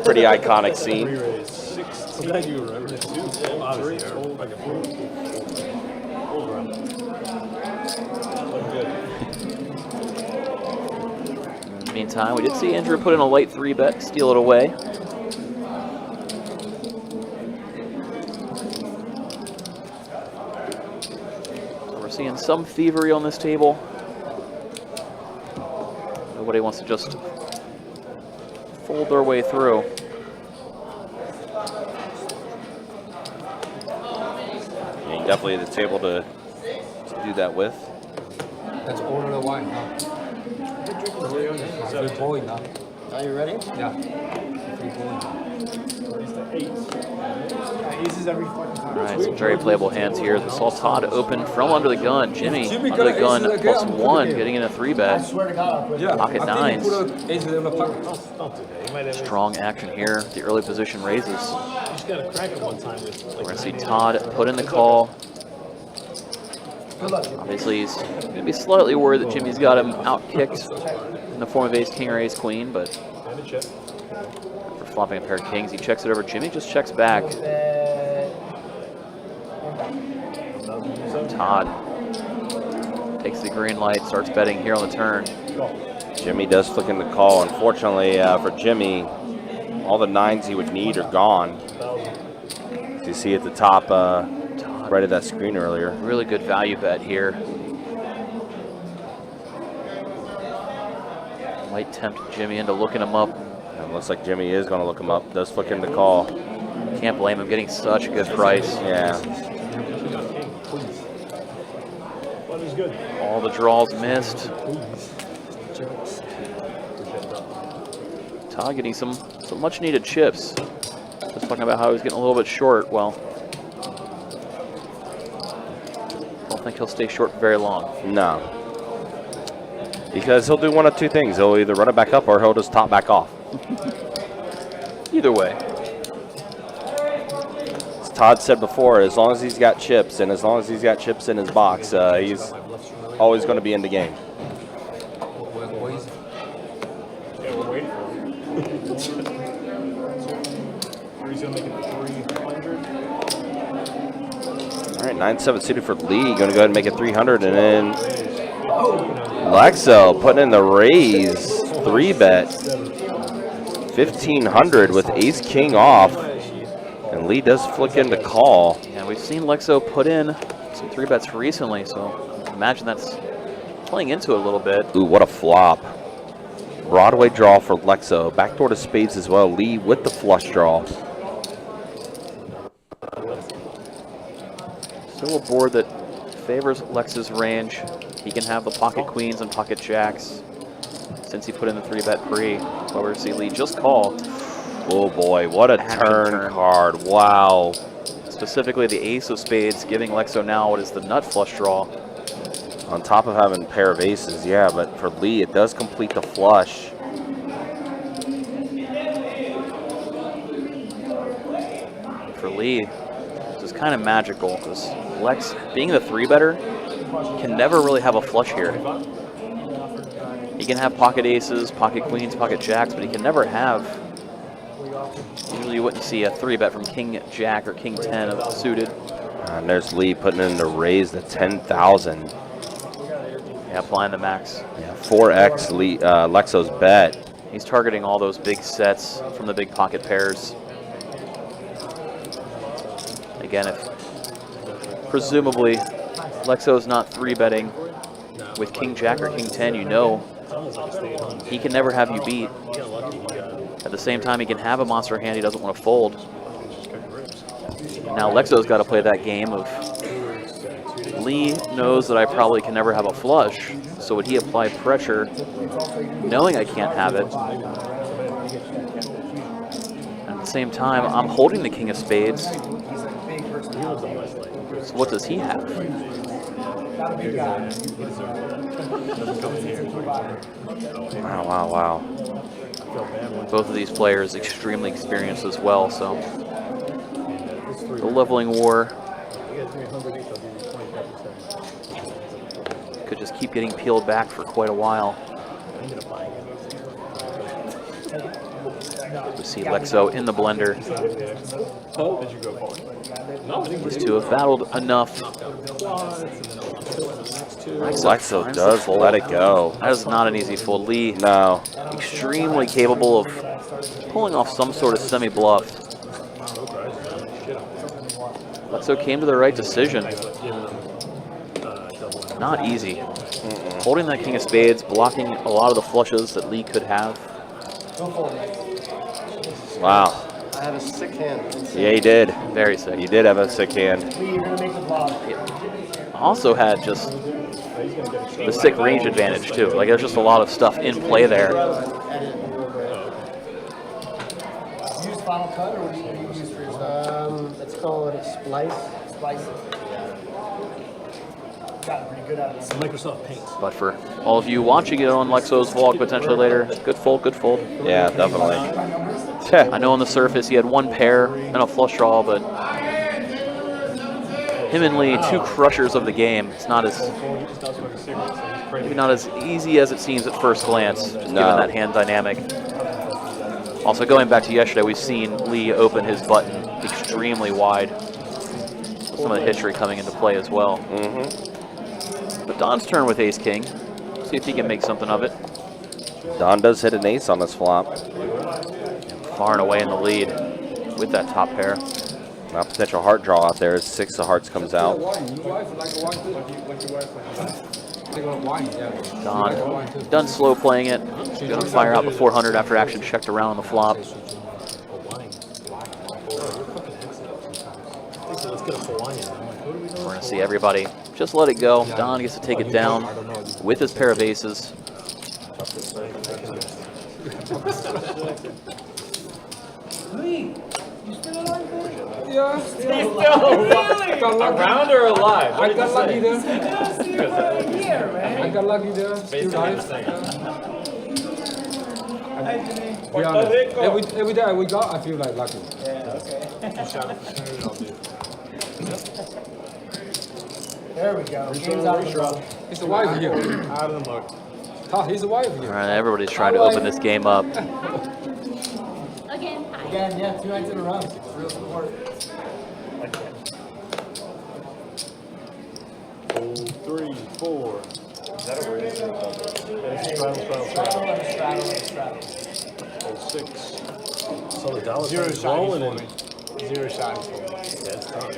pretty iconic scene. I'm glad you remember it too. Obviously, old like a old run. Looking good. In the meantime, we did see Andrew put in a light 3-bet, steal it away. We're seeing some thievery on this table. Nobody wants to just fold their way through. Yeah, definitely the table to do that with. Let's order the wine, huh? Good boy, now. Are you ready? Yeah. Aces every fucking time. All right, some very playable hands here. We saw Todd open from under the gun. Jimmy under the gun +1, getting in a 3-bet. Swear to God, I'll put it. Yeah. Pocket I think nines. you put aces in the pocket. Don't do that. You might have. Strong action here. The early position raises. You just gotta crack it one time with. We're going to see Todd put in the call. Obviously, he's going to be slightly worried that Jimmy's got him outkicked in the form of ace, king, or ace, queen, but And a chip. for flopping a pair of kings, he checks it over. Jimmy just checks back. Todd takes the green light, starts betting here on the turn. Jimmy does flick in the call. Unfortunately for Jimmy, all the nines he would need are gone. As you see at the top right of that screen earlier. Really good value bet here. Might tempt Jimmy into looking him up. And looks like Jimmy is going to look him up. Does flick in the call. Can't blame him, getting such a good price. Yeah. Well, he's good. All the draws missed. Todd getting some much needed chips. Just talking about how he's getting a little bit short. Well, don't think he'll stay short for very long. No. Because he'll do one of two things. He'll either run it back up or he'll just top back off. Either way. As Todd said before, as long as he's got chips and as long as he's got chips in his box, he's always going to be in the game. Yeah, we're waiting for him. He's gonna make it 300. All right, 9-7 suited for Lee. Going to go ahead and make it 300, and then Lexo putting in the raise 3-bet 1,500 with ace king off, and Lee does flick into call. Yeah, we've seen Lexo put in some 3-bets recently, so imagine that's playing into it a little bit. Ooh, what a flop! Broadway draw for Lexo. Backdoor to spades as well. Lee with the flush draw. Still a board that favors Lex's range. He can have the pocket queens and pocket jacks since he put in the 3-bet pre. But we're see Lee just call. Oh boy, what a turn card. Wow. Specifically the ace of spades, giving Lexo now what is the nut flush draw. On top of having a pair of aces, yeah, but for Lee, it does complete the flush. For Lee, this is kind of magical because Lex, being the 3-better, can never really have a flush here. He can have pocket aces, pocket queens, pocket jacks, but he can never have. Usually you wouldn't see a 3-bet from king jack or king 10 of suited. And there's Lee putting in the raise to 10,000. Yeah, applying the max. Yeah, 4x Lee, Lexo's bet. He's targeting all those big sets from the big pocket pairs. Again, if presumably Lexo's not 3-betting with king jack or king 10, you know It's almost like a stay-at-home. He can never have you beat. He got lucky. He got At the same time, he can have a monster hand he doesn't want to fold. just cooking ribs. Now Lexo's got to play that game of Lee knows that I probably can never have a flush, so would he apply pressure knowing I can't have it? At the same time, I'm holding the king of spades. So what does he have? Wow. Both of these players extremely experienced as well, so the leveling war could just keep getting peeled back for quite a while. We see Lexo in the blender. These two have battled enough. Lexo does let it go. That is not an easy fold. Lee, No. extremely capable of pulling off some sort of semi-bluff. Lexo came to the right decision. Not easy. Holding that king of spades, blocking a lot of the flushes that Lee could have. Wow. I have a sick hand. Yeah, he did. Very sick. He did have a sick hand. Also had just the sick range advantage too. Like there's just a lot of stuff in play there. Use Final Cut, or what do you use for your Let's call it a splice. splice? Gotten pretty good at it. Microsoft Paint. But for all of you watching it on Lexo's vlog potentially later, good fold, good fold. Yeah, definitely. I know on the surface he had one pair and a flush draw, but him and Lee, two crushers of the game. It's not as maybe not as easy as it seems at first glance, just given that hand dynamic. Also, going back to yesterday, we've seen Lee open his button extremely wide. Some of the history coming into play as well. But Don's turn with Ace King. See if he can make something of it. Don does hit an ace on this flop. Far and away in the lead with that top pair. Now potential heart draw out there as 6 of hearts comes out. Don done slow playing it. Gonna fire out the 400 after action checked around on the flop. We're gonna see everybody just let it go. Don gets to take it down with his pair of aces. He's still around or alive? I got lucky there. there. I got lucky there. Basically the same. Be honest. Every day we got, I feel like lucky. There we go. Game's out of the mode. It's a wife here. Out of the mug. Tough, he's a wife All here. right, everybody's trying to open this game up. Again, yeah, 2 nights in a row. Real support. 3, 4. Is that a raise? Straddle. 6. So the dollar Zero is shinies rolling for in. me. Zero shinies for me. That's done.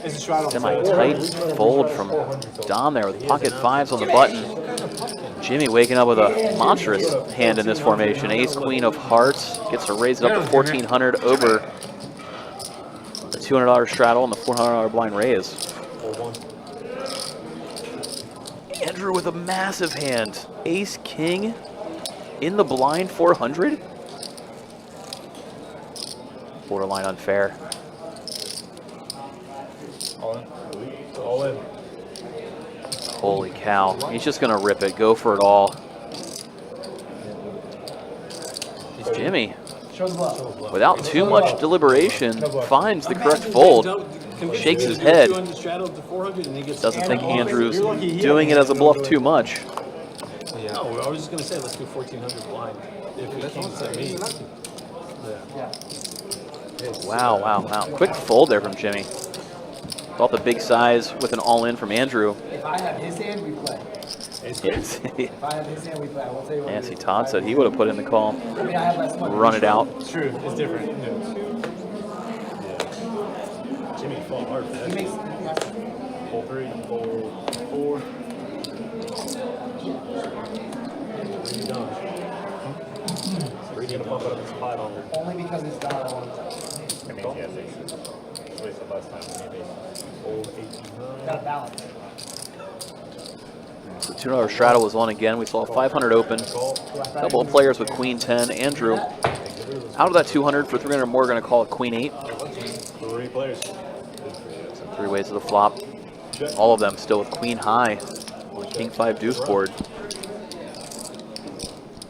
It's a straddle. Semi-tight fold from Don there with pocket fives on the button. Jimmy waking up with a monstrous hand in this formation. Ace, queen of hearts gets to raise it up to 1,400 over the $200 straddle and the $400 blind raise. Andrew with a massive hand. Ace, king in the blind 400. Borderline unfair. All in. Holy cow. He's just going to rip it. Go for it all. Jimmy, without too much deliberation, finds the correct fold. Shakes his head. Doesn't think Andrew's doing it as a bluff too much. No, I was just going to say, let's do 1,400 blind. If it came to me. Wow, wow, wow. Quick fold there from Jimmy. Thought the big size with an all-in from Andrew. If I have his hand, we play. Yes. If I have his hand, we play. I won't tell you what. Nancy Todd said he would have put in the call. I mean, I have less money. Run it out. It's true. It's different. Jimmy fall hard for He that. makes. Pull 3, pull 4. He's gonna bump it up to 500. Only because it's down, I want to touch. That means he has aces. At least the last time he had aces. Old 18. Got to balance. The $2 straddle was on again. We saw 500 open. A couple of players with Queen 10. Andrew, out of that 200 for 300 more, going to call it Queen 8. 3 players. So 3 ways to the flop. All of them still with Queen high on the King 5 deuce board.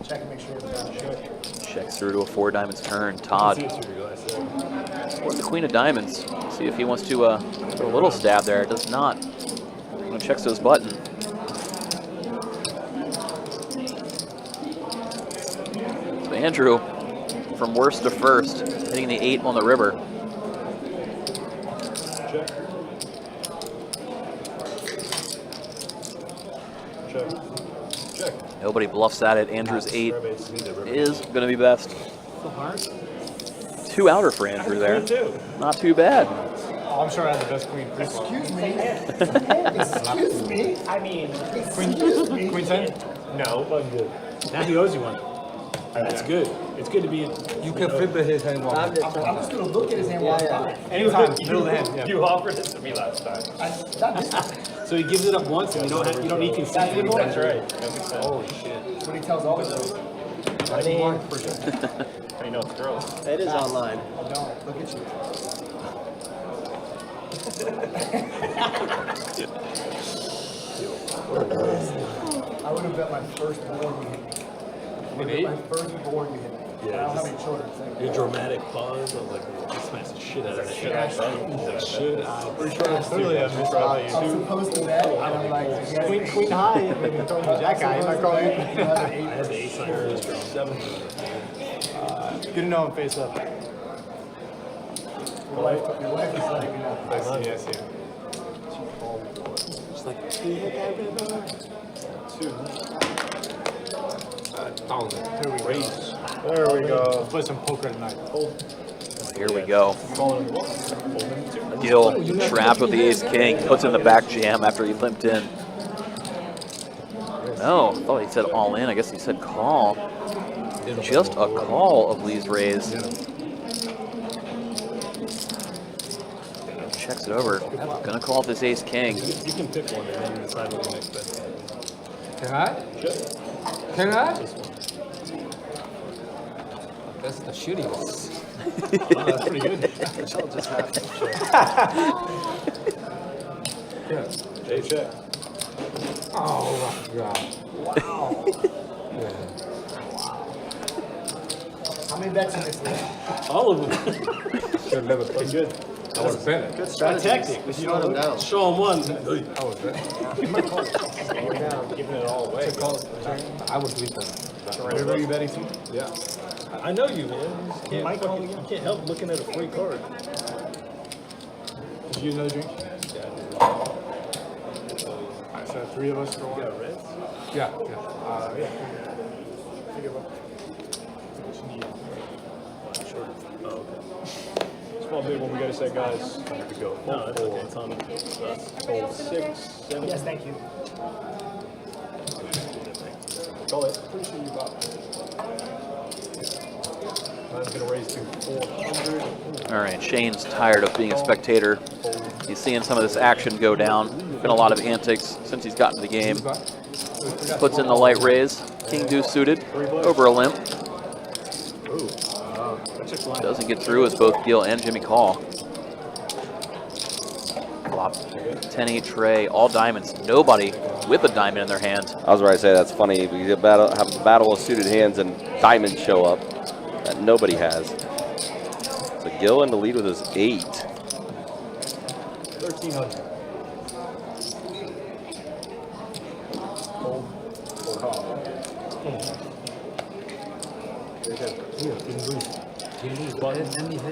Check and make sure it's down. Checks through to a 4 diamonds turn. Todd. Or the Queen of Diamonds. See if he wants to put a little stab there. Does not. Checks those button. So Andrew, from worst to first, hitting the 8 on the river. Nobody bluffs at it. Andrew's 8 is going to be best. 2 outer for Andrew there. Not too bad. Oh, I'm sure I had the best queen. Excuse me. Excuse me. I mean, excuse me. Queen 10? No, wasn't good. Now he owes you one. That's good. It's good to be. You can flip his hand one. I'm just going to look at his hand while I'm buying. Anytime, middle of the hand. Yeah. You offered it to me last time. So he gives it up once, and you don't need consent anymore. That's right. Holy shit. That's what he tells all his those. I mean, how you know it's girls? It is online. No, look at you. I would have bet my firstborn we hit. My firstborn we hit. I don't have any children. So Your dramatic pause. I was like, I smashed the shit out of that. Should I? Pretty sure clearly I missed value I'm too. supposed to bet, and I'm like, Queen high, maybe told me that guy. He's not calling I had the ace on her. 7. Good to know him face up. your wife is letting me know. I see, I see. She's like, do you hit that river? 2. 1,000. Here we go. Raise. There we go. Let's play some poker tonight. Here we go. Gil trapped with the ace king, puts in the back jam after he limped in. No, I thought he said all in. I guess he said call. Just a call of Lee's raise. Checks it over. Gonna call this ace king. You can pick one and then decide what the next best is. Can I? Sure. Can I? This one. That's the shittiest. Oh, that's pretty good. I'll just have to. Yeah. Jay, check. Oh my god. Wow. Yeah. How many bets in this league? All of them. Should never Pretty put good. I would have bet it. Good Try tactic. Just shut him down. Show him one. I would bet. Giving it all away. I would leave them. Whatever you betting to? Yeah. I know you, man. You can't help looking at a free card. Did you use another drink? Yeah. Alright, so 3 of us for one. Got reds? Yeah. Figure it out. Oh, okay. Small big one, we gotta say, guys. Here we go. No, it's okay. It's on us. Hold 6, 7. Yes, thank you. Call it. Pretty sure you got it. I'm gonna raise to 400. All right, Shane's tired of being a spectator. He's seeing some of this action go down. Been a lot of antics since he's gotten to the game. Puts in the light raise. King deuce suited over a limp. Ooh. Doesn't get through as both Gil and Jimmy call. Flop. 10-8 tray, all diamonds. Nobody with a diamond in their hand. I was about to say that's funny. We have a battle of suited hands and diamonds show up that nobody has. So Gil in the lead with his 8. 1,300.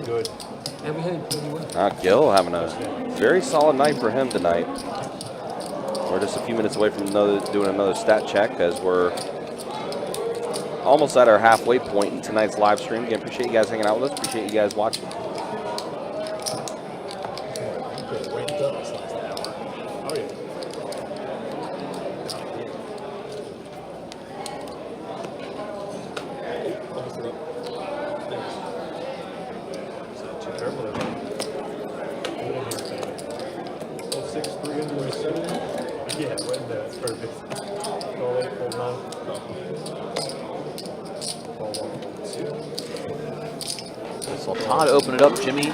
Good. Gil having a very solid night for him tonight. We're just a few minutes away from doing another stat check as we're almost at our halfway point in tonight's live stream. Again, appreciate you guys hanging out with us. Appreciate you guys watching. Lex 307. Yeah, when that's perfect. Roll 8, hold 9. Roll 1, Saw Todd open it up. Jimmy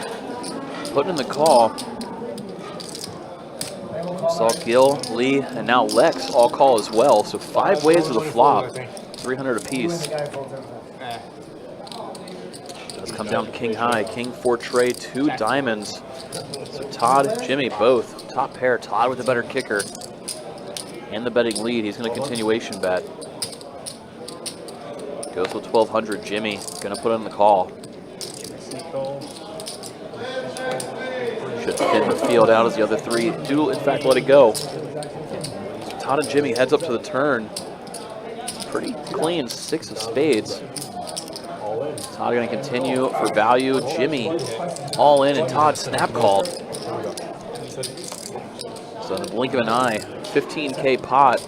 putting in the call. Saw Gil, Lee, and now Lex all call as well. So 5 ways to the flop, 300 apiece. Does come down to king high, king 4 tray, 2 diamonds. So Todd, Jimmy, both top pair. Todd with the better kicker and the betting lead. He's going to continuation bet. Goes with 1200. Jimmy going to put in the call. Should thin the field out as the other 3 do, in fact, let it go. So Todd and Jimmy heads up to the turn. Pretty clean 6 of spades. Todd going to continue for value. Jimmy all in, and Todd snap called. So in the blink of an eye, 15K pot,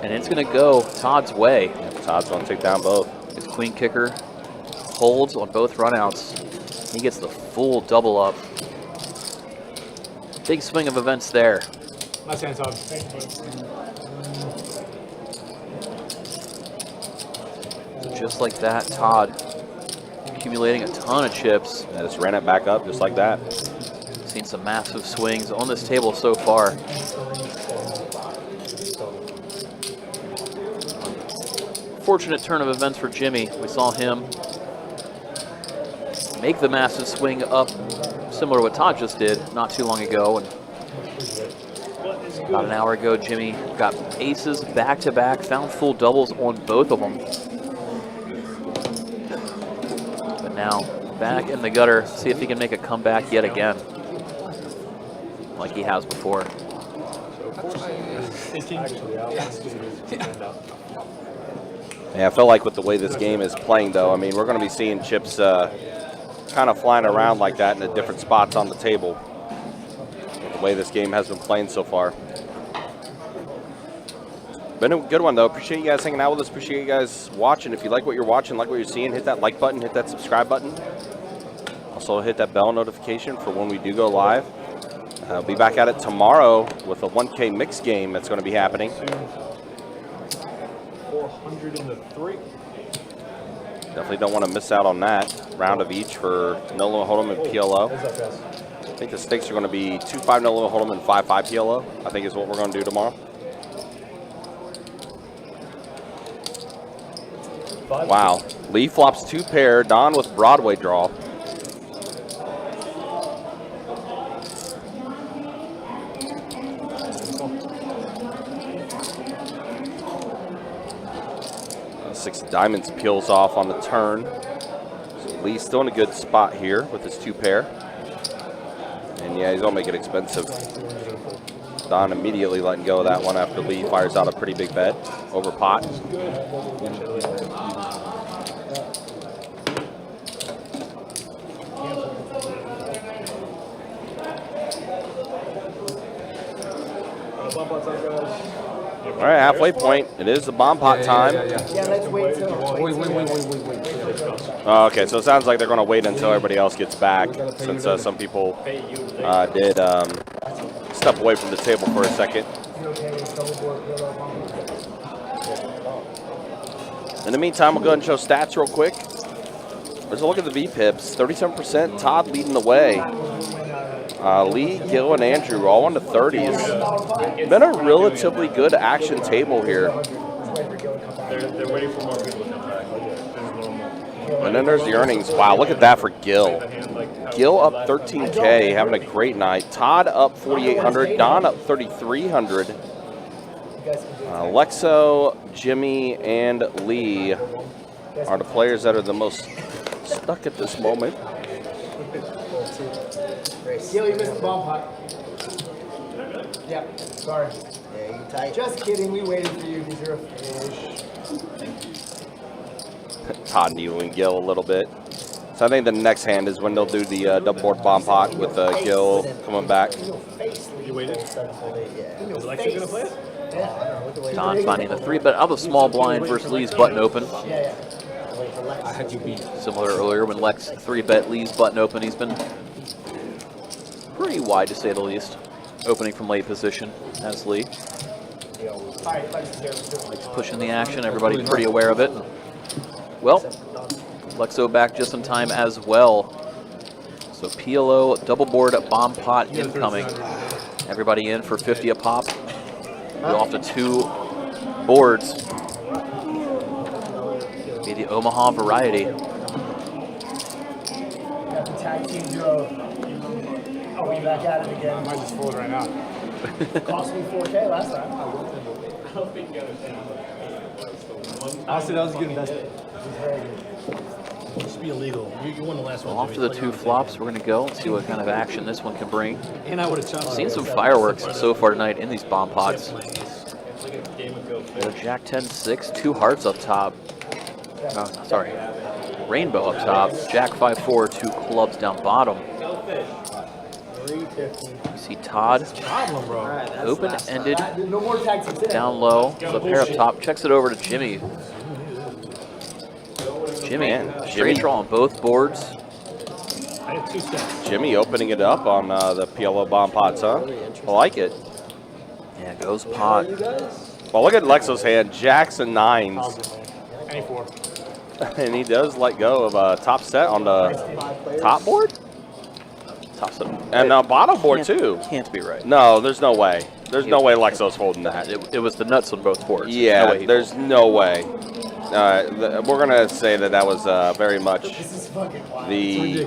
and it's going to go Todd's way. Todd's going to take down both. His queen kicker holds on both runouts. He gets the full double up. Big swing of events there. Nice hand, Todd. So just like that, Todd accumulating a ton of chips. And just ran it back up just like that. Seen some massive swings on this table so far. Fortunate turn of events for Jimmy. We saw him make the massive swing up, similar to what Todd just did not too long ago. And about an hour ago, Jimmy got aces back to back, found full doubles on both of them. But now back in the gutter, see if he can make a comeback yet again, like he has before. Yeah, I feel like with the way this game is playing, though, I mean, we're going to be seeing chips kind of flying around like that in the different spots on the table. The way this game has been playing so far. Been a good one, though. Appreciate you guys hanging out with us. Appreciate you guys watching. If you like what you're watching, like what you're seeing, hit that like button, hit that subscribe button. Also, hit that bell notification for when we do go live. I'll be back at it tomorrow with a 1K mix game that's going to be happening. 403. Definitely don't want to miss out on that. Round of each for no limit hold'em and PLO. I think the stakes are going to be 2-5 no limit hold'em and 5-5 PLO. I think is what we're going to do tomorrow. Wow. Lee flops 2 pair. Don with Broadway draw. Six diamonds peels off on the turn. So Lee's still in a good spot here with his 2 pair. And yeah, he's gonna make it expensive. Don immediately letting go of that one after Lee fires out a pretty big bet over pot. All right, halfway point. It is the bomb pot time. Yeah, let's wait till. Wait. Oh, okay, so it sounds like they're going to wait until everybody else gets back, since some people did step away from the table for a second. In the meantime, we'll go ahead and show stats real quick. Let's look at the VPIPs. 37%, Todd leading the way. Lee, Gil, and Andrew all on the 30s. Been a relatively good action table here. They're waiting for more people to come back. And then there's the earnings. Wow, look at that for Gil. Gil up 13K, having a great night. Todd up 4,800. Don up 3,300. Lexo, Jimmy, and Lee are the players that are the most stuck at this moment. Gil, you missed the bomb pot. Yep, sorry. Yeah, you tight. Just kidding, we waited for you because you're a fish. Todd needling Gil a little bit. So I think the next hand is when they'll do the double board bomb pot with Gil coming back. You waited? Is Lexi going to play it? Don finding the 3-bet out of the small blind versus Lee's button open. Yeah. I had you beat. Similar earlier when Lex 3-bet Lee's button open. He's been pretty wide, to say the least. opening from late position as Lee. Pushing the action, everybody pretty aware of it. Well, Lexo back just in time as well. So PLO double board bomb pot incoming. Everybody in for 50 a pop. We're off to 2 boards. Be the Omaha variety. Got the tag team duo. Oh, we back at it again. I might just fold right now. Cost me 4K last time. Honestly, that was a good investment. It should be illegal. You won the last one. Off to the 2 flops, we're going to go. Let's see what kind of action this one can bring. And I would have chopped. Seen some fireworks so far tonight in these bomb pots. Jack 10-6, 2 hearts up top. Oh, sorry. Rainbow up top. Jack 5-4, 2 clubs down bottom. 350. You see Todd, Problem, bro. open-ended, No more tag teams in. down low. The pair up top checks it over to Jimmy. Jimmy, straight draw on both boards. I have 2 steps. Jimmy opening it up on the PLO bomb pots, huh? I like it. Yeah, goes pot. Well, look at Lexo's hand. Jacks and 9s. Any 4. And he does let go of top set on the top board? Top set. And bottom board, too. Can't be right. No, there's no way. There's no way Lexo's holding that. It was the nuts on both boards. Yeah, No way he there's no way. We're going to say that was very much This is fucking wild. the...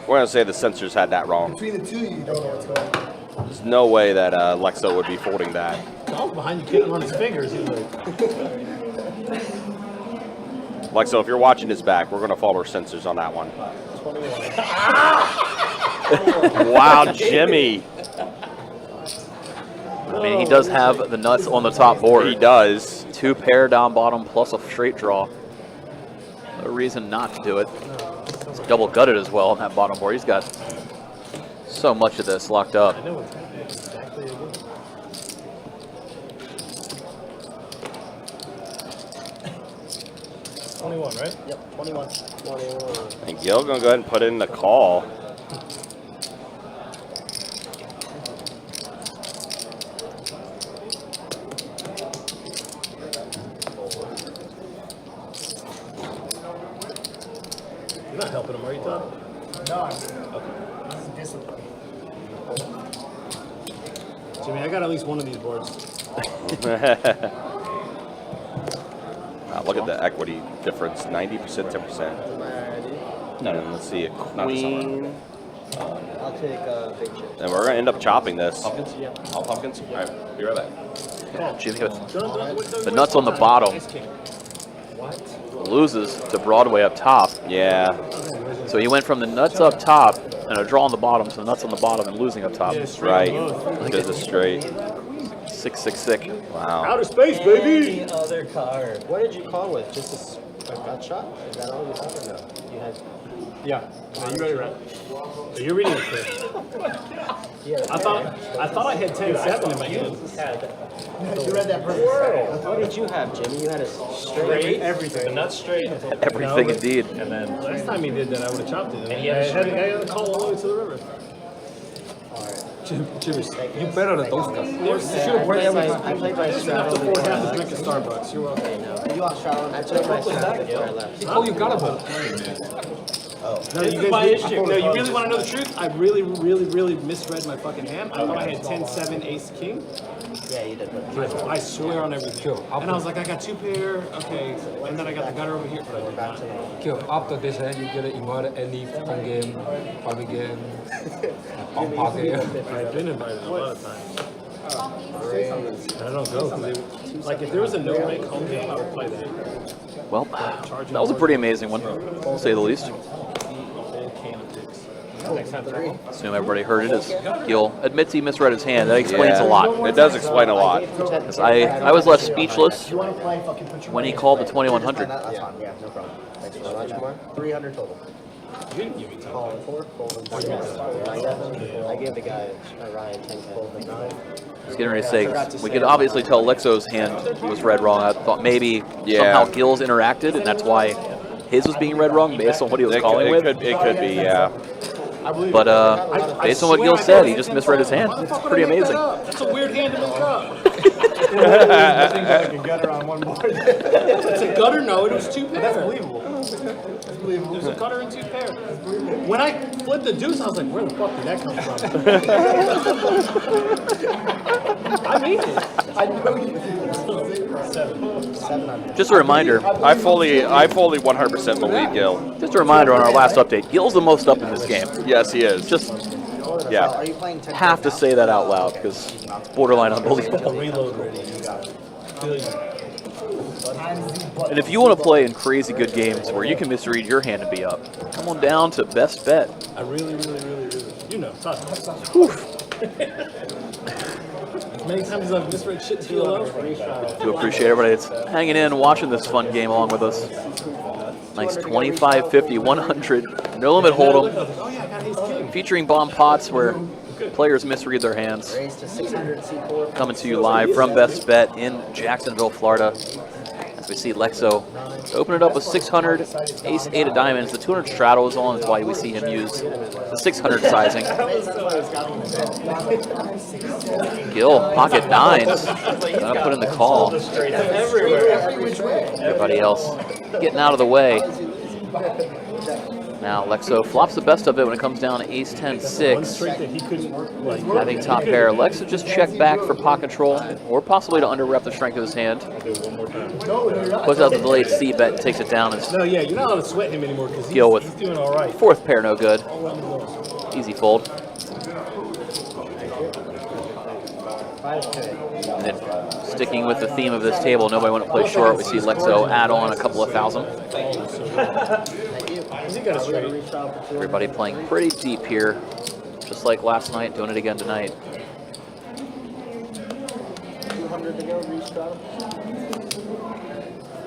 We're going to say the censors had that wrong. Between the two, you don't know what's going on. There's no way that Lexo would be folding that. I was behind you, kicking on his fingers. He was like, Lexo, if you're watching this back, we're going to follow our censors on that one. Wow, Jimmy. I mean, he does have the nuts on the top board. He does. 2 pair down bottom plus a straight draw. No reason not to do it. He's double gutted as well on that bottom board. He's got so much of this locked up. I know what's happening exactly again. $21, right? Yep, 21. 21. And Gil going to go ahead and put in the call. You're not helping him, are you, Todd? No, I mean, this is discipline. Jimmy, I got at least one of these boards. Look at the equity difference, 90%, 10%. And then let's see, a queen. I'll take big chip. And we're going to end up chopping this. Pumpkins? Yeah. All pumpkins? All right, be right back. Jimmy with the nuts on the bottom. Loses to Broadway up top. Yeah. So he went from the nuts up top and a draw on the bottom to the nuts on the bottom and losing up top. Right. Because it's straight. 666. Wow. Outer space, baby! The other card. What did you call with? Just a gut shot? Is that all you had or no? You had. Yeah. Are you ready, right? So you're reading it, Chris. I thought I had 10-7 in my hand. You read that perfect. What did you have, Jimmy? You had a straight. Everything. Not straight. Everything indeed. And then Last time he did that, I would have chopped it. And he had a I had to call all the way to the river. Jimmy, you better than those guys. I played my Enough to straddle afford before I half a left. drink of Starbucks. You're welcome. You want straddle? I played my straddle before I left. Oh, you got a vote. No, you really want to know the truth? I really misread my fucking hand. I thought I had 10-7, ace-king. Yeah, you did. I swear on everything. And I was like, I got 2 pair, okay. And then I got the gutter over here, but I did not. Kill. After this hand, you get to invite any phone game, party game, on party game. I've been invited a lot of times. And I don't go because like if there was a no rank home game, I would play that. Well, that was a pretty amazing one, to say the least. Assume everybody heard it as Gil admits he misread his hand. That explains a lot. It does explain a lot. 'Cause I was left speechless You want to play, fucking put your when he called the 2100. That's fine. Yeah, no problem. Thanks so much, more. 300 total. You didn't give me time. Calling 4, folding 7. I gave the guy Ryan 10K. Folding 9. I was getting ready to say, we could obviously tell Lexo's hand was read wrong. I thought maybe somehow Gil's interacted, and that's why his was being read wrong based on what he was calling with. It could be, yeah. But based on what Gil said, he just misread his hand. It's pretty amazing. That's a weird hand to make up. Like a gutter on one board. It's a gutter? No, it was two pairs. That's believable. That's believable. It was a gutter and two pairs. When I flipped the deuce, I was like, where the fuck did that come from? I mean it. I know you. 700. Just a reminder. I fully 100% believe Gil. Just a reminder on our last update. Gil's the most up in this game. Yes, he is. Just Yeah. Are you playing 10? have to say that out loud because it's borderline unbelievable. Reload ready. You got it. Feel you. And if you want to play in crazy good games where you can misread your hand and be up, come on down to Best Bet. I really, you know, tough. As many times as I've misread shit to you, Do appreciate everybody that's hanging in and watching this fun game along with us. Nice 25, 50, 100, no limit hold'em, Oh yeah, I got ace king. featuring bomb pots where players misread their hands. Raise to 600 C4. Coming to you live from Best Bet in Jacksonville, Florida. As we see Lexo open it up with 600, ace 8 of diamonds. The 200 straddle is on, is why we see him use the 600 sizing. Gil, pocket nines. Gonna put in the call. Everybody else getting out of the way. Now Lexo flops the best of it when it comes down to ace 10, 6. Straight that he couldn't like. Having top pair, Lexo just check back for pot control, or possibly to under-rep the strength of his hand. Puts out the delayed C bet, takes it down, and No, yeah, you're not allowed to sweat him anymore because Gil with he's doing all right. fourth pair no good. Easy fold. And then sticking with the theme of this table, nobody want to play short. We see Lexo add on a couple of thousand. Everybody playing pretty deep here, just like last night, doing it again tonight. 200 to go, restraddle.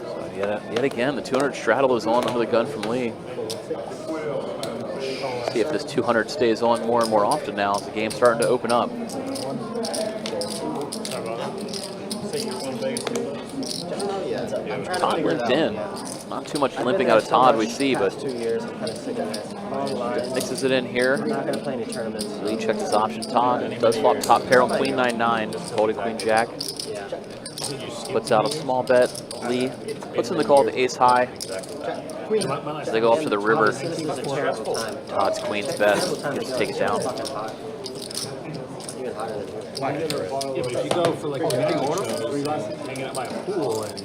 So yet again, the 200 straddle is on under the gun from Lee. See if this 200 stays on more and more often now as the game's starting to open up. Todd limped in. Not too much limping out of Todd we see, but 2 years, I'm kind of sick of this. mixes it in here. I'm not going to play any tournaments. Lee checks his option. Todd does flop top pair on queen 9-9, holding queen jack. Yeah. Puts out a small bet. Lee puts in the call to ace high. As they go off to the river. This was a terrible time. Todd's queen's best. Gets to take it down. Fucking hot. Even hotter than you. Yeah, but if you go for like a meeting order, hanging out by a pool and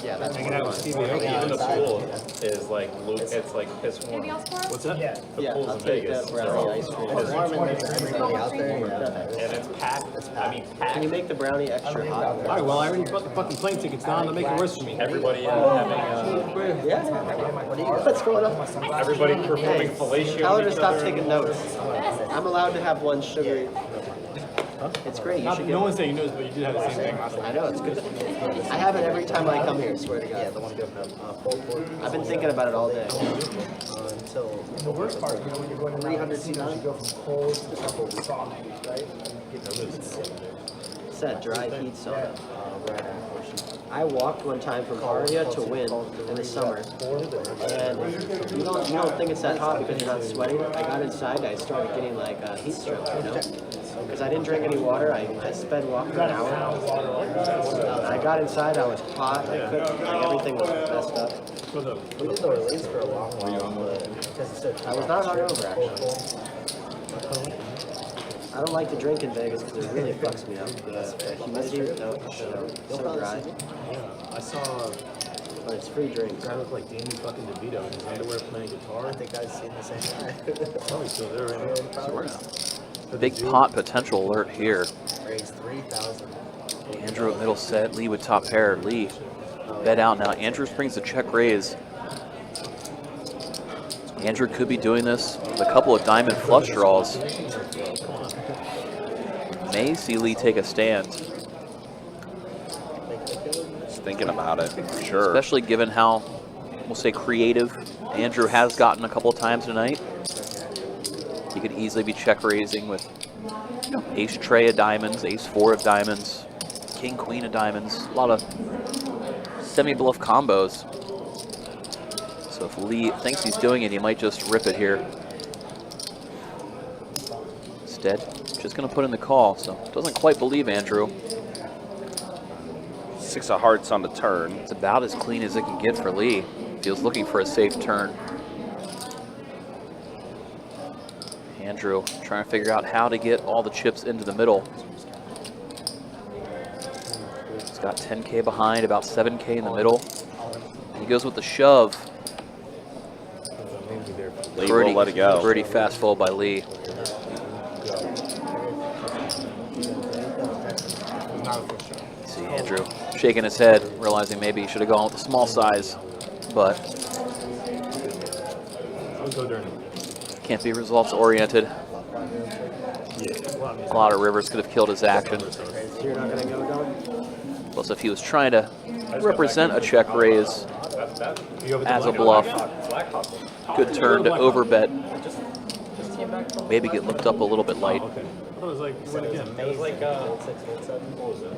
Yeah, that's hanging out with Stevie Aoki, The inside. pool is like, it's like piss warm. what's that? Yeah. The Yeah, pools I'll in take Vegas, that they're brownie all, ice cream. It's warm and there's everybody out there. Yeah. and it's packed, I mean, packed. Can you make the brownie extra hot? All right, well, I already bought the fucking plane tickets now. They'll make it worse for me. Everybody having, Yeah. What do you what's going on? everybody performing fellatio Tell her with to each stop other. taking notes. I'm allowed to have one sugary. It's great. You should get No one. one's saying knows, but you did have the same thing last time. I know, it's good. I have it every time I come here, swear to God. Yeah, the one good. I've been thinking about it all day. Until The worst part, you know, when you're going around 300 the season, you go from cold to soft, right? it's that dry heat soda. I walked one time from Aria to Wynn in the summer, and you don't think it's that hot because you're not sweating. I got inside, I started getting like a heat stroke, you know, because I didn't drink any water. I sped walking an hour. I got inside, I was hot. I couldn't, like everything was messed up. We did the release for a long while, because I was not hungover actually. I don't like to drink in Vegas because it really fucks me up. The humidity, so dry. I saw But it's free drinks. a guy look like Danny fucking DeVito in his underwear playing guitar. I think I've seen the same guy. Probably still there right now. Big pot potential alert here. Raise 3,000. Andrew at middle set. Lee with top pair. Lee bet out now. Andrew brings the check raise. Andrew could be doing this with a couple of diamond flush draws. May see Lee take a stand, Just thinking about it, for sure. especially given how, we'll say, creative Andrew has gotten a couple of times tonight. He could easily be check raising with ace tray of diamonds, ace 4 of diamonds, king queen of diamonds, a lot of semi-bluff combos. So if Lee thinks he's doing it, he might just rip it here. Instead, just going to put in the call, so doesn't quite believe Andrew. 6 of hearts on the turn. It's about as clean as it can get for Lee. He was looking for a safe turn. Andrew trying to figure out how to get all the chips into the middle. He's got 10K behind, about 7K in the middle. He goes with the shove. Lee will let it go. Pretty fast fold by Lee. See Andrew shaking his head, realizing maybe he should have gone with the small size, but can't be results oriented. A lot of rivers could have killed his action. You're not gonna go, Don? Plus, if he was trying to represent a check raise as a bluff, good turn to overbet. Maybe get looked up a little bit light. It was like, when again? It was like, what was it?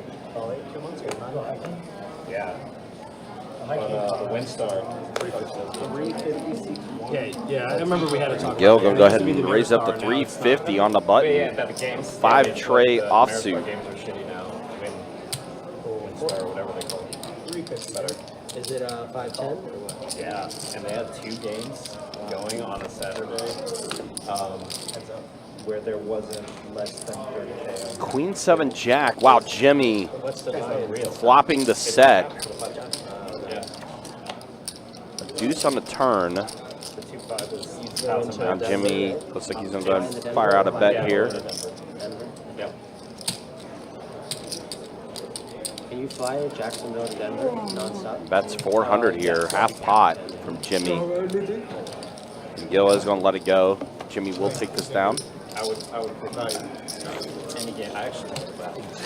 Yeah. The Windstar. Yeah, I remember we had a talk. Gil gonna go ahead and raise up to 350 on the button. 5 tray offsuit. Games are shitty now. I mean, Windstar, whatever they call it. 350 better. Is it 5-10 or what? Yeah, and they had 2 games going on a Saturday where there wasn't less than 30K. Queen 7 Jack. Wow, Jimmy What's the real? flopping the set. Yeah. Deuce on the turn. The 2-5 is Now Jimmy looks like he's going to fire out a bet here. Yep. Can you fly Jacksonville to Denver nonstop? Bets 400 here, half pot from Jimmy. And Gil is going to let it go. Jimmy will take this down. I would prefer any game. I actually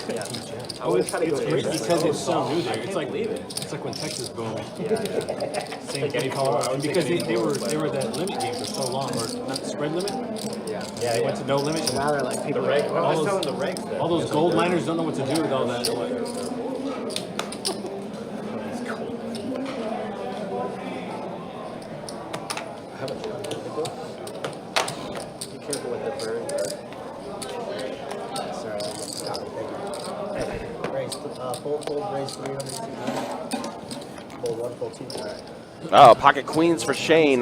Yeah. I would try to go to Because it's so new there. It's like when Texas boomed. Same thing in Colorado. And because they were that limit game for so long, or not spread limit. Yeah. They went to no limit. So now they're like people All those gold miners don't know what to do with all that. They're like, Be careful with the bird. Sorry, raise, fold, raise 300. Fold 1, fold 2. All right. Oh, pocket queens for Shane,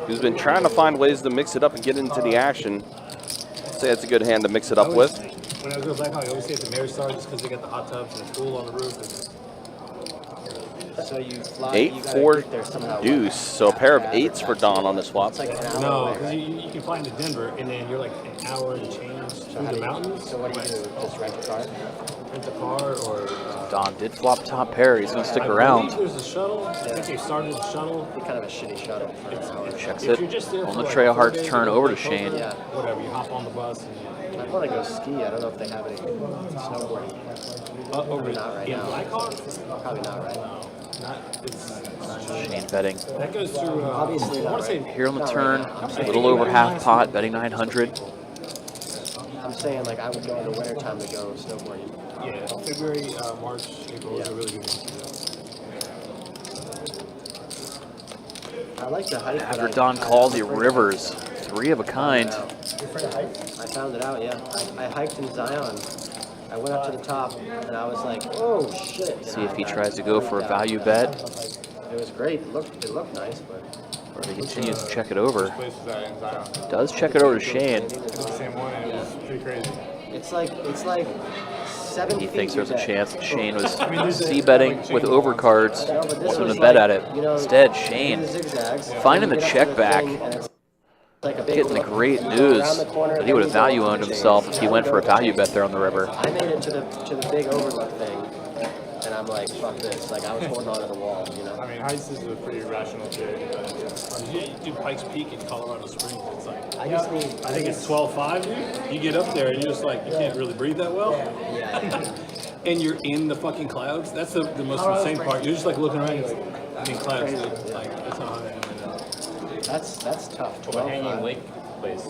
who's been trying to find ways to mix it up and get into the action. I'd say it's a good hand to mix it up with. when I was with Blackhawk, I always say it's a Mary Star just because they got the hot tubs and the pool on the roof. So you fly. 8-4 deuce. So a pair of 8s for Don on the swap. It's like an hour No, away, because right? you can fly into Denver and then you're like an hour and change through the mountains. So what do you do? Just rent a car? Rent a car or. Don did flop top pair. He's going to stick I around. believe there's a shuttle. I think they started the shuttle. Be kind of a shitty shuttle for an hour. Checks If it. you're just there On for the like tray of 4 hearts, days, turn you over go to coast, Shane. Yeah. Whatever, you hop on the bus and I want to go ski. I don't know if they have any snowboarding. over Not right in now. Blackhawk? Probably not right now. No, not. It's Shane betting. that goes through. Obviously I not want to say right. Here on the Not turn, right a little over half pot, betting 900. I'm saying like I would go in the winter time to go snowboarding. yeah, February, March, April is a really good one to do. I like the hike. After Don calls the rivers, 3 of a kind. I found it out, yeah. I hiked in Zion. I went up to the top and I was like, oh shit. See if he tries to go for a value bet, It was great. It looked nice, but or if he continues to check it over. Places that in Zion. Does check it over to Shane. It was the same one, and it was pretty crazy. it's like 7 He feet thinks there's a you're dead. chance that Shane was c-betting with overcards. No, but this Wasn't was a bet like, at it. you know, Instead, you do Shane the zigzags, finding and the you get check up to back. thing, and it's like a big getting the look. great You go news around the corner, that he then would you have go value up owned the himself chain. if he went for a value bet there on the river. I made it to the big overlook thing, and I'm like, fuck this. Like I was holding on to the wall, you know. I mean, Heights is a pretty rational trade. You do Pikes Peak in Colorado Springs. It's like I just need. I think it's 12.5. You get up there and you're just like you can't really breathe that well, Yeah. and you're in the fucking clouds. That's the most insane part. You're just like looking around. You're like, I'm in clouds. Dude. Like that's not how I am right now. That's tough. The Hanging Lake place,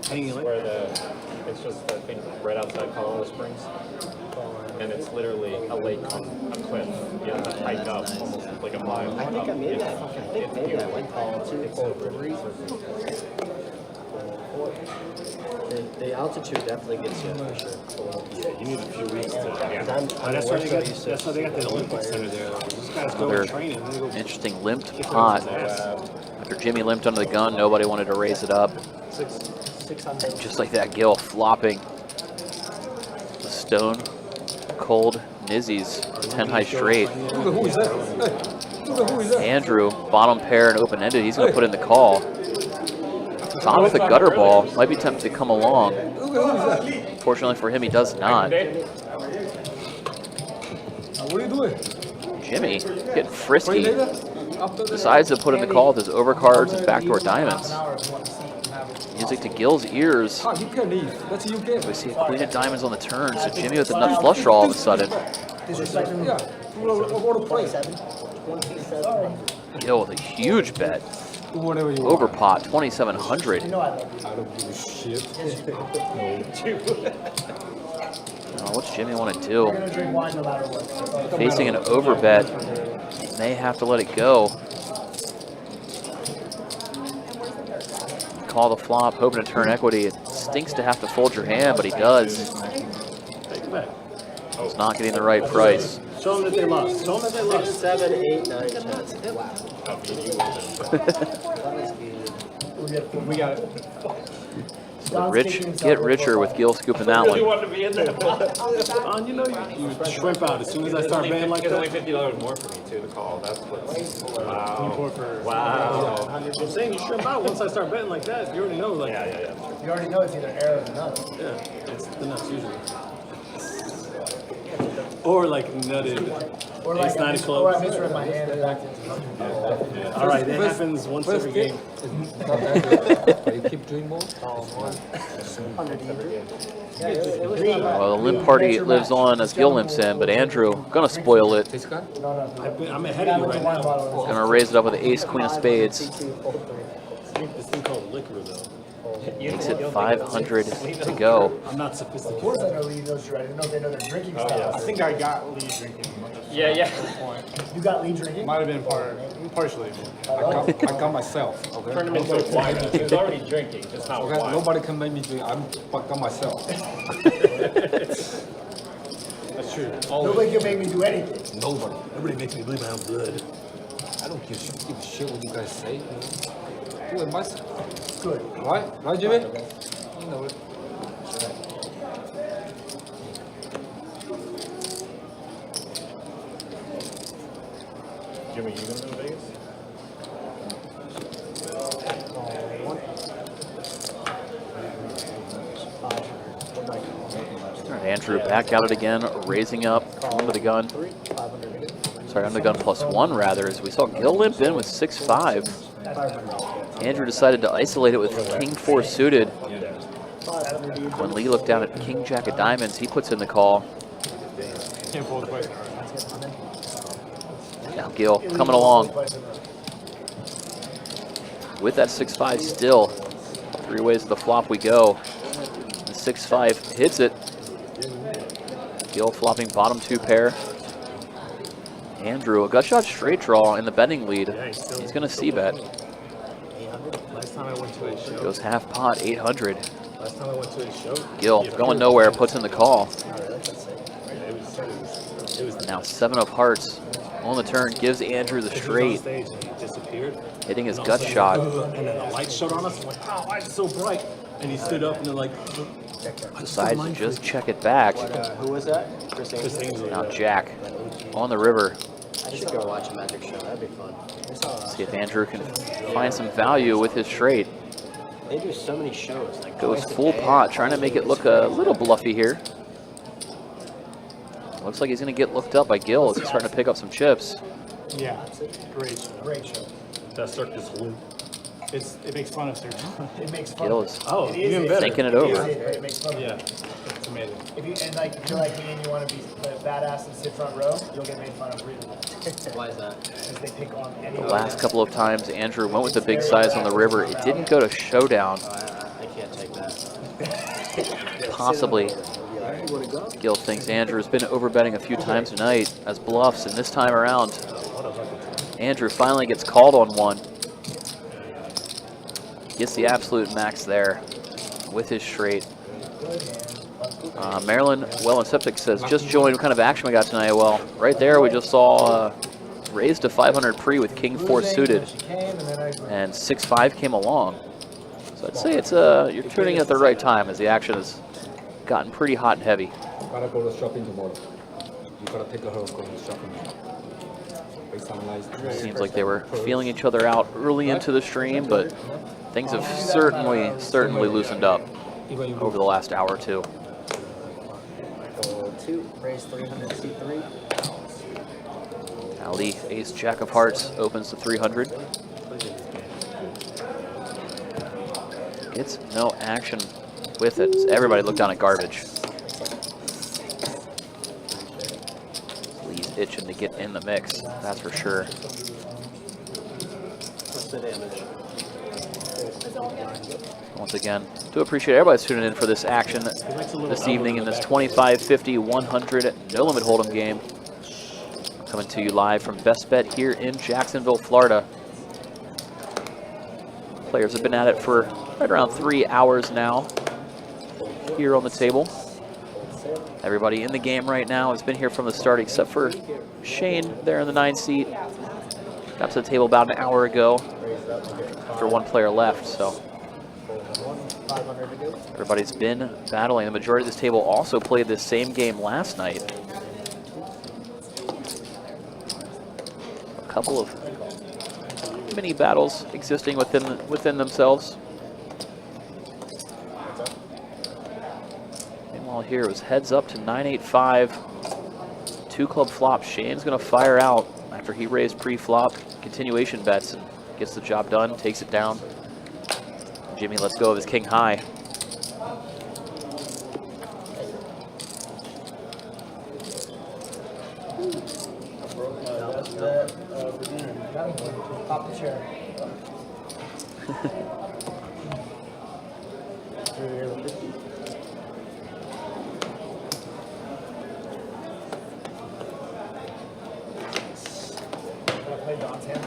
Hanging Lake. where it's just I think right outside Colorado Springs, and it's literally a lake on a cliff. You have to hike up almost like a mile. I think I made It's- that. I think maybe I went all 2, 4, 3. The altitude definitely gets you for sure. Yeah, you need a few weeks to. I'm That's why they got the Olympic Center there. These guys go Another and train and they go interesting limped pot. After Jimmy limped under the gun, nobody wanted to raise it up. 600. Just like that, Gil flopping. The stone cold Nizzies, 10 high straight. Who is that? Who is that? Andrew, bottom pair and open-ended. He's going to put in the call. Tom with the gutter ball. Might be tempted to come along. Fortunately for him, he does not. What are you doing? Jimmy getting frisky. Decides to put in the call with his overcards and backdoor diamonds. Music to Gil's ears. You can leave. That's you can. We see a queen of diamonds on the turn, so Jimmy with a nut flush draw all of a sudden. Yeah. What to play? Gil with a huge bet. Whatever you Over pot, 2,700. I don't give a shit. What's Jimmy want to do? Facing an over bet. May have to let it go. Call the flop, hoping to turn equity. It stinks to have to fold your hand, but he does. take it back. He's not getting the right price. Show them that they lost. Show them that they lost. 7, 8, 9, 10. Wow. We got it. The rich get richer with Gil scooping that one. want to be in there. You know, you shrimp out as soon as I start betting like It's only that. $50 more for me too to call. That's what's wow. For- Wow. I'm saying you shrimp out once I start betting like that. You already know, like, Yeah. You already know it's either air or nuts. yeah, it's the nuts usually. Or like nutted. Or Ace like nine I of clubs. misread my hand and backed into Yeah. All right, that happens once every game. You keep doing more? Well, the limp party lives on as Gil limps in, but Andrew gonna spoil it. This guy? I'm ahead of you right now. Gonna raise it up with the ace, queen of spades. This thing called liquor, though. Makes it 500 to go. I'm not Of course sophisticated. I know Lee knows you. I didn't know they know their drinking I styles. think I got Lee drinking. Yeah. You got Lee drinking? Might have been partially. I got myself. Okay. Turn him into a wine. He's already drinking. Just not Okay. wine. Nobody can make me drink. I got myself. That's true. Nobody can make me do anything. Nobody. Everybody makes me believe I'm good. I don't give a shit what you guys say. Who am I? Good. Right, Jimmy? You know it. Jimmy, you gonna go to Vegas? All right, Andrew back at it again, raising up under the gun. Sorry, under the gun +1 rather, as we saw Gil limp in with 6-5. Andrew decided to isolate it with King 4 suited. When Lee looked down at King Jack of diamonds, he puts in the call. Can't fold the question. Now Gil coming along with that 6-5 still. 3 ways to the flop we go. The 6-5 hits it. Gil flopping bottom 2 pair. Andrew, a gut shot straight draw in the betting lead. He's going to c-bet. Last time I went to a show. Goes half pot, 800. Last time I went to a show. Gil going nowhere, puts in the call. It was Now 7 of hearts on the turn, gives Andrew the on straight, stage and he disappeared. hitting his gut shot. And then the light showed on us. I'm like, wow, why is it so bright? And he stood up and they're like, Decides to just check it back. Who was that? Chris Chris Ainsley? Ainsley. Now Jack on the river. I should go watch a magic show. That'd be fun. See if Andrew can find some value with his straight. They do so many shows. Like Goes twice a full day. pot, trying to make it look a little bluffy here. Looks like he's going to get looked up by Gil as he's starting to pick up some chips. yeah, great show. Great show. That circus loop. It makes fun of circus. It makes fun. Gil is Oh, It is even it. better. thinking it It is over. it, but it makes fun of Yeah, it. it's amazing. If you and like if you're like me and you want to be badass and sit front row, you'll get made fun of really. Why is that? Because they pick on The anyone. last couple of times Andrew went with the big size on the river. It didn't go to showdown. I can't take that. Possibly. Gil thinks Andrew's been overbetting a few times tonight as bluffs, and this time around, Andrew finally gets called on one. Gets the absolute max there. with his straight. Maryland Well and Septic says, just joined. What kind of action we got tonight? Well, right there we just saw raised to 500 pre with King 4 suited, and 6-5 came along. So I'd say it's you're tuning in at the right time as the action has gotten pretty hot and heavy. Gotta go to shopping tomorrow. You gotta take her going to shopping. Seems like they were feeling each other out early into the stream, but things have certainly loosened up over the last hour or two. 2, raise 300 C3. Ali, ace jack of hearts, opens to 300. Gets no action with it. Everybody looked down at garbage. Lee's itching to get in the mix, that's for sure. What's the damage? Once again, do appreciate everybody's tuning in for this action this evening in this 25, 50, 100 no limit hold'em game. Coming to you live from Best Bet here in Jacksonville, Florida. Players have been at it for right around 3 hours now here on the table. Everybody in the game right now has been here from the start except for Shane there in the 9 seat. Got to the table about an hour ago after one player left, so everybody's been battling. The majority of this table also played this same game last night. A couple of mini battles existing within themselves. Meanwhile here it was heads up to 9-8-5. 2 club flop. Shane's gonna fire out after he raised pre-flop. Continuation bets and gets the job done, takes it down. Jimmy lets go of his king high. Pop the chair. Play Don's hand.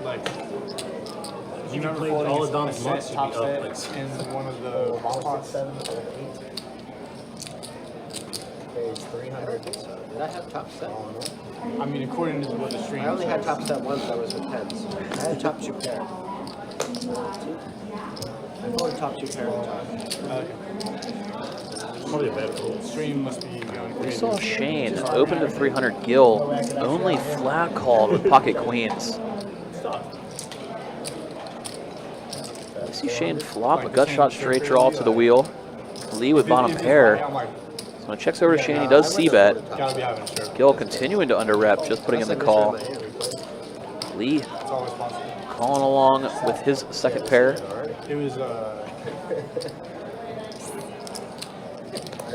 Like, You never played all of Dom's months, you'd be up like in one of the bomb pots. 7 or 8. Raise 300. Did I have top set? I mean, according to what the stream I only had says. top set once, that was with tens. I had top 2 pair. I voted top 2 pair at the time. probably a better rule. Stream must be going We crazy. saw Shane open to 300 Gil, only flat called with pocket queens. I see Shane flop a gut shot straight draw to the wheel. Lee with bottom pair. I'm like, So when it checks over to Shane, he does c-bet. gotta be having a shirt. Gil continuing to under-rep, just putting in the call. Lee It's always possible. calling along with his second pair. It was, I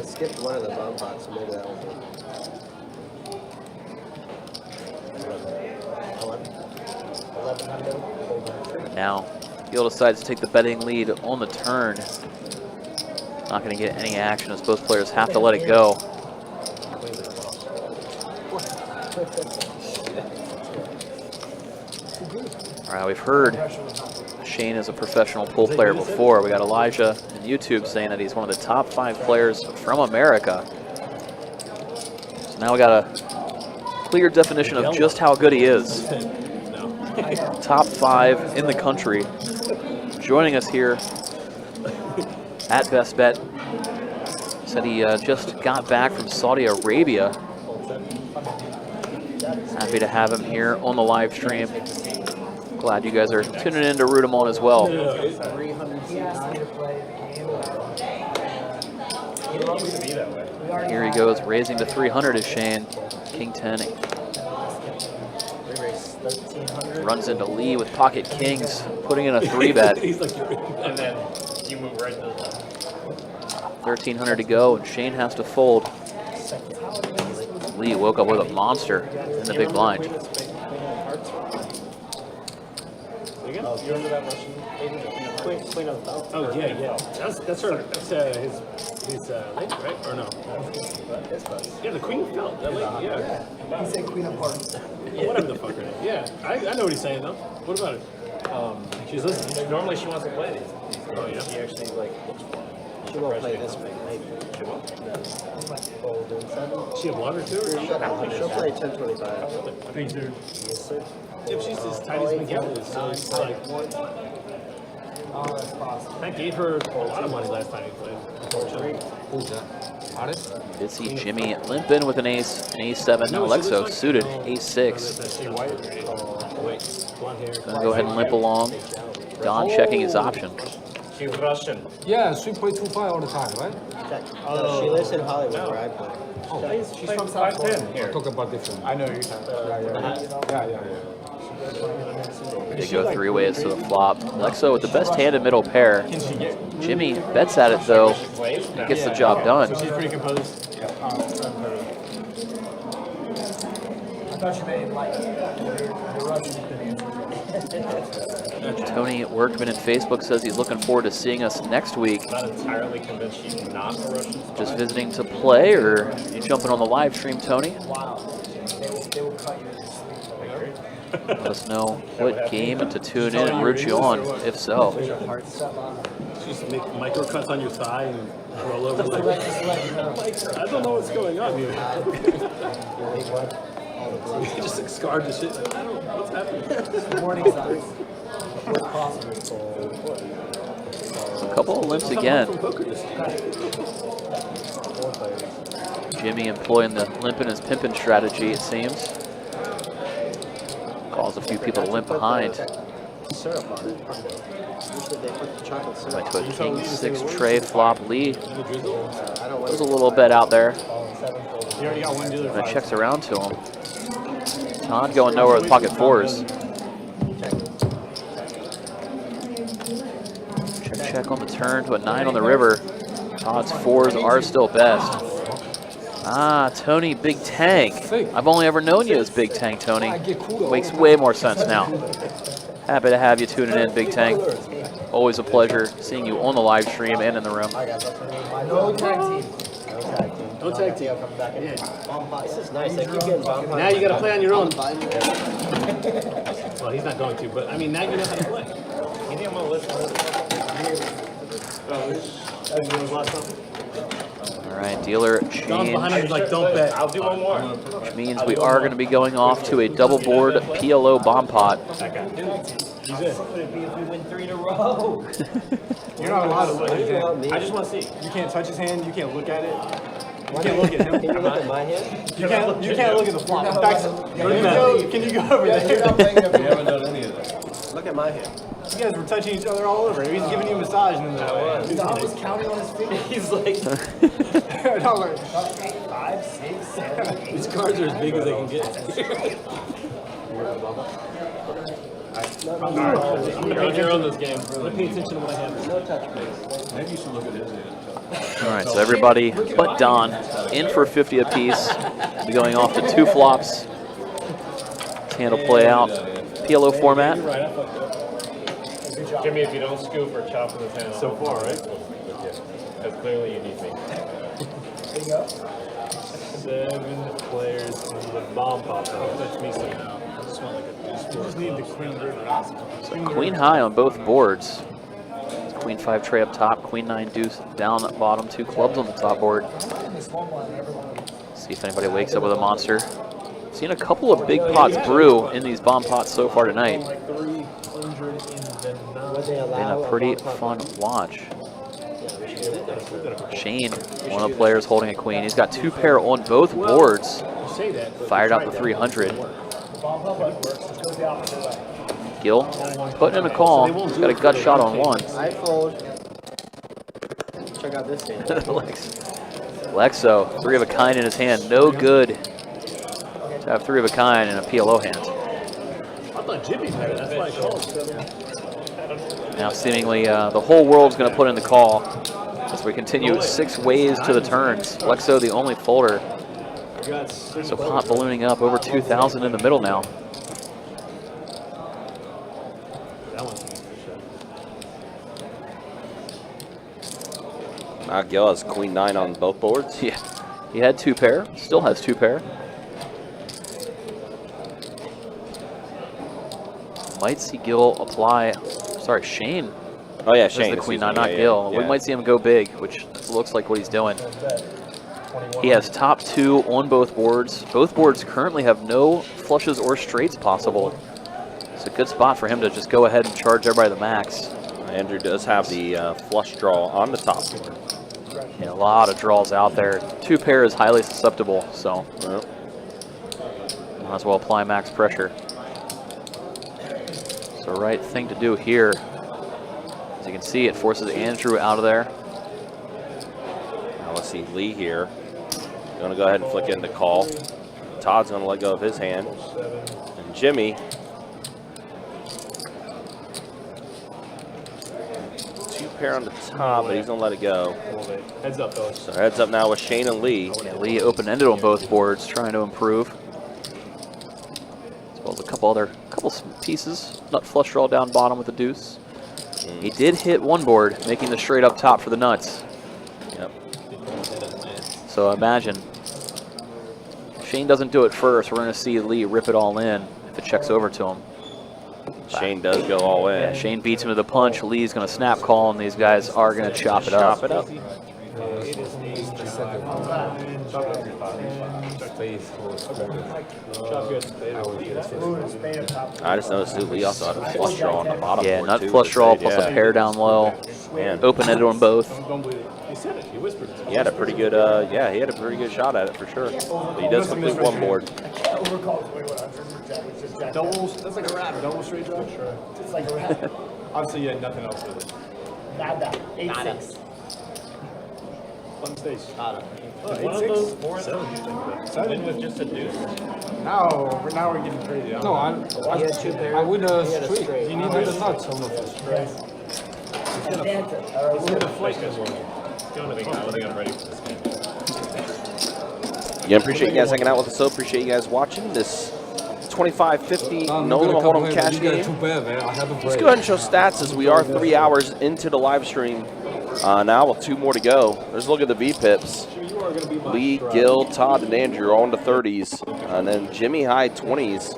skipped one of the bomb pots, so maybe that will do. 1100. Now, Gil decides to take the betting lead on the turn. Not going to get any action as both players have to let it go. All right, we've heard Shane is a professional pool player before. We got Elijah on YouTube saying that he's one of the top 5 players from America. So now we got a clear definition of just how good he is. Top 5 in the country. Joining us here at Best Bet. Said he just got back from Saudi Arabia. Happy to have him here on the live stream. Glad you guys are tuning in to root him on as well. Here he goes, raising to 300 is Shane. King 10. Runs into Lee with pocket kings, putting in a 3-bet. And then you move right to the left. 1,300 to go, and Shane has to fold. Lee woke up with a monster in the big blind. You remember that Russian lady? Queen of Belt? Oh yeah, yeah. That's her. That's his lady, right? Or no? Yeah, the Queen of Belt. That lady. Yeah. He said Queen of Hearts. Whatever the fuck her name. Yeah, I know what he's saying though. What about it? She's listening. Normally she wants to play these. Oh yeah. She actually like looks for them. She won't play this big, maybe. She won't? Folding 7. She have longer too? She'll play 1025. Thanks, dude. Yes, sir. If she's as tight as Miguel is, so it's like, Oh, that's possible. that gave her a lot of money last time he played. Unfortunately. Who's that? Hottest? Did see Jimmy limping with an ace, an ace-7. No, she Alexo looks like- suited, oh, ace-6. That's Shea White. Wait, blonde hair. Gonna go ahead and limp along. Don checking his option. She's Russian. Yeah, she play 2-5 all the time, right? No, she lives in Hollywood where I play. She's from South Florida. 5'10" here. Talk about different. I know you're talking about. Yeah. They go 3 ways to the flop. Alexo with the best hand in middle pair. Can she get? Jimmy bets at it though. Plays? No. Gets the job done. So she's pretty composed. I thought you made like the Russian Tony Workman in Facebook says he's looking forward to seeing us next week. Not entirely convinced she's not a Russian spy. Just visiting to play, or you jumping on the live stream, Tony? Wow. They will cut you in your sleep. Let us know what game to tune in and root you on, if so. She used to make micro cuts on your thigh and roll over. Like, I don't know what's going on here. You just like, scarred the shit. Like, I don't know what's happening. Morning size. What's possible? A couple of limps again. From poker this Jimmy employing the limping as pimping strategy, it seems. Calls a few people to limp behind. Syrup on it. Usually they put the chocolate syrup. Went to a king 6 tray flop lead. I don't There's a little bet out there. You already got one dealer. And it checks around to him. Todd going nowhere with pocket 4s. Check on the turn to a 9 on the river. Todd's 4s are still best. Ah, Tony Big Tank. I've only ever known you as Big Tank, Tony. Makes way more sense now. Happy to have you tuning in, Big Tank. Always a pleasure seeing you on the live stream and in the room. No tag team. No tag team. This is nice. I keep getting bomb. Now you got to play on your own. Well, he's not going to, but I mean, now you know how to play. You think I'm gonna listen to All right, dealer Don's change, behind him. He's like, don't bet. I'll do one more. which means we are going to be going off to a double board PLO bomb pot. That guy. He's in. Would it be if we win 3 in a row? You're not allowed to look at his hand. I just want to see. You can't touch his hand. You can't look at it. You can't look at him. Can you look at my hand? You can't look at the flop. In fact, can you go over You're there? not playing up. You haven't done any of that. Look at my hand. You guys were touching each other all over. He was giving you a massage in the Don was counting on his fingers. He's like, No, like, 5, 6, 7, 8. These cards are as big as they can get. I'm going to pay on this game. I'm going to pay attention to what I have. No touch, please. Maybe you should look at his hand. All right, so everybody but Don in for 50 apiece. Be going off to 2 flops. Hand will play out. PLO format. You're right, I fucked up. Jimmy, if you don't scoop or chop in his hand, So far, right? because clearly you need me. 7 players in the bomb pop. That's me somehow. I just want like a you just need the queen river. Queen high on both boards. Queen 5 tray up top, Queen 9 deuce down at bottom, 2 clubs on the top board. See if anybody wakes up with a monster. Seen a couple of big pots brew in these bomb pots so far tonight. like 300 in the Would they Been allow a pretty fun watch. Shane, one of the players holding a queen. He's got 2 pair on both boards. You say that, but Fired out the 300. Gil putting in a call. He's got a gut shot on 1. I fold. Check out this hand. Lexo, 3 of a kind in his hand. No good to have 3 of a kind in a PLO hand. I thought Jimmy had it. That's why I called. Now seemingly the whole world's going to put in the call as we continue 6 ways to the turns. Lexo the only folder. So pot ballooning up over 2,000 in the middle now. That one's Gil has Queen 9 on both boards. Yeah, he had 2 pair, still has 2 pair. Might see Gil apply, sorry, Shane Oh yeah, This is Shane. the queen excuse nine, me. not Yeah, Gil. yeah, We might see him go big, which looks like what he's doing. He has top 2 on both boards. Both boards currently have no flushes or straights possible. It's a good spot for him to just go ahead and charge everybody to the max. Andrew does have the flush draw on the top board. Yeah, a lot of draws out there. 2 pair is highly susceptible, so Well, might as well apply max pressure. So right thing to do here. As you can see, it forces Andrew out of there. now let's see Lee here. Going to go ahead and flick into call. Todd's going to let go of his hand. And Jimmy. Two pair on the top, but he's going to let it go. Heads up, fellas. So heads up now with Shane and Lee. Yeah, Lee open-ended on both boards, trying to improve. As well as a couple pieces. Nut flush draw down bottom with the deuce. He did hit one board, making the straight up top for the nuts. Yep. So imagine, if Shane doesn't do it first, we're going to see Lee rip it all in if it checks over to him. Shane does go all in. Yeah, Shane beats him to the punch. Lee's going to snap call, and these guys are going to chop it up. Chop it up. I just noticed too, Lee also had a flush draw on the bottom Yeah, board nut too, flush which draw made- plus yeah. a pair down low. Man, Open-ended on both. He said it. He whispered it. he had a pretty good, yeah, he had a pretty good shot at it for sure. But he does complete one board. Doubles, that's like a rat. Double straight draw? Sure. It's like a rat. Obviously, you had nothing else with it. Nada. 8-6. Fun stage. Nada. One of those boards win with just a deuce. Now we're getting crazy. No, He had 2 pairs. I win a He had a straight. straight. You need the nuts on the Banter. I think I'm ready for this game. Yeah, appreciate you guys hanging out with us. So appreciate you guys watching this 25-50 no limit hold'em cash game. Too bad, man. I have a break. Let's go ahead and show stats as we are 3 hours into the live stream. Now with 2 more to go. Let's look at the VPIPs. Lee, Gil, Todd, and Andrew all in the 30s. And then Jimmy high 20s.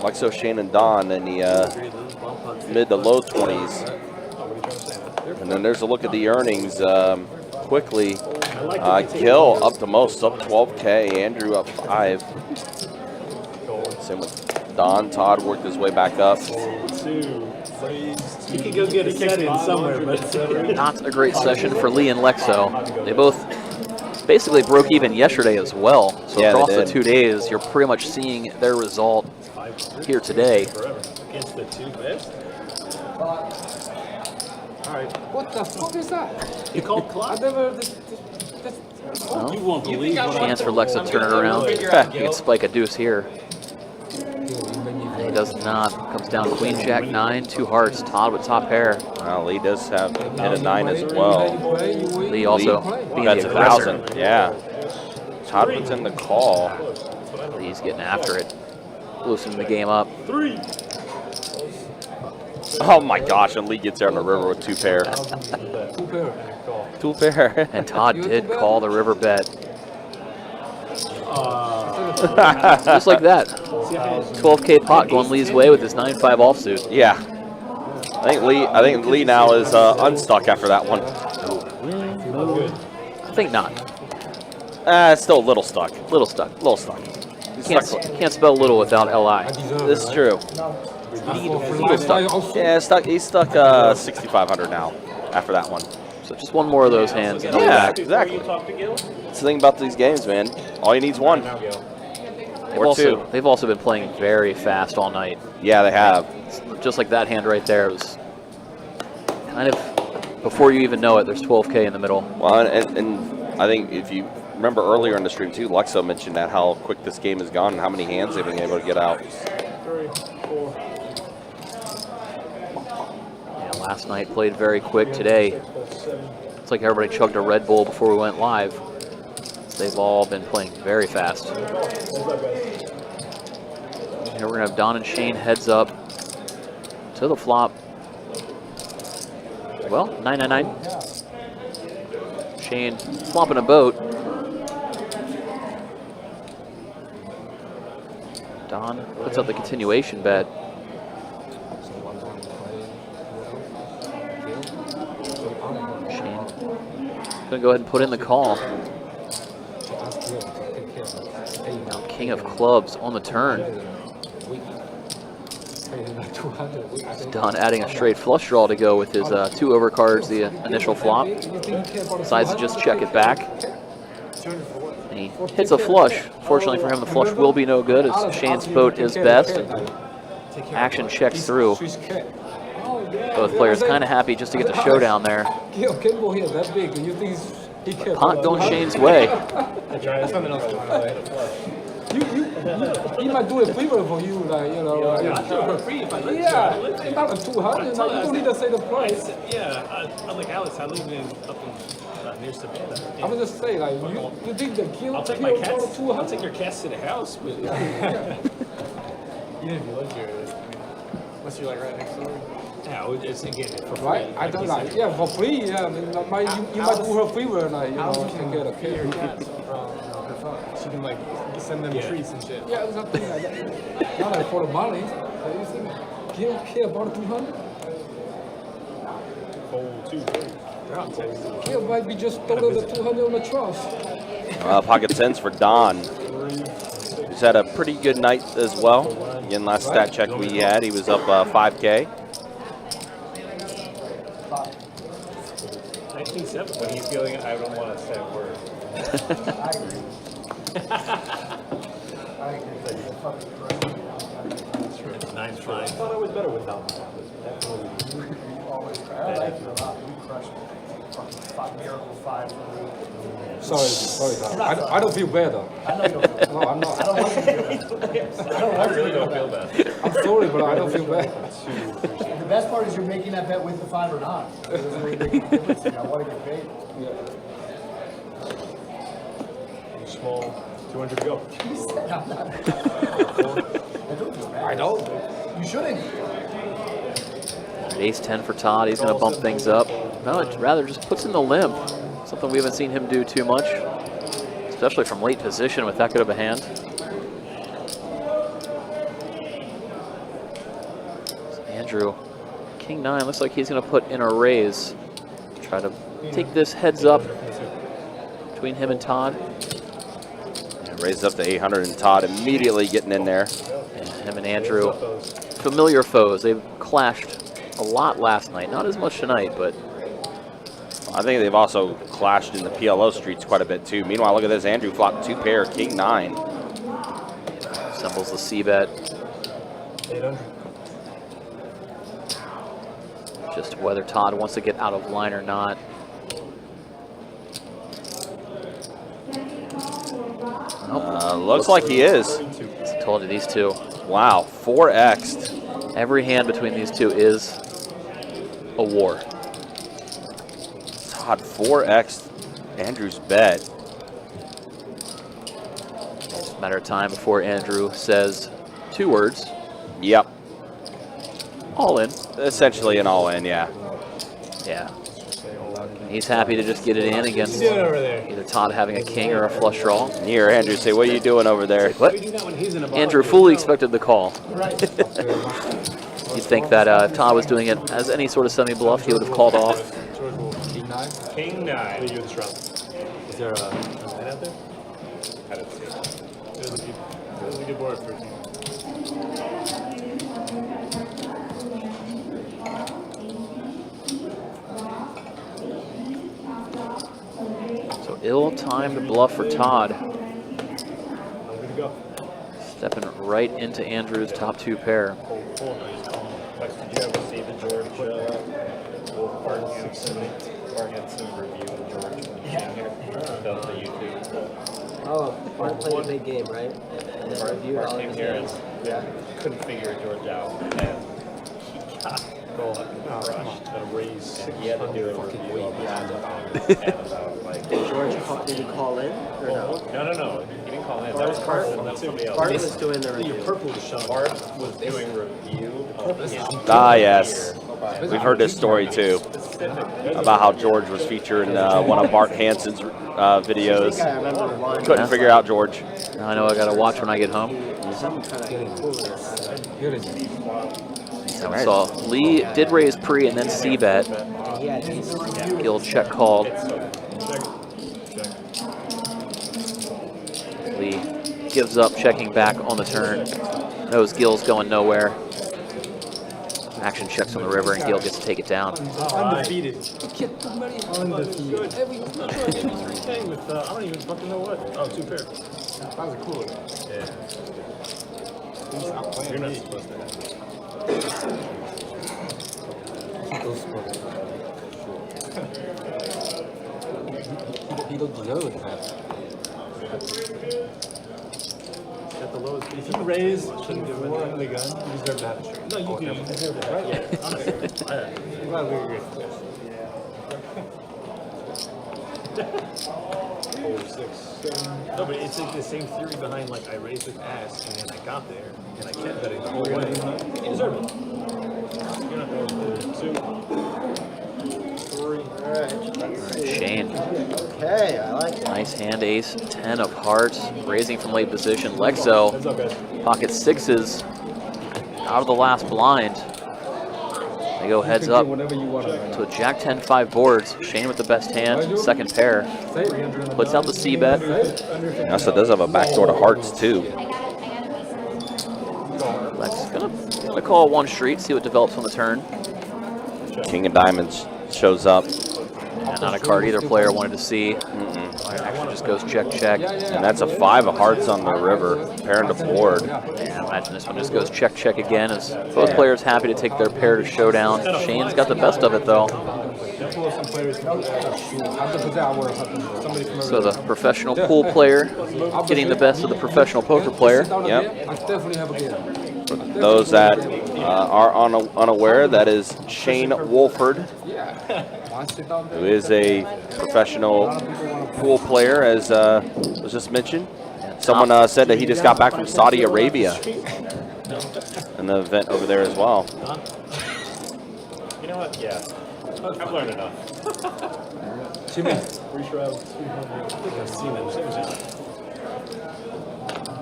Lexo, Shane, and Don in the mid to low 20s. And then there's a look at the earnings quickly. Gil up the most, up 12K. Andrew up 5. Same with Don. Todd worked his way back up. You could go get a set in somewhere, but Not a great session for Lee and Lexo. They both basically broke even yesterday as well. So Yeah, they across the did. 2 days, you're pretty much seeing their result here today. forever against the 2 best. What the fuck is that? You called I clock. never. Well, You won't believe what I chance for Lex to turn it around. He can spike a deuce here. He does not. Comes down queen, jack, 9, 2 hearts. Todd with top pair. Well, Lee does have hit a 9 as well. Lee also being That's the a aggressor. 1,000. Yeah. Todd puts in the call. Lee's getting after it. Loosening the game up. 3. Oh my gosh, and Lee gets there on the river with 2 pair. 2 pair. And Todd did call the river bet. Just like that. 12K pot going Lee's way with his 9-5 offsuit. Yeah. I think Lee now is unstuck after that one. I think not. Still a little stuck. Little stuck. Little stuck. Can't spell little without LI. This is true. Yeah, he's stuck 6,500 now after that one. So just one more of those hands. And Yeah, back. exactly. That's the thing about these games, man. All you need is one. Or 2. They've also been playing very fast all night. Yeah, they have. Just like that hand right there. It was kind of, before you even know it, there's 12K in the middle. Well, and I think if you remember earlier in the stream too, Lexo mentioned that how quick this game has gone and how many hands they've been able to get out. 3, 4. Yeah, last night played very quick. Today, it's like everybody chugged a Red Bull before we went live. They've all been playing very fast. Here we're gonna have Don and Shane heads up to the flop. Well, 999. Shane flopping a boat. Don puts up the continuation bet. going to go ahead and put in the call. That's good. Take care of it. Now king of clubs on the turn. Don adding a straight flush draw to go with his 2 overcards, the initial flop. Decides to just check it back. And he hits a flush. Fortunately for him, the flush will be no good as Shane's boat is best. And action checks through. Both players kind of happy just to get the showdown there. Pot going Shane's way. He might do a favor for you, like, you know. Not a 200, like, you don't need to say the price. I'm like, Alex, I live up in near Savannah. I would just say, like, you think the kill? I'll take my cats. I'll take your cats to the house, but Even if you live here, unless you're like right next door. yeah, it's again for free. Right? I don't like, yeah, for free, yeah. I mean, you might do her favor, like, you know, she can get a Pay your kill. cats from her phone. She can like send them treats and shit. Yeah, something like that. Not like for the money. So you think Gil care about 200? Whole 2 Gil might be just throwing the 200 on the trust. Pocket tens for Don. He's had a pretty good night as well. Again, last stat check we had, he was up 5K. 1970. When he's feeling it, I don't want to say a word. I agree. I agree. It's 9-5. I thought I was better without them. You always crush. I like you a lot. You crush me. Fucking miracle 5 for me. Sorry, I don't feel bad though. I know you don't feel No, I'm not. I don't want you to feel bad. I really don't feel bad. I'm sorry, but I don't feel bad. The best part is you're making that bet with the 5 or not. It doesn't really make a difference to me. I want to get paid. Small, 200 to go. You said I'm not. I don't feel bad. I don't. You shouldn't. Ace-10 for Todd. He's going to bump things up. No, it rather just puts in the limp. Something we haven't seen him do too much, especially from late position with that good of a hand. So Andrew, King 9, looks like he's going to put in a raise. Try to take this heads up between him and Todd. And raised up to 800, and Todd immediately getting in there. And him and Andrew, familiar foes. They've clashed a lot last night. Not as much tonight, but I think they've also clashed in the PLO streets quite a bit too. Meanwhile, look at this. Andrew flopped 2 pair, King 9. assembles the C-bet. 800. Just whether Todd wants to get out of line or not. Looks like he is. I told you, these two. Wow, 4x'd. Every hand between these two is a war. Todd 4x'd Andrew's bet. It's a matter of time before Andrew says 2 words. Yep. All in. Essentially an all-in, yeah. Yeah. He's happy to just get it in against either Todd having a king or a flush draw. Here, Andrew, say, what are you doing over there? What? Andrew fully expected the call. You'd think that if Todd was doing it as any sort of semi-bluff, he would have called off. King 9? King 9. Leave you with this round. Is there a line out there? I don't see it. There's a good board for you. So ill-timed bluff for Todd. I'm good to go. Stepping right into Andrew's top 2 pair. Lex, did you ever see the George Wolf Parkinson review of George when he came here? The YouTube. Oh, Bart played a big game, right? And then reviewed all of Came his here games. and couldn't figure George out. And he got crushed. A raise. And he had to do a review of about like Did he call in or no? No. He didn't call in. That was Carson. That was somebody else. Bart was doing the review. Purple is showing. Bart was doing review of his Ah, yes. We've heard this story too, about how George was featured in one of Bart Hansen's videos. I remember one. Couldn't figure out George. Now I know I gotta watch when I get home. Something kind of cool. So we saw Lee did raise pre and then C-bet. And he had these. Gill check called. Lee gives up, checking back on the turn. Knows Gil's going nowhere. Action checks on the river, and Gil gets to take it down. Undefeated. Undefeated. Every with, I don't even fucking know what. Oh, 2 pair. That was a cool one. Yeah. Stop playing. You're not supposed to. He don't deserve that. At the lowest. If you raise king 4 under the gun, you deserve to have a straight. No, you do. You deserve it, right? Yeah, honestly. I'm glad we agree. No, but it's like the same theory behind like I raised with ass and then I got there and I kept betting the whole way. You deserve it. You're not there. 2, 3. Shane. Okay, I like it. Nice hand, ace, 10 of hearts, raising from late position. Lexo, Heads up, guys. pocket 6s, out of the last blind. They go heads up to a jack 10-5 boards. Shane with the best hand, second pair. Puts out the C bet. He also does have a backdoor to hearts, too. Lex gonna call one street, see what develops on the turn. King of diamonds shows up. And not a card either player wanted to see. Action just goes check, check. And that's a 5 of hearts on the river, pairing to board. And imagine this one just goes check, check again. As both players happy to take their pair to showdown. Shane's got the best of it though. So the professional pool player getting the best of the professional poker player. Yep. For those that are unaware, that is Shane Wolford, who is a professional pool player, as was just mentioned. Someone said that he just got back from Saudi Arabia, an event over there as well. You know what? Yeah. I've learned enough.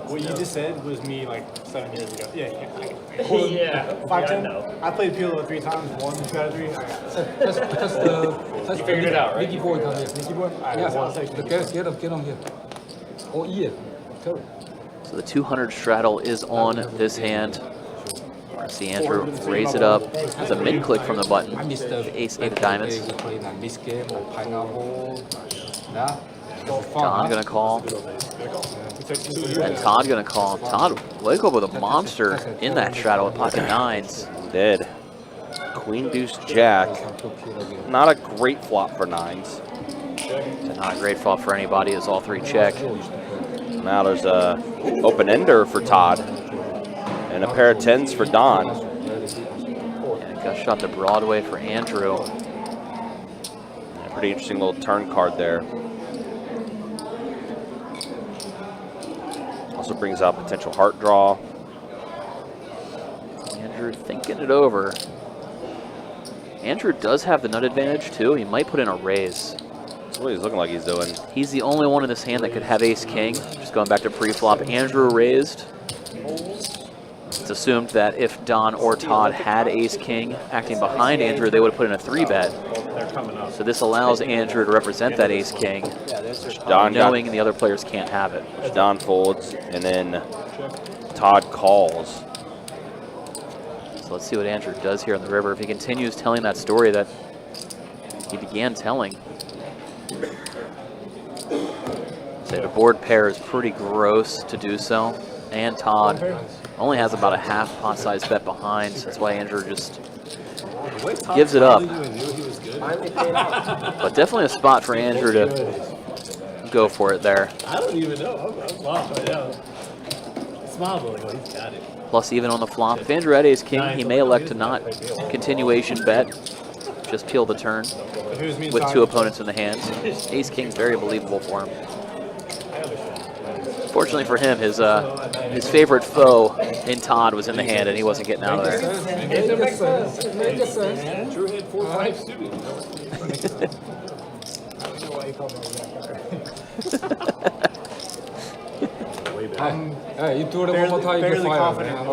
What you just said was me like 7 years ago. Yeah. Yeah. 5, 10. No. I played PLO 3 times. 1, 2 out of 3. That's You figured it out, right? Nicky boy down here. Nicky boy? Get on here. Oh, yeah. Tell him. So the 200 straddle is on this hand. See Andrew raise it up. There's a mid click from the button. I missed the Ace 8 of diamonds. We played like miss game or pineapple. Yeah. Don gonna call. And Todd gonna call. Todd wake up with a monster in that straddle with pocket 9s. Dead. Queen deuce jack. Not a great flop for 9s. Not a great flop for anybody as all 3 check. Now there's a open ender for Todd. And a pair of 10s for Don. And a gut shot to Broadway for Andrew. A pretty interesting little turn card there. Also brings out potential heart draw. Andrew thinking it over. Andrew does have the nut advantage too. He might put in a raise. That's what he's looking like he's doing. He's the only one in this hand that could have ace-king. Just going back to pre-flop, Andrew raised. It's assumed that if Don or Todd had ace-king acting behind Andrew, they would have put in a 3-bet. So this allows Andrew to represent that ace-king, knowing the other players can't have it. Don folds, and then Todd calls. So let's see what Andrew does here on the river. If he continues telling that story that he began telling. Say the board pair is pretty gross to do so. And Todd only has about a half pot size bet behind. So that's why Andrew just gives it up. But definitely a spot for Andrew to go for it there. I don't even know. I'm lost right now. Smile, but like, oh, he's got it. Plus, even on the flop, if Andrew had ace-king, he may elect to not continuation bet. Just peel the turn with 2 opponents in the hands. Ace-king's very believable for him. Fortunately for him, his favorite foe in Todd was in the hand, and he wasn't getting out of there. Drew hit 4-5 suited. Way back. Hey, you do it one more time, you get fired, man.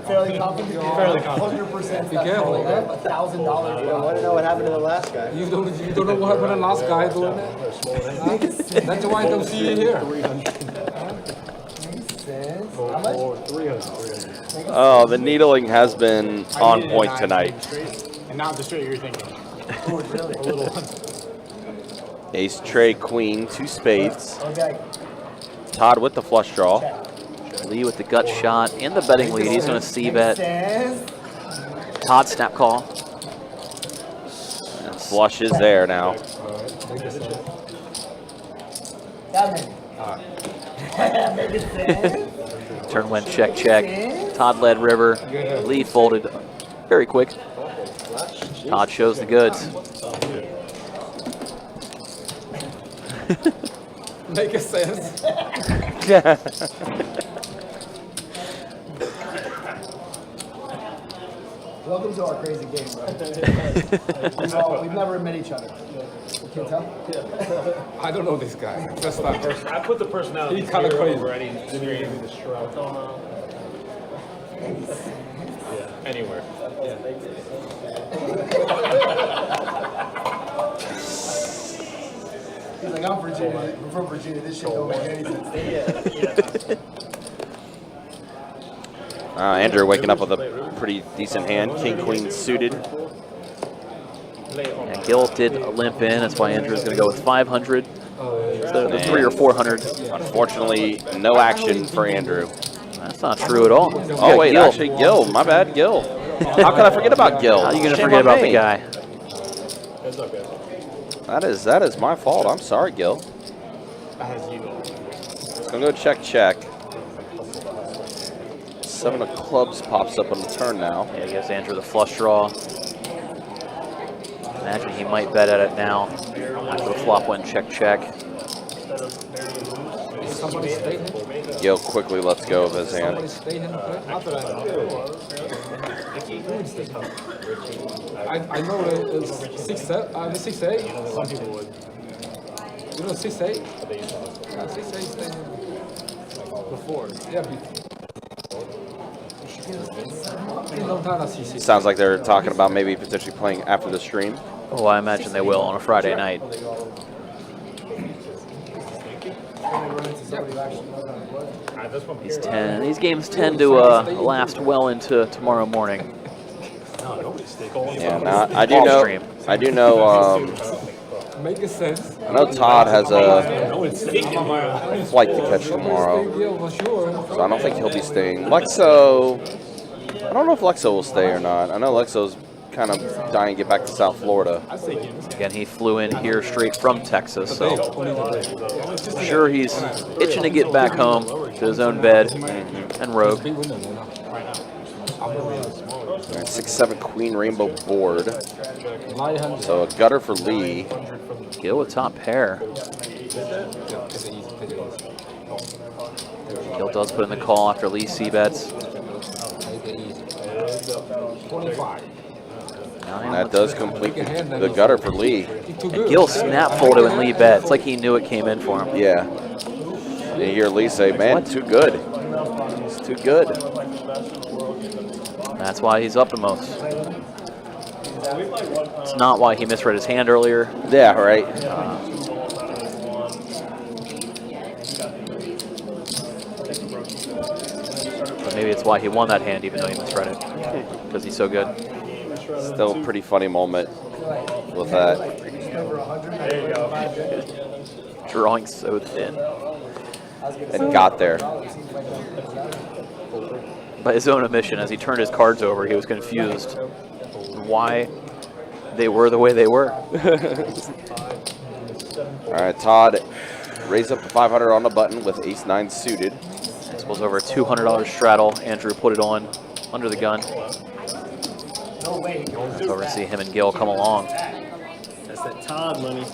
Fairly confident. Fairly confident. 100%. Be careful, okay? $1,000. You don't want to know what happened to the last guy. You don't know what happened to the last guy doing that? That's why I don't see you here. Or 300. Oh, the needling has been on point tonight. And not the straight you're thinking. Oh, really? A little one. Ace, trade, queen, 2 spades. Okay. Todd with the flush draw. Lee with the gut shot and the betting lead. He's going to c-bet. Todd snap call. And flush is there now. Turn went check, check. Todd led river. Lee folded very quick. Todd shows the goods. Make a sense. Welcome to our crazy game, bro. We've never met each other. Can't tell? I don't know this guy. Just that. I put the personality He's kinda crazy. over any stream to shrub. Yeah, anywhere. He's like, I'm from Virginia. This shit don't make any sense. Andrew waking up with a pretty decent hand. King, queen suited. And Gil did limp in. That's why Andrew's going to go with 500 instead of the 300 or 400. Unfortunately, no action for Andrew. That's not true at all. Oh, wait, actually, Gil. My bad, Gil. How can I forget about Gil? How are you going to Shame forget on about me. the guy? That is my fault. I'm sorry, Gil. It's gonna go check, check. 7 of clubs pops up on the turn now. Yeah, he gives Andrew the flush draw. Imagine he might bet at it now after the flop went check, check. Gil quickly lets go of his hand. I know it's 6-8. 6-8. Some people would. You know 6-8? 6-8 staying before. Yeah, Sounds like they're talking about maybe potentially playing after the stream. Oh, I imagine they will on a Friday night. These games tend to last well into tomorrow morning. Yeah, now, I do know. Make sense. I know Todd has a flight to catch tomorrow, so I don't think he'll be staying. Lexo, I don't know if Lexo will stay or not. I know Lexo's kind of dying to get back to South Florida. Again, he flew in here straight from Texas, so I'm sure he's itching to get back home to his own bed and rogue. 6-7 queen rainbow board. So a gutter for Lee. Gil with top pair. Gil does put in the call after Lee c-bets. That does complete the gutter for Lee. And Gil snap folded when Lee bet. It's like he knew it came in for him. Yeah. And you hear Lee say, man, too good. It's too good. That's why he's up the most. It's not why he misread his hand earlier. Yeah, right. But maybe it's why he won that hand even though he misread it. Because he's so good. Still a pretty funny moment with that. Drawing so thin. And got there. By his own admission, as he turned his cards over, he was confused why they were the way they were. All right, Todd raised up to 500 on the button with ace-9 suited. This was over a $200 straddle. Andrew put it on under the gun. Let's over and see him and Gil come along. That's that Todd money.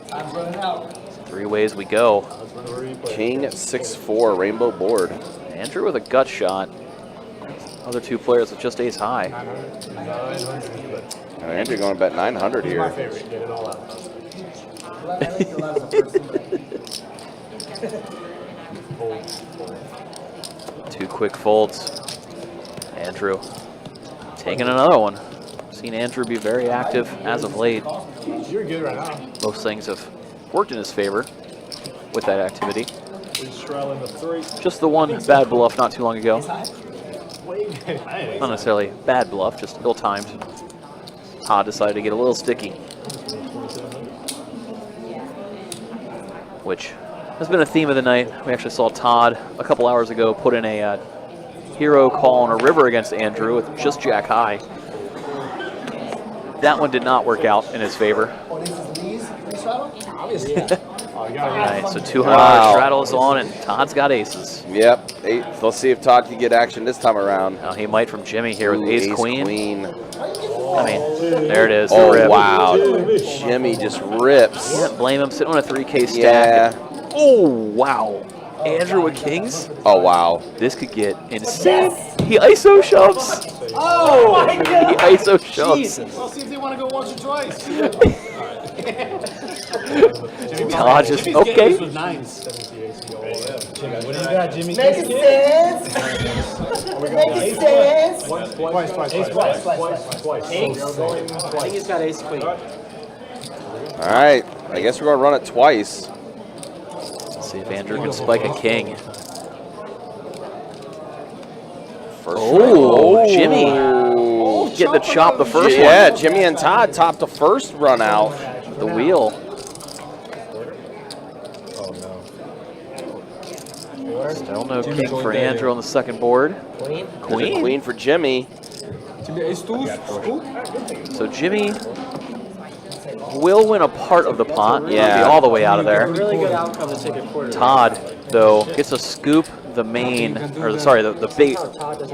Time's running out. 3 ways we go. King 6-4 rainbow board. Andrew with a gut shot. Other 2 players with just ace high. And Andrew going to bet 900 here. Two quick folds. Andrew taking another one. Seen Andrew be very active as of late. You're good right now. Most things have worked in his favor with that activity. Straddling the 3. Just the one bad bluff not too long ago. Hey, Not necessarily bad bluff, just ill-timed. Todd decided to get a little sticky, which has been a theme of the night. We actually saw Todd a couple hours ago put in a hero call on a river against Andrew with just jack high. That one did not work out in his favor. Oh, you got All right, so $200 Wow. straddle is on, and Todd's got aces. Yep. Let's see if Todd can get action this time around. Now he might from Jimmy here with Ooh, ace queen. queen. I mean, there it is. The Oh, rip. wow. Jimmy just rips. Can't blame him sitting on a 3K stack. Yeah. Oh, wow. Andrew with kings. Oh, wow. This could get insane. He ISO shoves. Oh my He God! ISO shoves. I'll see if they want to go once or twice. Todd just, Jimmy's getting okay. this with 9s. Jimmy, what do you got, Jimmy? Make it sense. Make it sense. Twice. I think he's got ace queen. All right. I guess we're going to run it twice. Let's see if Andrew can spike a king. First Oh, Jimmy. Getting the chop the first Yeah, one. Jimmy and Todd topped the first run out. The wheel. Still no king for Andrew on the second board. Queen. There's a queen for Jimmy. So Jimmy will win a part of the pot. He won't Yeah. be all the way out of there. Really good outcome to take a quarter. Todd, though, gets to scoop the main, or sorry, the big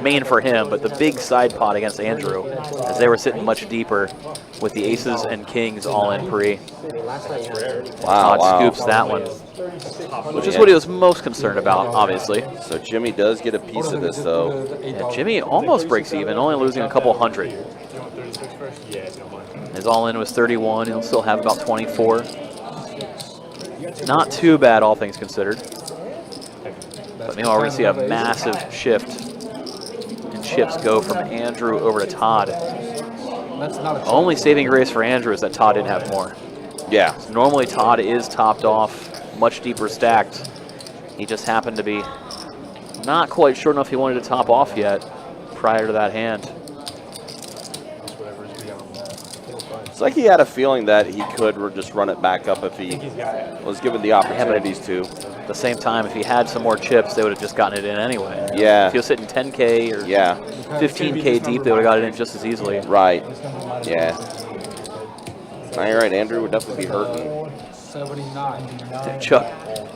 main for him, but the big side pot against Andrew, as they were sitting much deeper with the aces and kings all in pre. Last night you had 30. Wow, Todd wow. scoops that one, which is what he was most concerned about, obviously. So Jimmy does get a piece of this, though. Yeah, Jimmy almost breaks even, only losing a couple hundred. His all-in was 31. He'll still have about 24. Not too bad, all things considered. But meanwhile, we're going to see a massive shift in chips go from Andrew over to Todd. Only saving grace for Andrew is that Todd didn't have more. Yeah. Normally, Todd is topped off, much deeper stacked. He just happened to be not quite sure enough he wanted to top off yet prior to that hand. It's like he had a feeling that he could just run it back up if he was given the opportunities to. At the same time, if he had some more chips, they would have just gotten it in anyway. Yeah. If he was sitting 10K or Yeah. 15K deep, they would have got it in just as easily. Right. Yeah. No, you're right. Andrew would definitely be hurting. 79. Chuck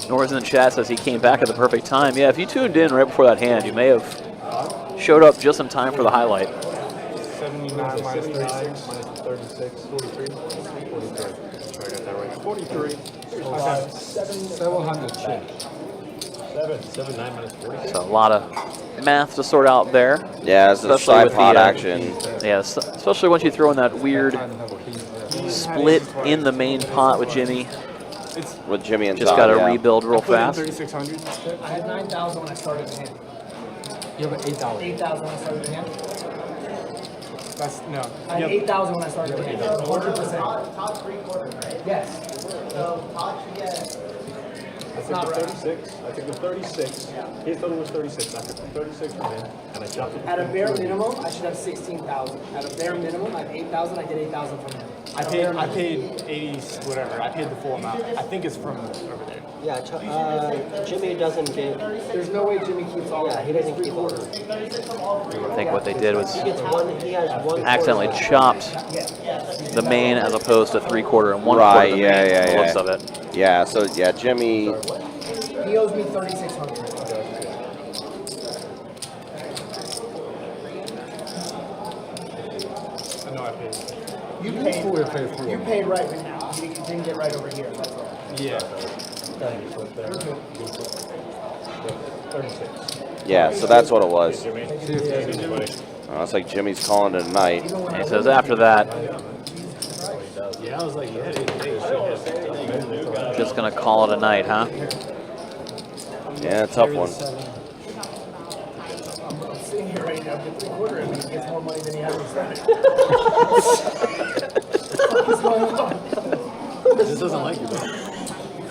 Norris in the chat says he came back at the perfect time. Yeah, if you tuned in right before that hand, you may have showed up just in time for the highlight. 79 minus 36 minus 36, 43. 43. Sure I got that right. 43. 700 chips. 7, 9 minus 40. So a lot of math to sort out there. Yeah, it's a Especially side with the, pot action. Yeah, especially once you throw in that weird split in the main pot with Jimmy. With Jimmy and Just Todd, got to yeah. rebuild real fast. 3,600. I had 9,000 when I started the hand. You have an $8. 8,000 when I started the hand. That's no. I had 8,000 when I started the hand. 100%. Top 3/4, right? Yes. So Todd should get I took the 36. I took the 36. His total was 36. I took the 36 from him, and I chopped it. At a bare minimum, I should have 16,000. At a bare minimum, I have 8,000. I get 8,000 from him. I paid 80, whatever. I paid the full amount. I think it's from over there. Yeah, Jimmy doesn't get. There's no way Jimmy keeps all Yeah, that. he doesn't keep all. I think what they did was He gets one. He has one. accidentally chopped the main as opposed to 3/4 and 1/4 Right, of the yeah, main, yeah, the yeah. looks of it. Yeah, so yeah, Jimmy. He owes me 3,600. I know I paid. You paid right now. You didn't get right over here. That's all. Yeah. 36. Yeah, so that's what it was. Jimmy. It's like Jimmy's calling it a night. And he says after that, Yeah, I was like, yeah, just going to call it a night, huh? Yeah, tough one. I'm sitting here right now, get 3/4 and he gets more money than he has started. This doesn't like you, bro.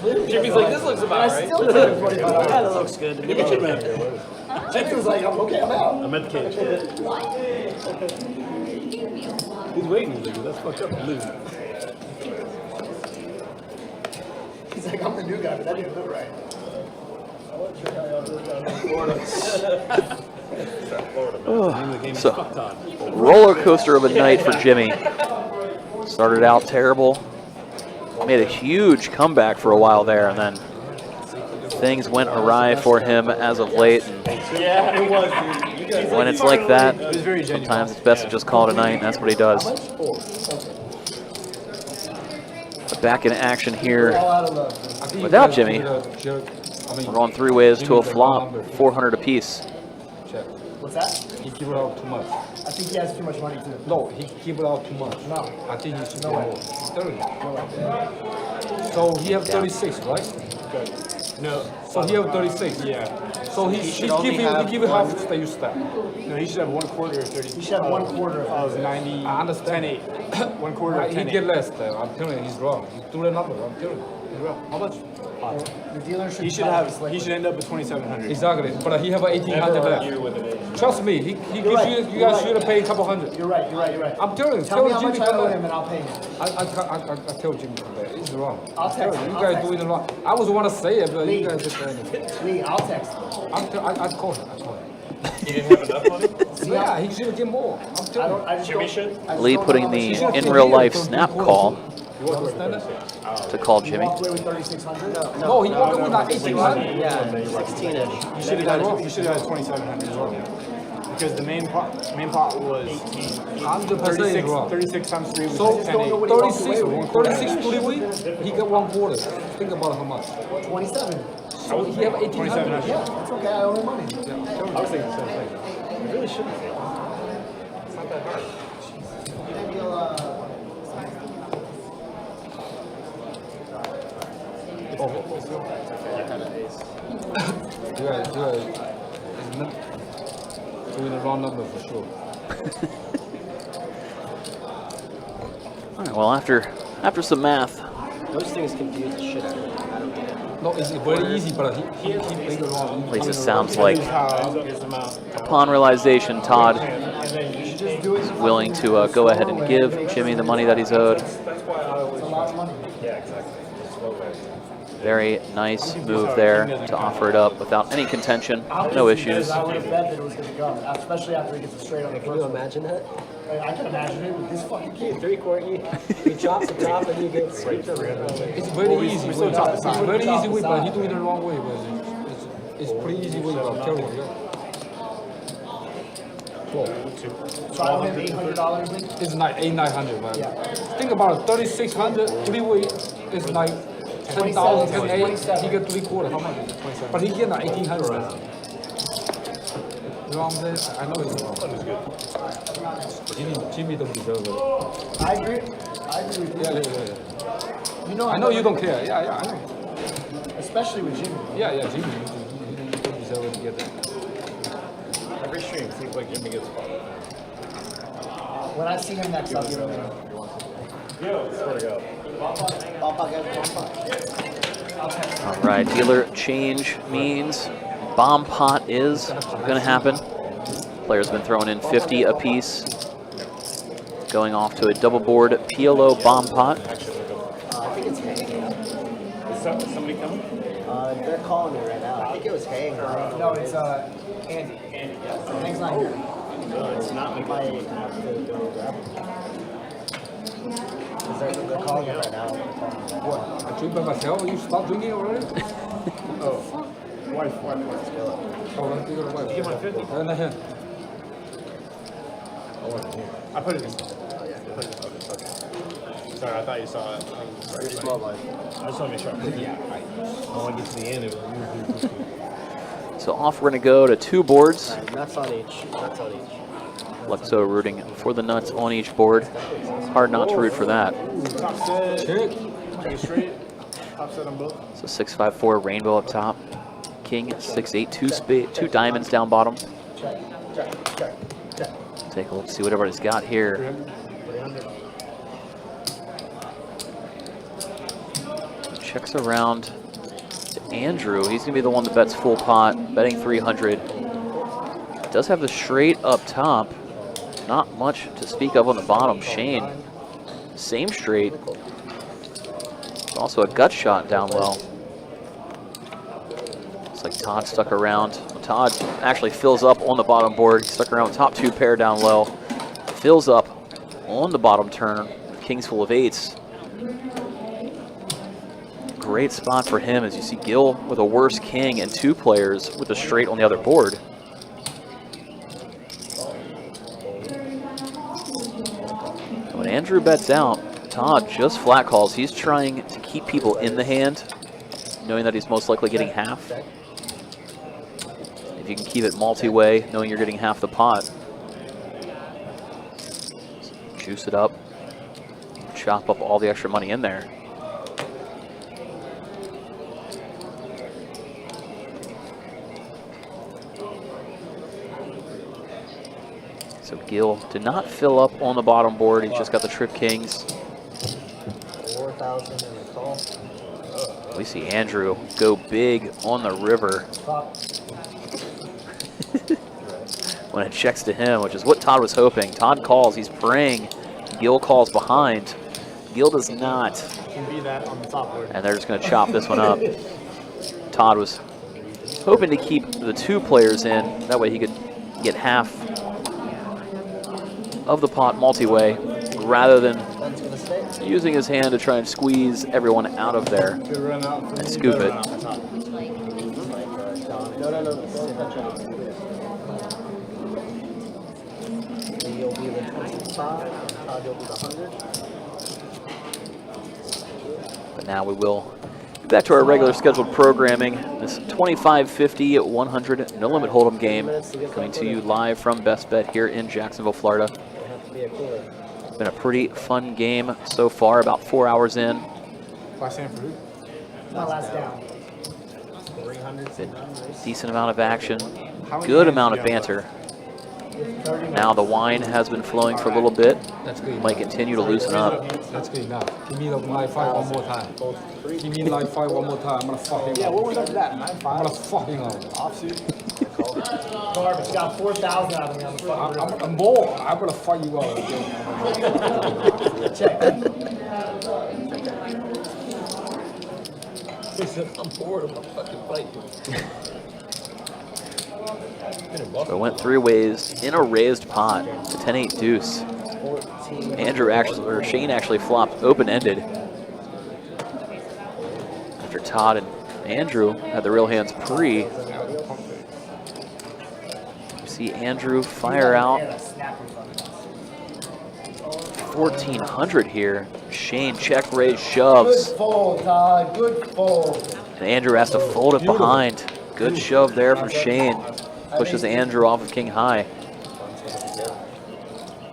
Jimmy's like, this looks about right. Still took 25. Yeah, that looks good to me. Jimmy was like, okay, I'm out. I'm at the cage. He's waiting. He's like, that's fucked up. I'm losing. He's like, I'm the new guy, but that didn't look right. So, roller coaster of a night for Jimmy. Started out terrible. Made a huge comeback for a while there, and then things went awry for him as of late. And Yeah, it was, dude. when it's like that, sometimes it's best to just call it a night, and that's what he does. But back in action here without Jimmy. We're on 3 ways to a flop, 400 apiece. What's that? He keep it out too much. I think he has too much money too. No, he keep it out too much. No. I think he should No go way. more. 30. So he have 36, right? No. So he have 36. Yeah. So he give you half that you stack. No, he should have 1/4 or 30. He should have 1/4 of 90. I understand. 10-8. 1/4 of He 10-8. get less though. I'm telling you, he's wrong. You do the number. I'm telling you, he's wrong. How much? The dealer should He should tell have. us, like, He should end up with 2,700. Exactly. But he have 1,800 left. Trust me. He gives right, you. You you're guys right. should have paid a couple hundred. You're right, you're right, you're right. I'm telling you. Tell me how Jimmy much I owe that. him and I'll pay him. I tell Jimmy that. It's wrong. I'll text him. You I'll guys text doing it wrong. I was want to say it, but Lee. you guys just saying it. Lee, I'll text him. I'd call him. You didn't have enough money? Yeah, he should get more. I'm I telling don't, I just Jimmy don't, should? I just Lee don't putting know how much the he should. in real life snap call you. You understand that? to call You Jimmy. walked away with 3,600? No, he walked away with like 1,800. Yeah, 16-ish. You should have got. You should have got 2,700 as well. Because the main pot was 100% wrong. 36 times 3 was So 10-8. 36 to the week, he got 1/4. Think about how much. 27. So he have 1,800. Yeah, it's okay, I owe him money. I was thinking the same thing. You really shouldn't. It's not that hard. Maybe you'll, Yeah, it's not doing the wrong number for sure. All right, well, after some math, Those things confuse the shit out of me. I don't get it. No, it's very easy, but he made it wrong. at least it sounds like Here's the amount. upon realization, Todd And then you should take. is willing to go ahead and give Jimmy the money that he's owed. That's why I always. it's a lot of money. Yeah, exactly. Just slow way. Very nice move there to offer it up without any contention, no issues. I would have bet that it was going to go, especially after he gets it straight on the Can you first one. imagine that? I can imagine it with this fucking kid. 3/4, you chop the top and you get scooped on the It's very easy. It's very easy way, but he doing it the wrong way. But it's pretty easy way, but I'm telling you. So I owe him $800 Lee? It's like 900, man. Yeah. Think about it, 3,600, 3 way is like 10,000, 10,800. He get 3/4. How much? But he get like 1,800. You know what I'm saying? I know it's wrong. Jimmy don't deserve it. I agree with you. Yeah. You know, I know you don't care. Yeah, I know. especially with Jimmy. Yeah, Jimmy, you don't deserve it to get that. Every stream seems like Jimmy gets fucked. When I see him next, I'll give him a Swear to God. All right, dealer change means bomb pot is going to happen. Player's been throwing in 50 apiece, going off to a double board PLO bomb pot. I think it's Hank. Is somebody coming? They're calling me right now. I think it was Hank. No, it's Andy. Hank's not here. It's not me. I have to go grab him. 'Cause they're calling him right now. What? I drink by myself? You stop drinking already? Wife. Oh, let me go to wife. You get my 50? Here. I put it in. Okay. Sorry, I thought you saw it. I just want to make sure I put it. Yeah, right. I want to get to the end of it. So off we're going to go to 2 boards. Nuts on each. Nuts on each. Lexo rooting for the nuts on each board. Hard not to root for that. Top set. Take it straight. Top set on both. So 6-5-4 rainbow up top. King 6-8 2 diamonds down bottom. Take a look, see what everybody's got here. checks around to Andrew. He's going to be the one that bets full pot, betting 300. Does have the straight up top. Not much to speak of on the bottom. Shane, same straight. Also a gut shot down low. Looks like Todd stuck around. Todd actually fills up on the bottom board. He stuck around with top 2 pair down low. Fills up on the bottom turn. Kings full of 8s. Great spot for him as you see Gil with a worse king and 2 players with a straight on the other board. When Andrew bets out, Todd just flat calls. He's trying to keep people in the hand, knowing that he's most likely getting half. If you can keep it multi-way, knowing you're getting half the pot. Juice it up. Chop up all the extra money in there. So Gil did not fill up on the bottom board. He's just got the trip kings. 4,000 in the call. We see Andrew go big on the river. When it checks to him, which is what Todd was hoping. Todd calls, he's praying. Gil calls behind. Gil does not. Can be that on the top board. And they're just going to chop this one up. Todd was hoping to keep the 2 players in. That way he could get half of the pot multi-way rather than using his hand to try and squeeze everyone out of there and scoop it. You'll be the 25, Todd will be the 100. But now we will get back to our regular scheduled programming. This 25-50 at 100 no limit hold'em game coming to you live from Best Bet here in Jacksonville, Florida. It's been a pretty fun game so far, about 4 hours in. Last hand for who? My last down. 300. Been decent amount of action, good amount of banter. Now the wine has been flowing for a little bit. That's good. Might continue to loosen up. That's good enough. Give me the live fight one more time. Give me live fight one more time. I'm gonna fucking. Yeah, what was up to that? 9.5? I'm gonna fucking Offsuit. Garbage. Got 4,000 out of me on the fucking I'm bored. I'm gonna fight you out again. check. He said, I'm bored. I'm gonna fucking fight you. So it went 3 ways in a raised pot. The 10-8 deuce. Shane actually flopped open-ended after Todd and Andrew had the real hands pre. You see Andrew fire out 1,400 here. Shane check raise shoves. Good fold, Todd. Good fold. And Andrew has to fold it behind. Good shove there from Shane. Pushes Andrew off of king high.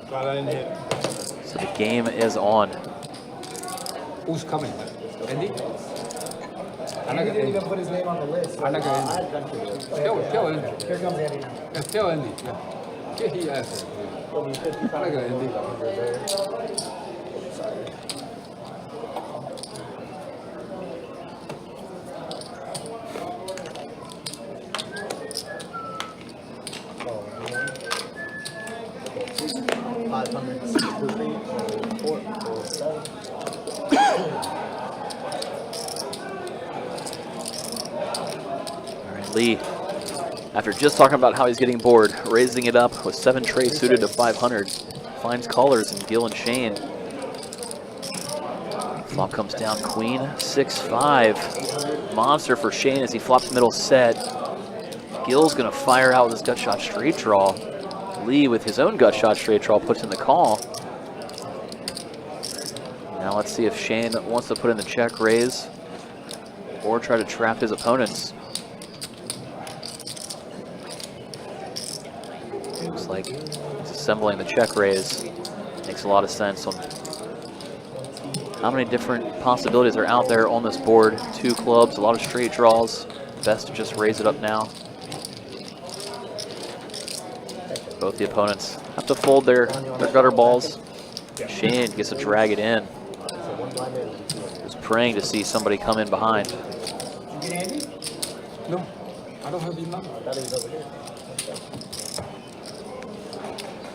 So the game is on. Who's coming? Andy? He didn't even put his name on the list. I'm not gonna tell Andy. Here comes Andy now. Yeah, tell Andy. Yeah. Get he answer. I'm not gonna Andy. Lee, after just talking about how he's getting bored, raising it up with 7 trays suited to 500. Finds callers in Gil and Shane. Flop comes down queen, 6-5. Monster for Shane as he flops middle set. Gil's gonna fire out with his gut shot straight draw. Lee with his own gut shot straight draw puts in the call. Now let's see if Shane wants to put in the check raise or try to trap his opponents. Looks like he's assembling the check raise. Makes a lot of sense on how many different possibilities are out there on this board. 2 clubs, a lot of straight draws. Best to just raise it up now. Both the opponents have to fold their gutter balls. Shane gets to drag it in. It was praying to see somebody come in behind. Did you get Andy? No, I don't have his number. I thought he was over here.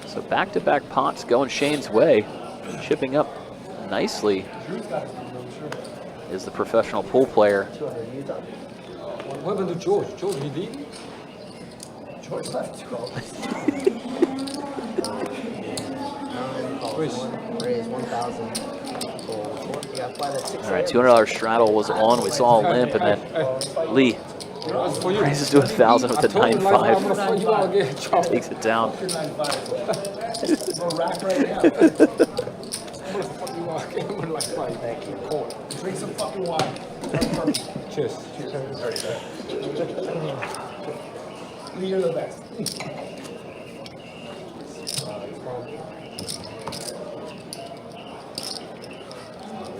So back-to-back pots going Shane's way. Chipping up nicely Drew's got his number, I'm sure. is the professional pool player. 200 Utah. What happened to George? George, he did? George left 12. Raise 1,000. You got five at 6. All right, $200 straddle was on. We saw a limp, and then Lee That's for you. raises to 1,000 with a I told you, like, I'm 9.5. gonna fight you out again, Charles. Takes it down. You're 9.5. We're rack right now. I'm gonna fuck you out again. I'm gonna like fight. Thank you. Drink some fucking wine. Cheers. Lee, you're the best. We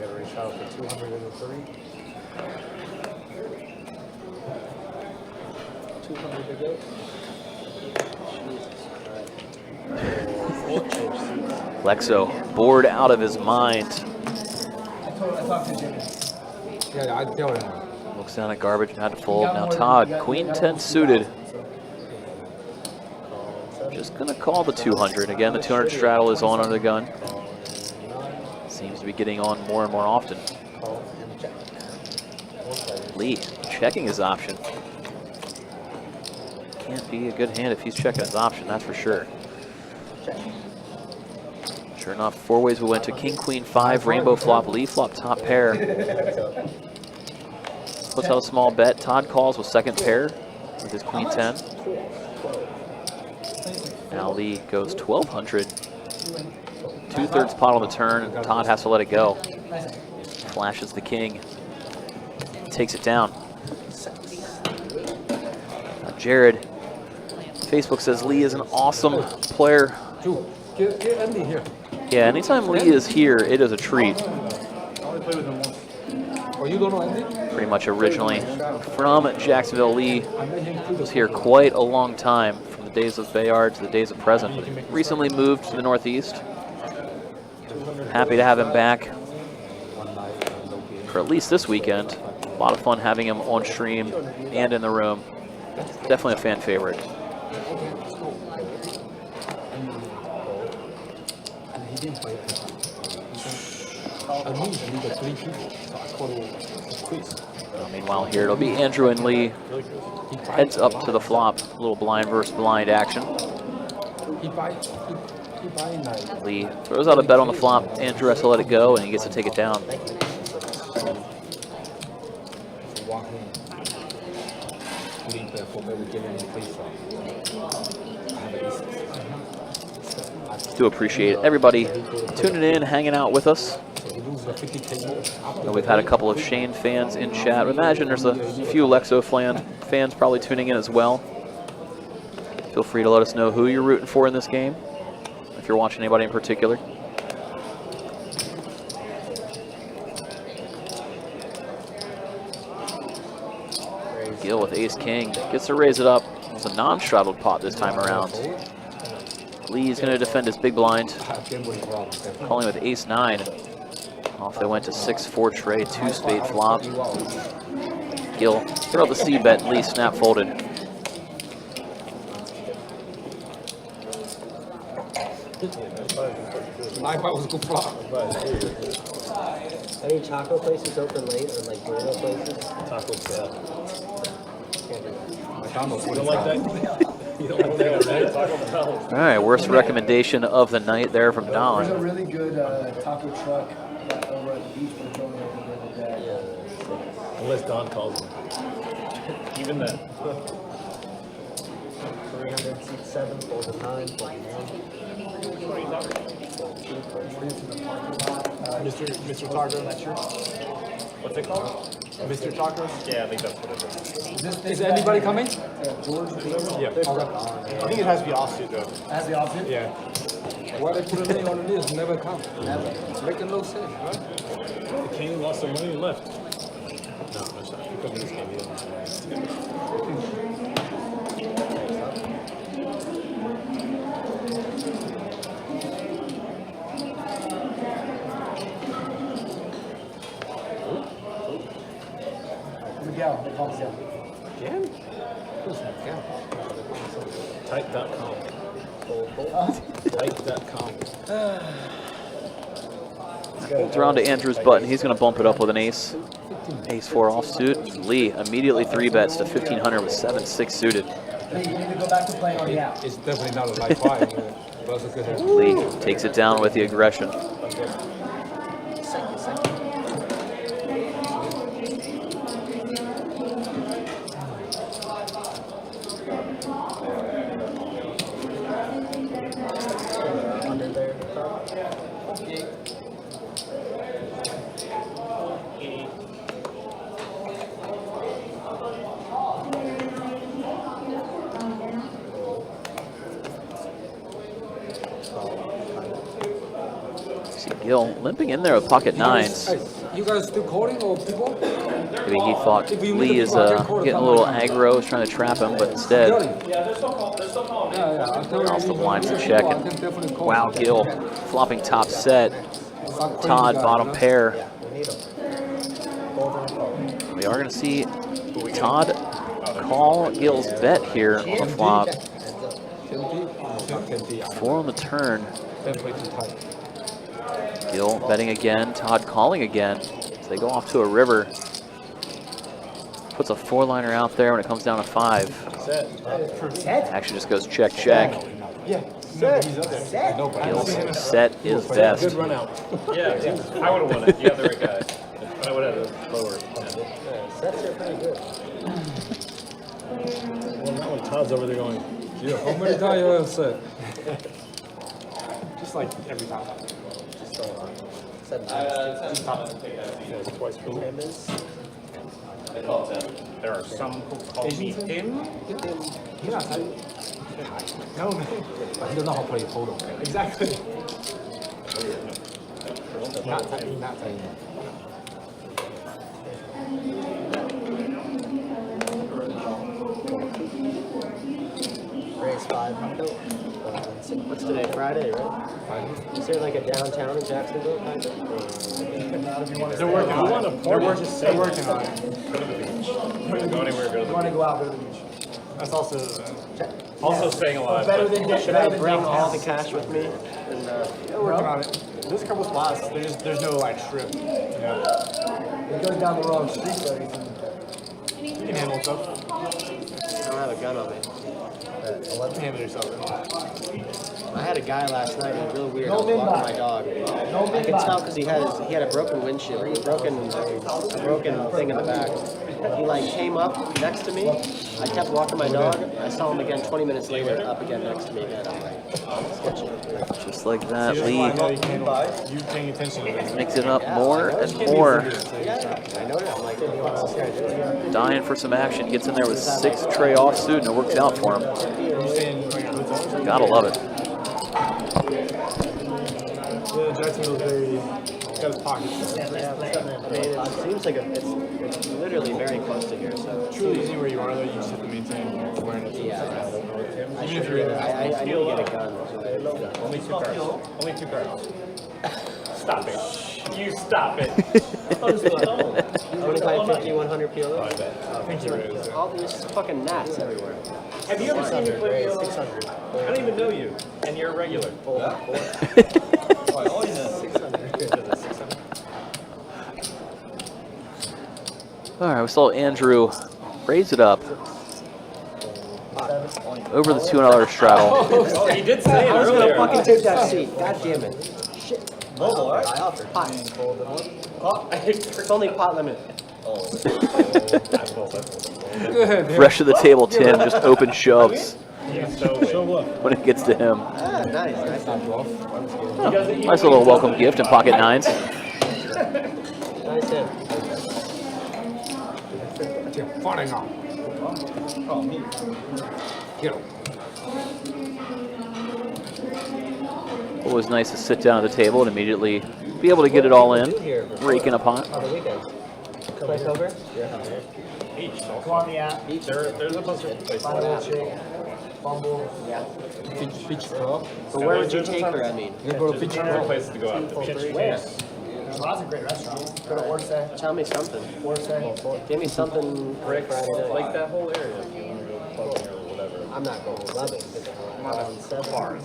got to reach out for 203. 200 to go. Lexo bored out of his mind. I talked to Jimmy. Yeah, I tell him. Looks down at garbage and had to fold. Now Todd, Queen 10 suited. Just gonna call the 200. Again, the 200 straddle is on under the gun. Seems to be getting on more and more often. Lee checking his option. Can't be a good hand if he's checking his option, that's for sure. Sure enough, four ways we went to King, Queen, 5, Rainbow flop, Lee flop, top pair. Puts out a small bet. Todd calls with second pair with his Queen 10. Now Lee goes 1,200. 2/3 pot on the turn, and Todd has to let it go. Flashes the king. Takes it down. Now Jared. Facebook says Lee is an awesome player. Drew, get Andy here. Yeah, anytime Lee is here, it is a treat. Oh, you don't know Andy? Pretty much originally from Jacksonville, Lee was here quite a long time, from the days of Bayard to the days of present. Recently moved to the Northeast. Happy to have him back for at least this weekend. A lot of fun having him on stream and in the room. Definitely a fan favorite. He didn't play. I moved and we got 3 people, so I called him quiz. Meanwhile, here it'll be Andrew and Lee. Heads up to the flop. A little blind versus blind action. He buy 9. Lee throws out a bet on the flop. Andrew has to let it go, and he gets to take it down. Do appreciate everybody tuning in, hanging out with us. I know we've had a couple of Shane fans in chat. I imagine there's a few Lexo fans probably tuning in as well. Feel free to let us know who you're rooting for in this game, if you're watching anybody in particular. Gill with ace-king, gets to raise it up. It's a non-straddled pot this time around. Lee's going to defend his big blind, calling with ace-9. Off they went to 6-4 tray, 2-spade flop. Gill throw out the C-bet, Lee snap folded. My bet was a good flop. Any taco places open late or like burrito places? Taco Bell. McDonald's. You don't like that? You don't like that, right? Taco Bell. All right, worst recommendation of the night there from There's a Don. really good taco truck over at the beach we're going over the other day. Unless Don calls him. Even then. 300, seat 7, fold the 9, fold the 1. Mr. Taco, that's your. What's it called? Mr. Taco. Yeah, I think that's what it is. Is anybody coming? George, Yeah. Okay. I think it has to be offsuit though. as the opposite. Yeah. Why they put a name on the list? Never come. It's making no sense, right? The king lost some money and left. No, that's not. Because of this game, he didn't. Type.com. Type.com. Holds around to Andrew's button. He's going to bump it up with an ace. Ace 4 offsuit. Lee immediately 3-bets to 1,500 with 7-6 suited. Hey, you need to go back to playing on the app. It's definitely not a light five. But it's a good hand. Lee takes it down with the aggression. Under there. See Gil limping in there with pocket nines. Hey, you guys still calling or people? Maybe he thought Lee is getting a little aggro, is trying to trap him, but instead Yeah, they're still calling. They're still calling. off the blinds to check. And wow, Gil flopping top set. Todd bottom pair. We are going to see Todd call Gil's bet here on the flop. 4 on the turn. Gil betting again, Todd calling again. So they go off to a river. Puts a 4-liner out there when it comes down to 5. Action just goes check, check. Gil's set is best. Good run out. Yeah, I would have won it. You got the right guy. I would have lower. Sets are pretty good. Well, that one, Todd's over there going, Yeah, how many times you have said? Just like every time. twice per week. There are some who call me him. He's not tight. No, man. But he doesn't know how to play polo. Exactly. Not tight. He's not tight. Race 500. What's today? Friday, right? Is there like a downtown in Jacksonville kind of? They're working on it. They're working on it. Go anywhere, go to You want to go out, go to the beach. That's also. Also staying alive. Better than Should I bring all the cash with me? And, They're working on it. There's a couple spots. There's no like strip. Yeah. It goes down the wrong street, though. You can handle stuff. I don't have a gun on me. You can handle yourself. I had a guy last night, it was real weird. I No was walking mid-buy. my dog. No I could mid-buy. tell because he had a broken windshield, a broken thing in the back. He like came up next to me. I kept walking my dog. I saw him again 20 minutes later, up again next to me again. I'm like, sketchy. Just like that, Lee You paying attention to this. makes it up more and more. Yeah, I know that. I'm like, what's this guy doing? Dying for some action. Gets in there with 6 tray offsuit, and it works out for him. You saying like hotel? Gotta love it. Yeah, Jacksonville's very got his pockets. I mean, it seems like it's literally very close to here, so. It's really easy where you are though. You just have to maintain awareness. Yeah. I Even if should you're in really, I need to get a gun. Only 2 cards. Only 2 cards. Stop it. You stop it. 25, 50, 100 PLO. I think there is. All these fucking gnats everywhere. Have you ever seen me play PLO? 600. I don't even know you, and you're a regular. All right, we saw Andrew raise it up over the $200 straddle. Oh, he did say it I was gonna earlier. fucking take that seat. God damn it. Shit. I offered. Pot. It's only pot limit. Fresh to the table, Tim just open shoves So when it gets to him. Ah, nice. Nice. Nice little welcome gift in pocket nines. Nice hit. Farting on. Always nice to sit down at the table and immediately be able to get it all in, rake in a pot. On the weekend. Click over. Go on the app. there's a bunch of places. Find a little chick. Fumble. Yeah. Beach club. But where would you take her, I mean? You go to beach More club. places to go out. Where? Well, that's a great restaurant. Go to Orsay. Tell me something. Orsay. Give me something for Friday night. Like that whole area. I'm not going 11 because I'm on 7 bars.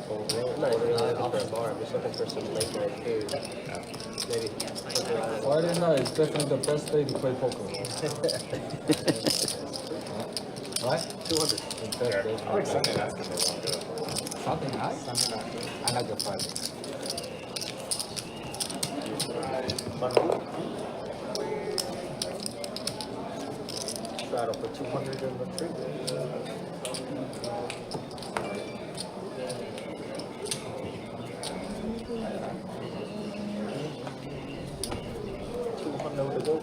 I'm not even really looking for a bar. I'm just looking for some late night food. Maybe. Friday night is definitely the best day to play poker. Right? 200. I like Sunday nights because they don't go. Sunday night? Sunday night. I like the Friday. Straddle for 200 in the tree. To go.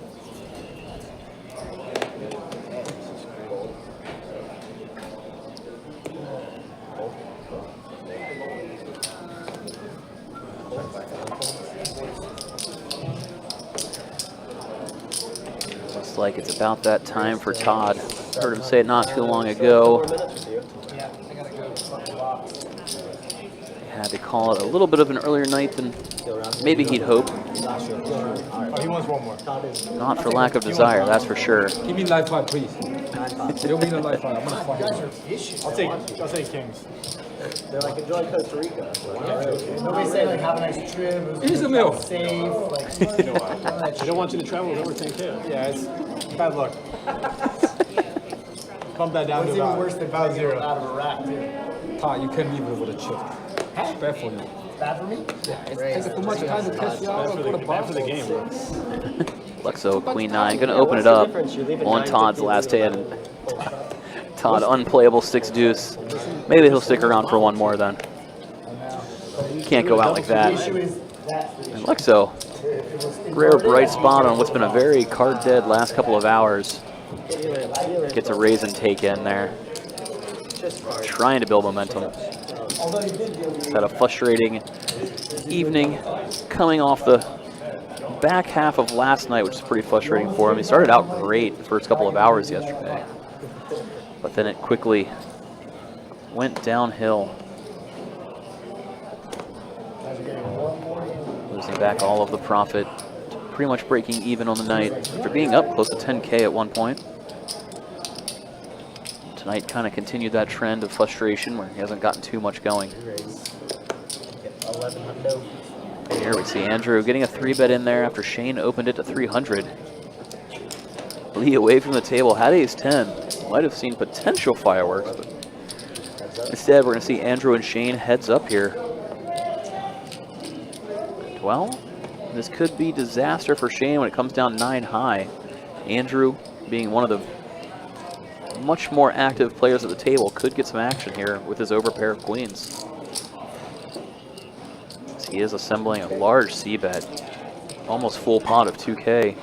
Looks like it's about that time for Todd. Heard him say it not too long ago. Had to call it a little bit of an earlier night than maybe he'd hope. Oh, he wants one more. Not for lack of desire, that's for sure. Give me life five, please. Give me the life five. I'm gonna fuck it. I'll take kings. They're like, enjoy Costa Rica. Nobody say like have a nice trip. Here's the meal. Safe. Like, You know what? I don't want you to travel with over 10K. Yeah, it's bad luck. Bump that down it's to even worse than about playing 0. out of Iraq too. Todd, you can't leave it with a chip. It's bad for you. Bad for me? Yeah, it takes too much time to catch you out. Bad for the game, bro. Luxo, Queen 9, gonna open it up on Todd's last hand. Todd, unplayable 6 deuce. Maybe he'll stick around for one more then. Can't go out like that. And Luxo, rare bright spot on what's been a very card dead last couple of hours. Gets a raise and take in there. Trying to build momentum. He's had a frustrating evening coming off the back half of last night, which is pretty frustrating for him. He started out great the first couple of hours yesterday, but then it quickly went downhill. Losing back all of the profit, pretty much breaking even on the night after being up close to 10K at one point. Tonight kind of continued that trend of frustration where he hasn't gotten too much going. Here we see Andrew getting a 3-bet in there after Shane opened it to 300. Lee away from the table, had ace 10. Might have seen potential fireworks, but instead we're going to see Andrew and Shane heads up here. Well, this could be disaster for Shane when it comes down 9 high. Andrew, being one of the much more active players at the table, could get some action here with his overpair of queens. He is assembling a large C-bet, almost full pot of 2K.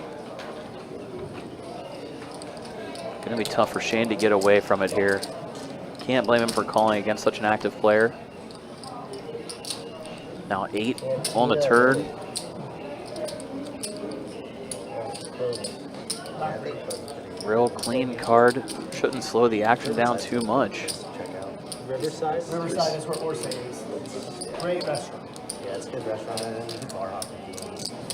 Gonna be tough for Shane to get away from it here. Can't blame him for calling against such an active player. Now 8 on the turn. Real clean card. Shouldn't slow the action down too much. Riverside? Riverside is where Orsay is. Great restaurant. Yeah, it's a good restaurant. Bar hopping.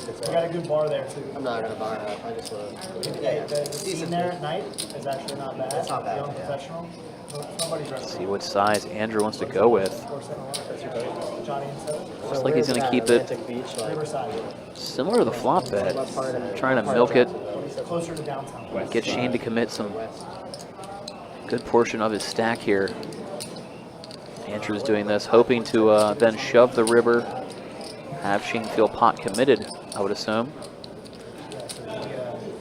We got a good bar there too. I'm not gonna bar hop. I just want The scene there at night is actually not bad. It's not bad, Young yeah. professional. Nobody's restaurant. See what size Andrew wants to go with. Johnny and Seth. Looks like he's gonna keep it Riverside. similar to the flop bet. Trying to milk it, Closer to downtown. get Shane to commit some good portion of his stack here. Andrew's doing this, hoping to then shove the river, have Shane feel pot committed, I would assume.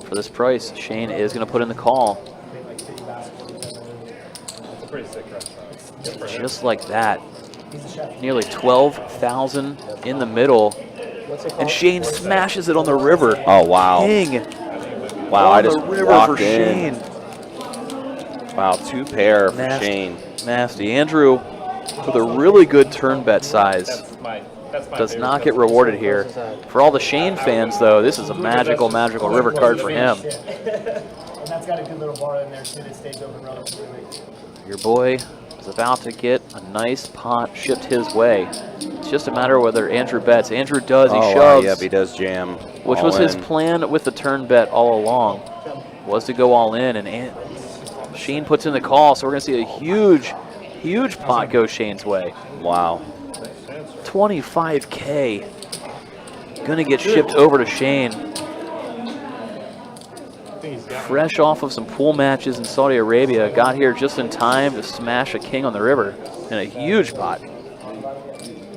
For this price, Shane is going to put in the call. It's a pretty sick restaurant. Just like that. Nearly 12,000 in the middle. And Shane smashes it on the river. Oh, wow. King. Wow, I just on the river walked for in. Shane. Wow, 2 pair for Nasty. Shane. Nasty. Andrew with a really good turn bet size. That's my Does favorite not get rewarded here. For all the Shane fans, though, this is a magical, magical river card for him. And that's got a good little bar in there too that stays open relatively late. Your boy is about to get a nice pot shipped his way. It's just a matter of whether Andrew bets. Andrew does. He shoves. Yep, he does jam. Which all was his in. plan with the turn bet all along, was to go all in. And Shane puts in the call, so we're going to see a huge pot go Shane's way. Wow. 25K. Going to get shipped over to Shane. Fresh off of some pool matches in Saudi Arabia, got here just in time to smash a king on the river in a huge pot.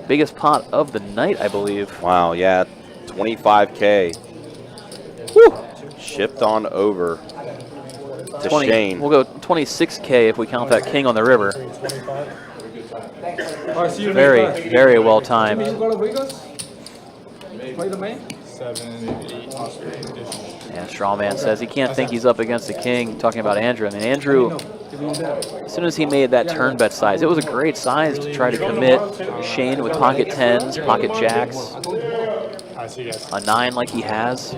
Biggest pot of the night, I believe. Wow, yeah, 25K. Woo! Shipped on over to Shane. We'll go 26K if we count that king on the river. Very well timed. Play the main? 7, 8, Yeah, Strawman says he can't think he's up against the king, talking about Andrew. I mean, Andrew, as soon as he made that turn bet size, it was a great size to try to commit Shane with pocket 10s, pocket jacks, a 9 like he has.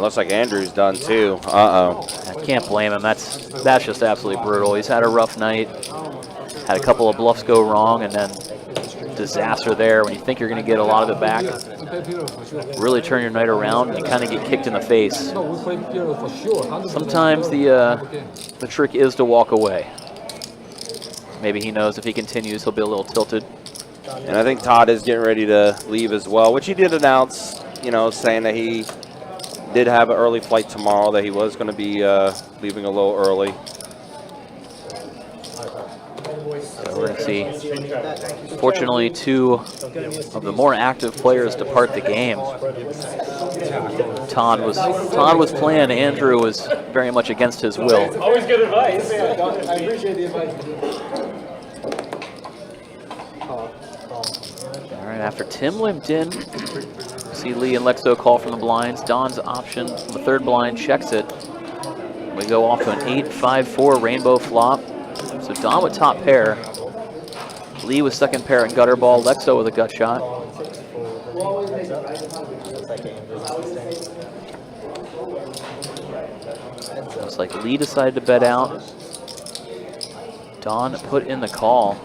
Looks like Andrew's done too. Uh-oh. I can't blame him. That's just absolutely brutal. He's had a rough night, had a couple of bluffs go wrong, and then disaster there when you think you're going to get a lot of it back. Really turn your night around and you kind of get kicked in the face. Sometimes the trick is to walk away. Maybe he knows if he continues he'll be a little tilted. And I think Todd is getting ready to leave as well, which he did announce, you know, saying that he did have an early flight tomorrow, that he was going to be leaving a little early. So we're going to see, fortunately, 2 of the more active players depart the game. Todd was playing. Andrew was very much against his will. Always good advice. I appreciate the advice. All right, after Tim limped in, see Lee and Lexo call from the blinds. Don's option from the 3rd blind checks it. We go off to an 8-5-4 rainbow flop. So Don with top pair. Lee with 2nd pair and gutter ball. Lexo with a gut shot. Looks like Lee decided to bet out. Don put in the call.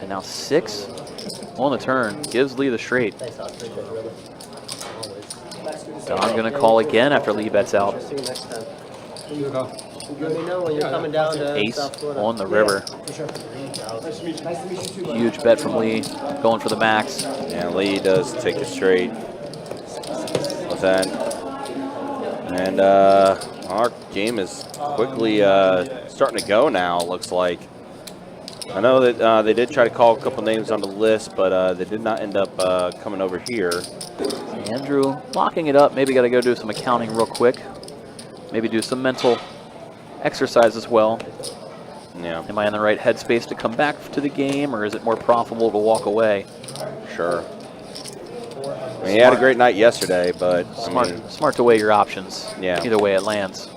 And now 6 on the turn. Gives Lee the straight. Don gonna call again after Lee bets out. Let me know when you're coming down to Ace South Florida. on the river. Huge bet from Lee, going for the max. Yeah, Lee does take the straight with that. And our game is quickly starting to go now, looks like. I know that they did try to call a couple names on the list, but they did not end up coming over here. Andrew locking it up. Maybe got to go do some accounting real quick. Maybe do some mental exercise as well. Yeah. Am I in the right headspace to come back to the game, or is it more profitable to walk away? Sure. I mean, he had a great night yesterday, but Smart to weigh your options. Yeah. Either way it lands.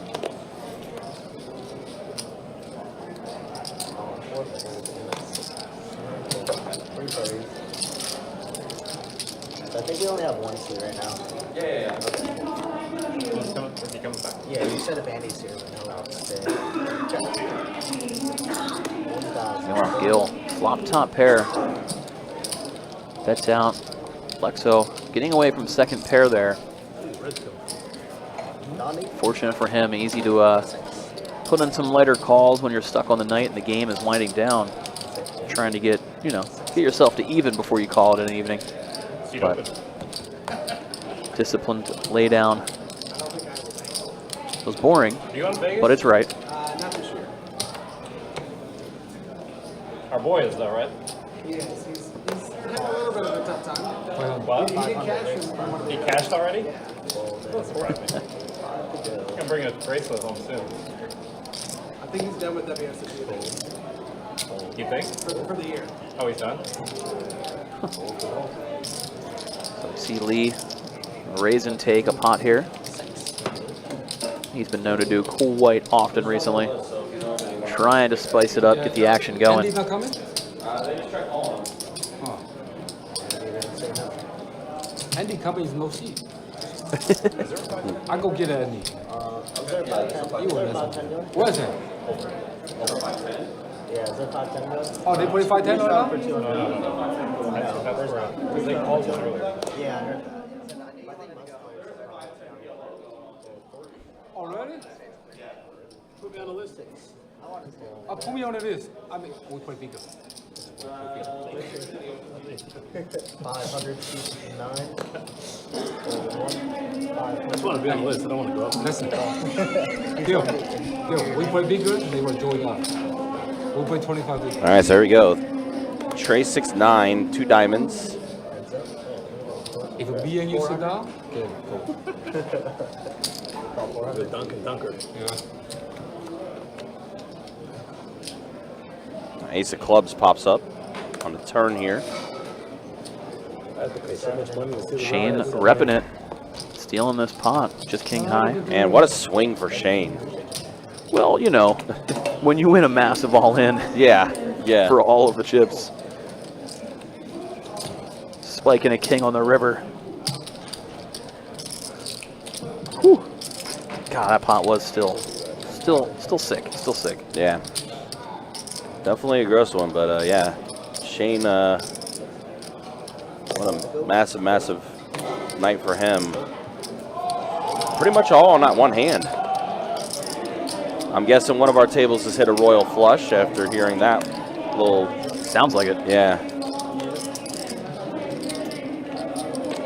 I think we only have 1 seat right now. Yeah. He comes back. Yeah, you said if Andy's here, but no, I'll stay. Gil, flop top pair. Bets out. Lexo getting away from 2nd pair there. Fortunate for him, easy to put in some lighter calls when you're stuck on the night and the game is winding down. Trying to get yourself to even before you call it an evening. But disciplined lay down. It was boring, but it's right. Not this year. Our boy is though, right? Yes, he's having a little bit of a tough time. What? He did cash from one of He the cashed already? Yeah. I'm gonna bring a bracelet home soon. I think he's done with WSOP You think? for the year. Oh, he's done? So see Lee raise and take a pot here. He's been known to do quite often recently. Trying to spice it up, get the action going. Andy's not coming? They just tried calling. Andy coming is no seat. I go get Andy. What is it? Yeah, is it 510? Oh, they put it 510 right now? That's right. Because they called one earlier. Yeah, I heard that. Already? Put me on the list. Put me on the list. I mean, we play bigger. 569. I just want to be on the list. I don't want to go up. Listen. Deal. We play bigger, they will join us. We'll play 25 bigger. All right, so here we go. Trey 6'9", 2 diamonds. If me and you sit down, okay, go. The dunker. Yeah. Ace of clubs pops up on the turn here. Shane repping it, stealing this pot, just king high. And what a swing for Shane. Well, you know, when you win a massive all-in Yeah. for all of the chips. Spiking a king on the river. Whew. God, that pot was still sick. Still sick. Yeah. Definitely a gross one, but yeah. Shane, what a massive night for him. Pretty much all on that one hand. I'm guessing one of our tables has hit a royal flush after hearing that little... Sounds like it. Yeah.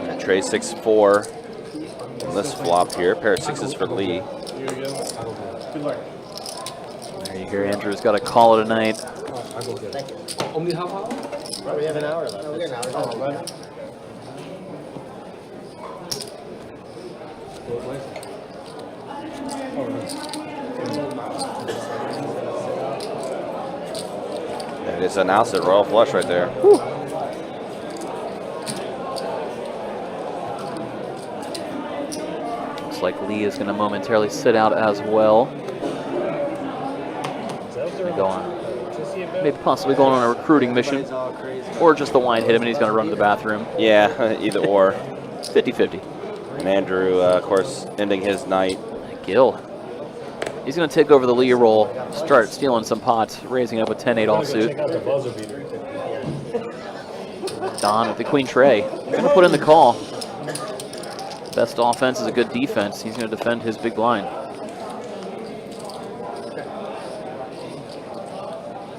And Trey 6-4 on this flop here. Pair of sixes for Lee. There you hear Andrew's got to call it a night. I go get it. Only half hour? We have an hour left. We got an hour left. Yeah, just announced it, royal flush right there. Whew. Looks like Lee is going to momentarily sit out as well. Go on. Maybe possibly going on a recruiting mission. Or just the wine hit him and he's going to run to the bathroom. Yeah, either or. 50-50. And Andrew, of course, ending his night. Gil. He's going to take over the Lee role, start stealing some pots, raising up a 10-8 offsuit. Check out the buzzer beater. Don with the queen tray. Going to put in the call. Best offense is a good defense. He's going to defend his big blind.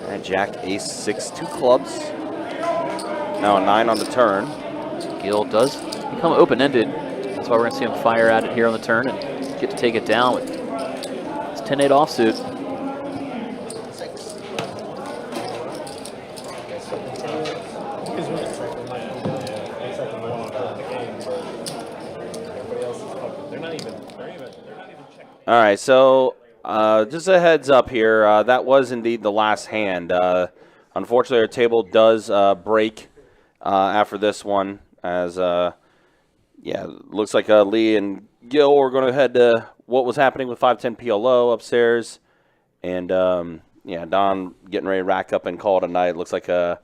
And Jack, ace, 6, 2 clubs. Now a 9 on the turn. Gil does become open-ended. That's why we're going to see him fire at it here on the turn and get to take it down with his 10-8 offsuit. All right, so just a heads up here. That was indeed the last hand. Unfortunately, our table does break after this one, as yeah, looks like Lee and Gil are going to head to what was happening with 510 PLO upstairs, and yeah, Don getting ready to rack up and call it a night. Looks like that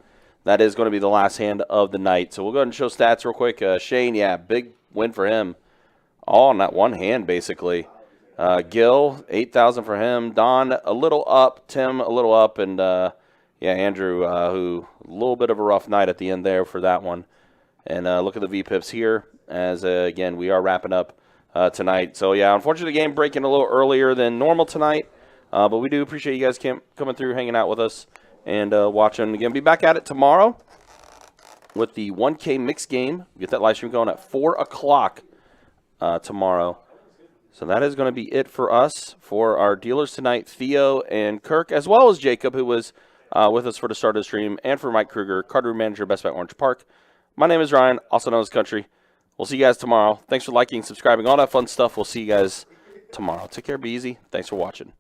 is going to be the last hand of the night. So we'll go ahead and show stats real quick. Shane, yeah, big win for him, all on that one hand basically. Gil, 8,000 for him. Don, a little up. Tim, a little up. And, yeah, Andrew, who a little bit of a rough night at the end there for that one. And look at the VPIPs here as, again, we are wrapping up tonight. So, yeah, unfortunately, the game breaking a little earlier than normal tonight. But we do appreciate you guys coming through, hanging out with us, and watching. Again, be back at it tomorrow with the 1K mix game. Get that live stream going at 4 o'clock tomorrow. So that is going to be it for us, for our dealers tonight, Theo and Kirk, as well as Jacob, who was with us for the start of the stream, and for Mike Kruger, card room manager, Best Bet Orange Park. My name is Ryan, also known as Country. We'll see you guys tomorrow. Thanks for liking, subscribing, all that fun stuff. We'll see you guys tomorrow. Take care, be easy. Thanks for watching.